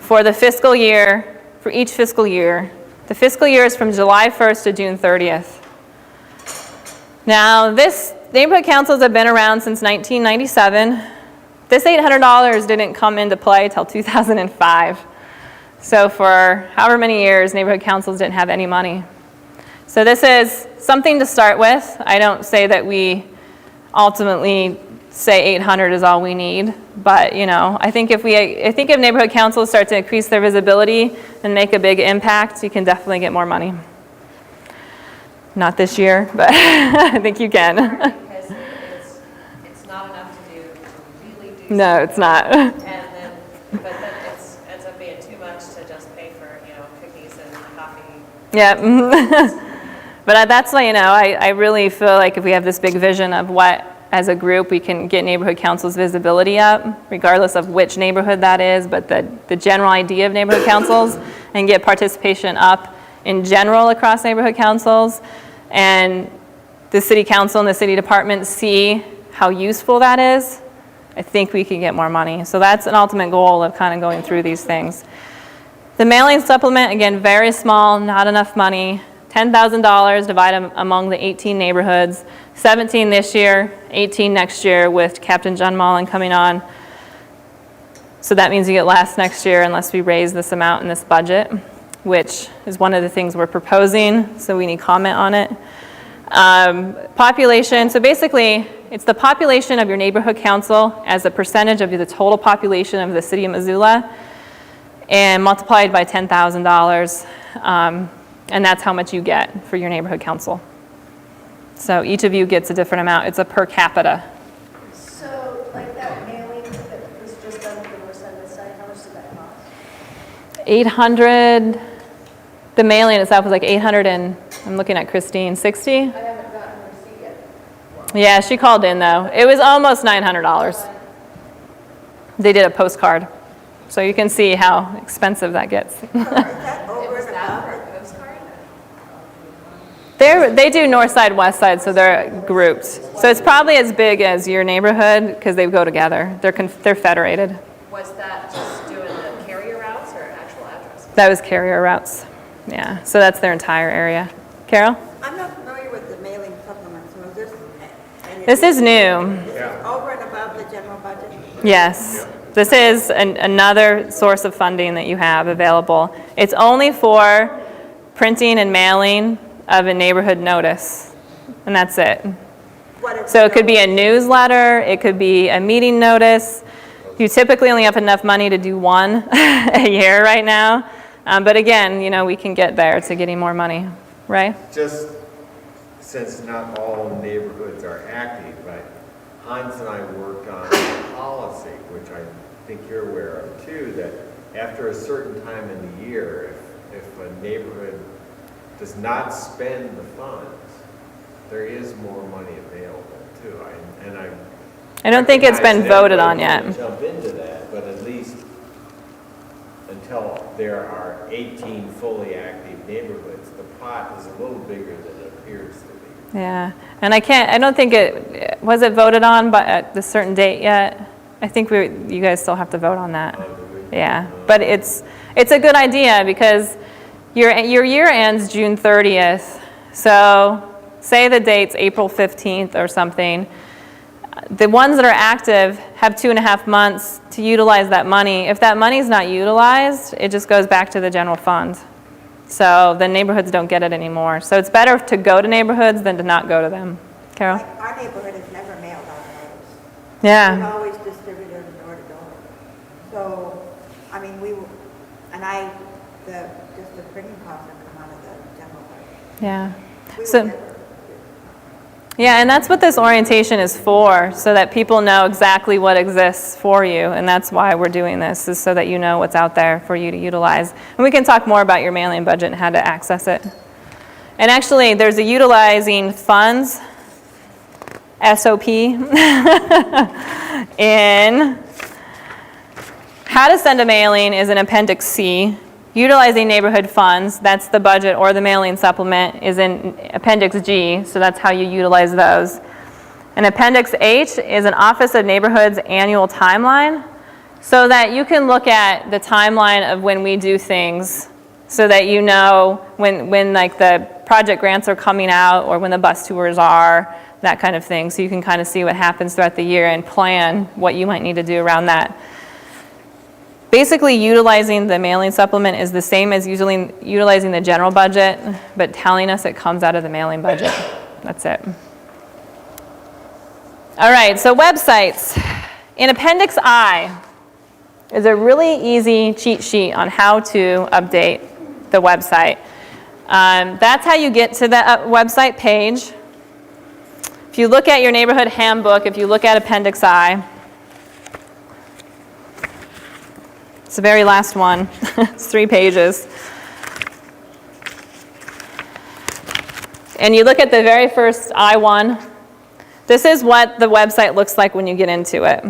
for the fiscal year, for each fiscal year. The fiscal year is from July 1st to June 30th. Now, neighborhood councils have been around since 1997. This $800 didn't come into play till 2005. So for however many years, neighborhood councils didn't have any money. So this is something to start with. I don't say that we ultimately say 800 is all we need, but you know, I think if neighborhood councils start to increase their visibility and make a big impact, you can definitely get more money. Not this year, but I think you can. Because it's not enough to really do. No, it's not. And then, but then it ends up being too much to just pay for, cookies and coffee. Yeah. But that's why, I really feel like if we have this big vision of what, as a group, we can get neighborhood councils' visibility up, regardless of which neighborhood that is, but the general idea of neighborhood councils, and get participation up in general across neighborhood councils, and the city council and the city department see how useful that is, I think we can get more money. So that's an ultimate goal of kind of going through these things. The mailing supplement, again, very small, not enough money. $10,000 divided among the 18 neighborhoods, 17 this year, 18 next year with Captain John Mullen coming on. So that means you get less next year unless we raise this amount in this budget, which is one of the things we're proposing, so we need comment on it. Population, so basically it's the population of your neighborhood council as a percentage of the total population of the city of Missoula and multiplied by $10,000. And that's how much you get for your neighborhood council. So each of you gets a different amount. It's a per capita. So like that mailing that was just done at the north side and the side, how much did that cost? 800, the mailing itself was like 800 and, I'm looking at Christine, 60? I haven't gotten a receipt yet. Yeah, she called in though. It was almost $900. They did a postcard. So you can see how expensive that gets. They do north side, west side, so they're grouped. So it's probably as big as your neighborhood because they go together. They're federated. Was that just doing the carrier routes or actual address? That was carrier routes. Yeah, so that's their entire area. Carol? I'm not familiar with the mailing supplement, so is this? This is new. This is over and above the general budget? Yes. This is another source of funding that you have available. It's only for printing and mailing of a neighborhood notice, and that's it. So it could be a newsletter, it could be a meeting notice. You typically only have enough money to do one a year right now, but again, we can get there to getting more money, right? Just since not all neighborhoods are active, but Hans and I worked on a policy, which I think you're aware of too, that after a certain time in the year, if a neighborhood does not spend the funds, there is more money available too. I don't think it's been voted on yet. Jump into that, but at least until there are 18 fully active neighborhoods, the pot is a little bigger than it appears to be. Yeah, and I don't think was it voted on but at a certain date yet? I think you guys still have to vote on that. Yeah, but it's a good idea because your year ends June 30th, so say the date's April 15th or something. The ones that are active have 2.5 months to utilize that money. If that money is not utilized, it just goes back to the general fund. So the neighborhoods don't get it anymore. So it's better to go to neighborhoods than to not go to them. Carol? Like our neighborhood has never mailed out notice. Yeah. We've always distributed door to door. So, I mean, just the printing costs have come out of the general budget. Yeah. Yeah, and that's what this orientation is for, so that people know exactly what exists for you, and that's why we're doing this, is so that you know what's out there for you to utilize. And we can talk more about your mailing budget and how to access it. And actually, there's a utilizing funds SOP in how to send a mailing is in Appendix C. Utilizing neighborhood funds, that's the budget or the mailing supplement, is in Appendix G, so that's how you utilize those. And Appendix H is an Office of Neighborhoods annual timeline, so that you can look at the timeline of when we do things, so that you know when like the project grants are coming out or when the bus tours are, that kind of thing. So you can kind of see what happens throughout the year and plan what you might need to do around that. Basically, utilizing the mailing supplement is the same as utilizing the general budget, but telling us it comes out of the mailing budget. That's it. All right, so websites. In Appendix I is a really easy cheat sheet on how to update the website. That's how you get to the website page. If you look at your neighborhood handbook, if you look at Appendix I, it's the very last one. It's 3 pages. And you look at the very first I1. This is what the website looks like when you get into it.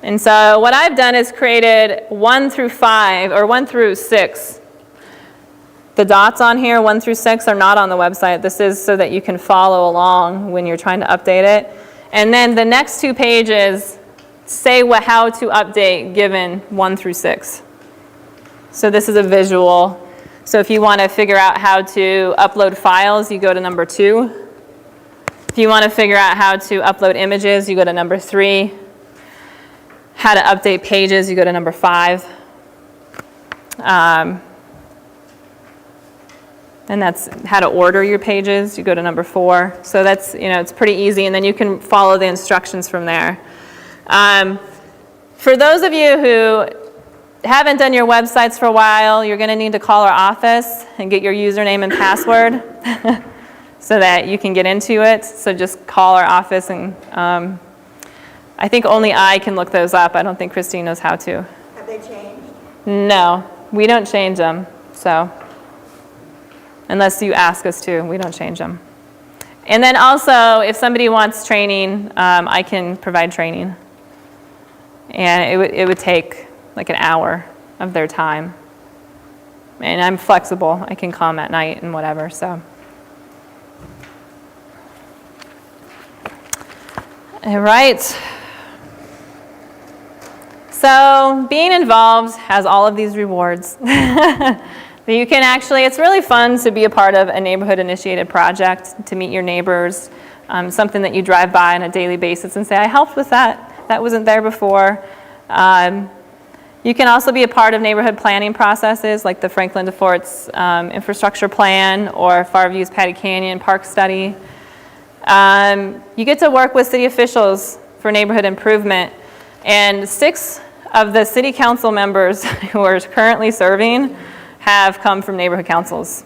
And so what I've done is created 1 through 5, or 1 through 6. The dots on here, 1 through 6, are not on the website. This is so that you can follow along when you're trying to update it. And then the next 2 pages say how to update given 1 through 6. So this is a visual. So if you want to figure out how to upload files, you go to number 2. If you want to figure out how to upload images, you go to number 3. How to update pages, you go to number 5. And that's how to order your pages, you go to number 4. So that's, it's pretty easy, and then you can follow the instructions from there. For those of you who haven't done your websites for a while, you're going to need to call our office and get your username and password so that you can get into it. So just call our office, and I think only I can look those up. I don't think Christine knows how to. Have they changed? No, we don't change them. So unless you ask us to, we don't change them. And then also, if somebody wants training, I can provide training. And it would take like an hour of their time. And I'm flexible. I can come at night and whatever, so. All right. So being involved has all of these rewards. You can actually, it's really fun to be a part of a neighborhood-initiated project, to meet your neighbors, something that you drive by on a daily basis and say, I helped with that. That wasn't there before. You can also be a part of neighborhood planning processes like the Franklin DeFort's infrastructure plan or Farview's Patty Canyon Park study. You get to work with city officials for neighborhood improvement, and 6 of the city council members who are currently serving have come from neighborhood councils.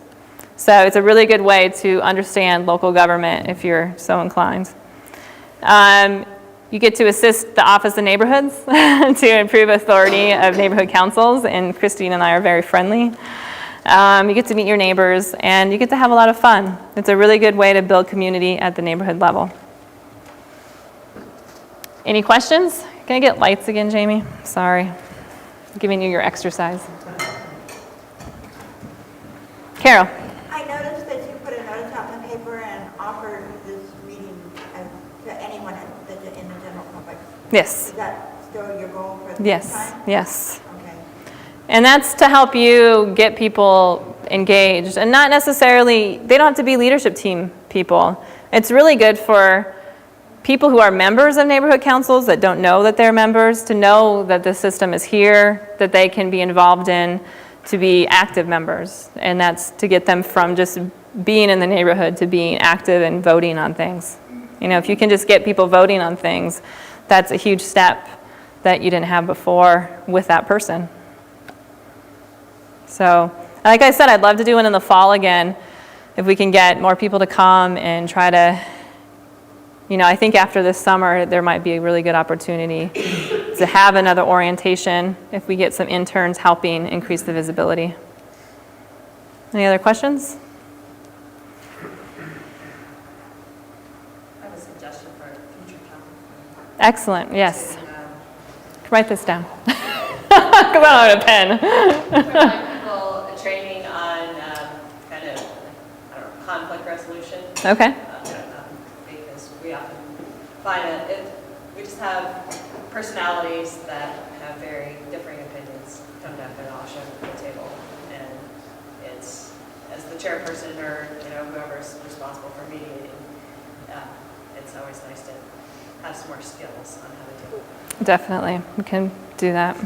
So it's a really good way to understand local government if you're so inclined. You get to assist the Office of Neighborhoods to improve authority of neighborhood councils, and Christine and I are very friendly. You get to meet your neighbors, and you get to have a lot of fun. It's a really good way to build community at the neighborhood level. Any questions? Can I get lights again, Jamie? Sorry. I'm giving you your exercise. Carol. I noticed that you put a notice out in the paper and offered this meeting to anyone that's in the general public. Yes. Is that still your goal for this Yes. time? Yes. Okay. And that's to help you get people engaged. And not necessarily, they don't have to be leadership team people. It's really good for people who are members of neighborhood councils that don't know that they're members to know that the system is here, that they can be involved in, to be active members. And that's to get them from just being in the neighborhood to being active and voting on things. If you can just get people voting on things, that's a huge step that you didn't have before with that person. So, like I said, I'd love to do it in the fall again if we can get more people to come and try to, I think after this summer there might be a really good opportunity to have another orientation if we get some interns helping increase the visibility. Any other questions? I have a suggestion for future town. Excellent, yes. Write this down. Because I don't have a pen. Provide people a training on kind of, conflict resolution. Okay. Because we often find that we just have personalities that have very differing opinions come down and all share at the table. And it's, as the chairperson or whoever's responsible for mediating, it's always nice to have some more skills on how to do it. Definitely, we can do that.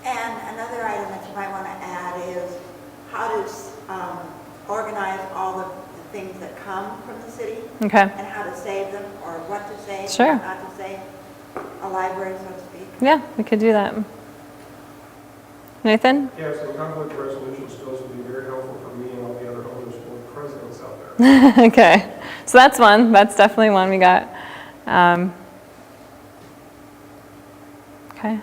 And another item that you might want to add is how to organize all the things that come from the city. Okay. And how to save them, or what to save, Sure. what not to save. A library, so to speak. Yeah, we could do that. Nathan? Yeah, so conflict resolution skills would be very helpful for me and all the other owners board presidents out there. Okay, so that's one. That's definitely one we got. Okay.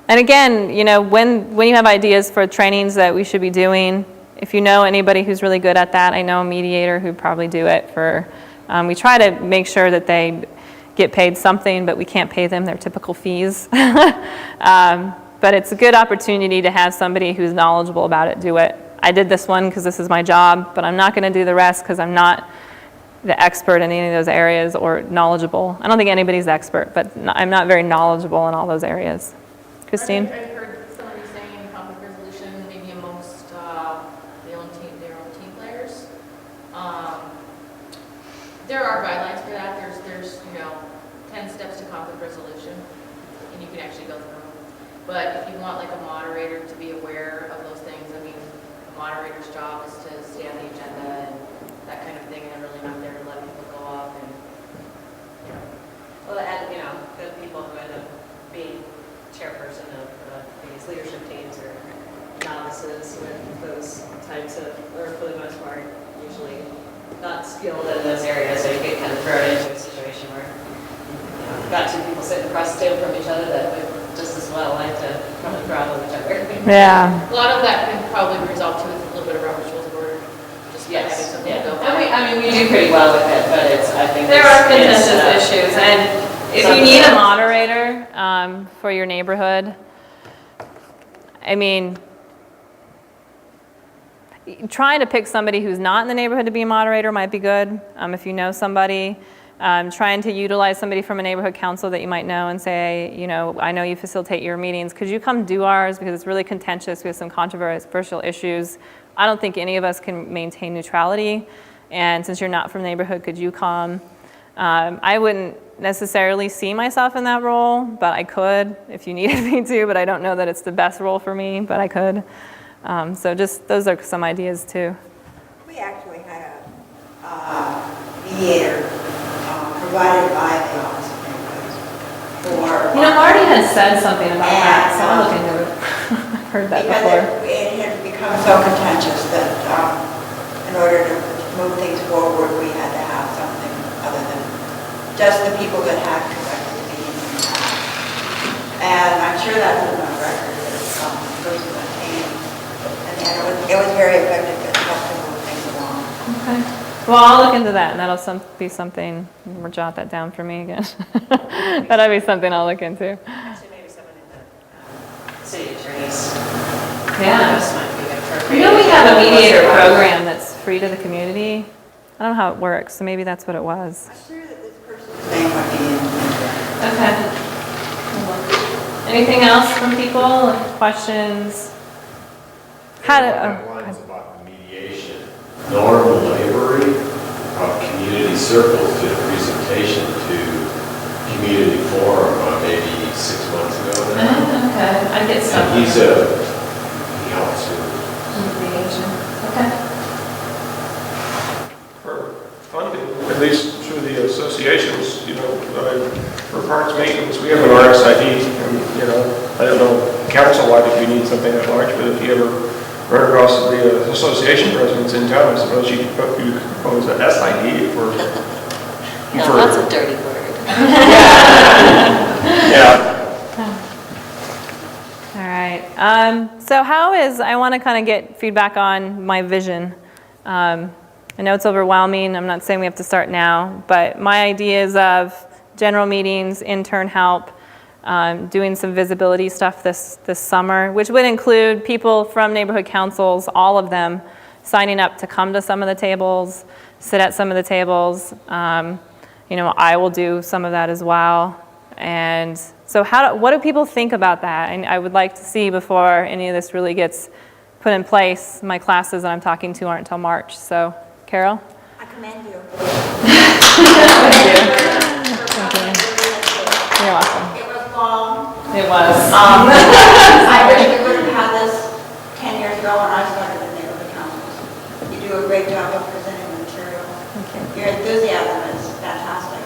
And again, you know, when you have ideas for trainings that we should be doing, if you know anybody who's really good at that, I know a mediator who'd probably do it for, we try to make sure that they get paid something, but we can't pay them their typical fees. But it's a good opportunity to have somebody who's knowledgeable about it do it. I did this one because this is my job, but I'm not going to do the rest because I'm not the expert in any of those areas or knowledgeable. I don't think anybody's the expert, but I'm not very knowledgeable in all those areas. Christine? I've heard somebody saying conflict resolution maybe amongst their own team players. There are guidelines for that. There's 10 steps to conflict resolution, and you can actually go through them. But if you want like a moderator to be aware of those things, I mean, a moderator's job is to stay on the agenda and that kind of thing, and they're really not there to let people go off and, Well, and, the people who end up being chairperson of these leadership teams are novices with those types of, or for the most part, usually not skilled in those areas, so you get kind of thrown into a situation where you've got two people sitting across the table from each other that would just as well like to come and throw with each other. Yeah. a lot of that can probably be resolved too with a little bit of Robert's Rules of Order. Just by having something to go by. And we do pretty well with it, but I think There are it's, contentious issues, and if you need a moderator for your neighborhood, I mean, trying to pick somebody who's not in the neighborhood to be a moderator might be good. If you know somebody, trying to utilize somebody from a neighborhood council that you might know and say, I know you facilitate your meetings. Could you come do ours because it's really contentious. We have some controversial issues. I don't think any of us can maintain neutrality. And since you're not from the neighborhood, could you come? I wouldn't necessarily see myself in that role, but I could if you needed me to, but I don't know that it's the best role for me, but I could. So just, those are some ideas too. We actually had a mediator provided by the Office of Neighborhoods for... Marty had said something about that, so I'll look into it. I've heard that before. Because it had become so contentious that in order to move things forward, we had to have something other than just the people that had conducted the meetings. And I'm sure that's in the record that the person that came. And it was very effective. It helped to move things along. Okay. Well, I'll look into that, and that'll be something, we'll jot that down for me again. That'll be something I'll look into. Actually, maybe somebody in the city attorney's Yeah. office might be appropriate. We have a mediator program that's free to the community. I don't know how it works, so maybe that's what it was. I'm sure that this person's name would be in Okay. Anything else from people? Questions? How to, Lines about the mediation. Norman Lavery of Community Circles did a presentation to Community Forum maybe 6 months ago now. okay, I get some. And he helps with Mediation. Okay. For funding, at least through the associations, for parks maintenance, we have an RSID, and, I don't know, council-wide if you need something that large, but if you ever run across the association presidents in town, I suppose you could propose an SID for... That's a dirty word. Yeah. All right. So I want to kind of get feedback on my vision. I know it's overwhelming. I'm not saying we have to start now, but my ideas of general meetings, intern help, doing some visibility stuff this summer, which would include people from neighborhood councils, all of them, signing up to come to some of the tables, sit at some of the tables. I will do some of that as well. And so what do people think about that? And I would like to see before any of this really gets put in place. My classes that I'm talking to aren't until March. So, Carol? I commend you. Thank you. You're welcome. It was long. It was. I wish we would have had this 10 years ago when I started in neighborhood councils. You do a great job of presenting the material. Your enthusiasm is fantastic,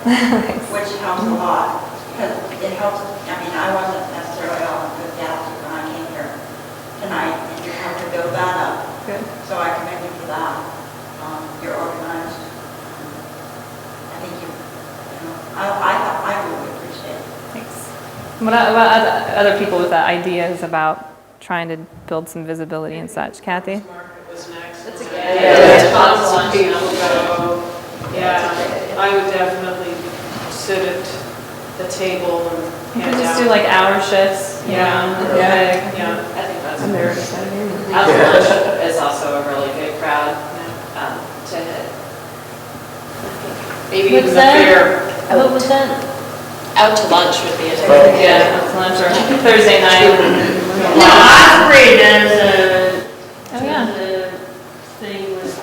which helps a lot, because it helps, I mean, I wasn't necessarily all enthusiastic when I came here tonight, and you have to build that up. Good. So I commend you for that. You're organized. I think I really appreciate it. Thanks. What about other people with ideas about trying to build some visibility and such? Kathy? That's a good idea. Lots of people go. Yeah, I would definitely sit at the table and You hand could just out. do like hour shifts. Yeah. Yeah. I think that's I'm there. Out to lunch is also a really good crowd to hit. Maybe What's even the that? fair. What was that? Out to lunch would be a Yeah, that's lunch or Thursday night. No, Osprey does Oh, yeah. a thing with,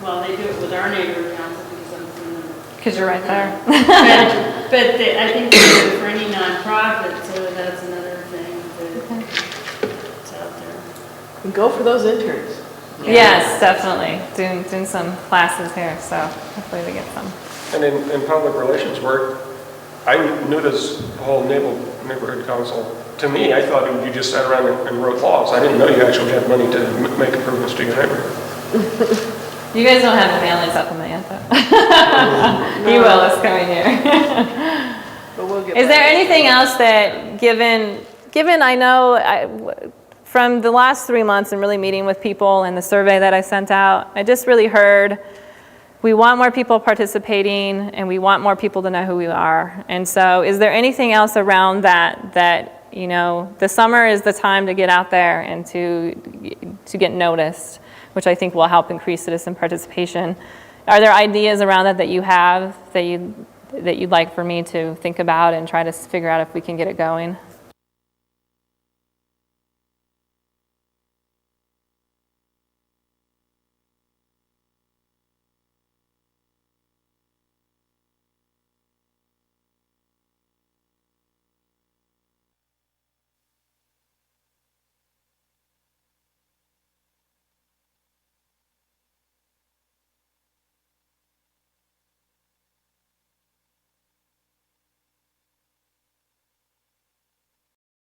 well, they do it with our neighborhood council because I'm from the. Because you're right there. But I think they do it for any nonprofit, so that's another thing that's out there. Go for those interns. Yes, definitely. Doing some classes here, so hopefully we get some. And in public relations work, I'm new to this whole neighborhood council. To me, I thought you just sat around and wrote laws. I didn't know you actually had money to make improvements to your neighborhood. You guys don't have the family supplement yet, though. He will this coming year. But we'll get Is there back. anything else that, given I know from the last 3 months and really meeting with people and the survey that I sent out, I just really heard we want more people participating and we want more people to know who we are. And so is there anything else around that, you know, the summer is the time to get out there and to get noticed, which I think will help increase citizen participation. Are there ideas around that you have that you'd like for me to think about and try to figure out if we can get it going?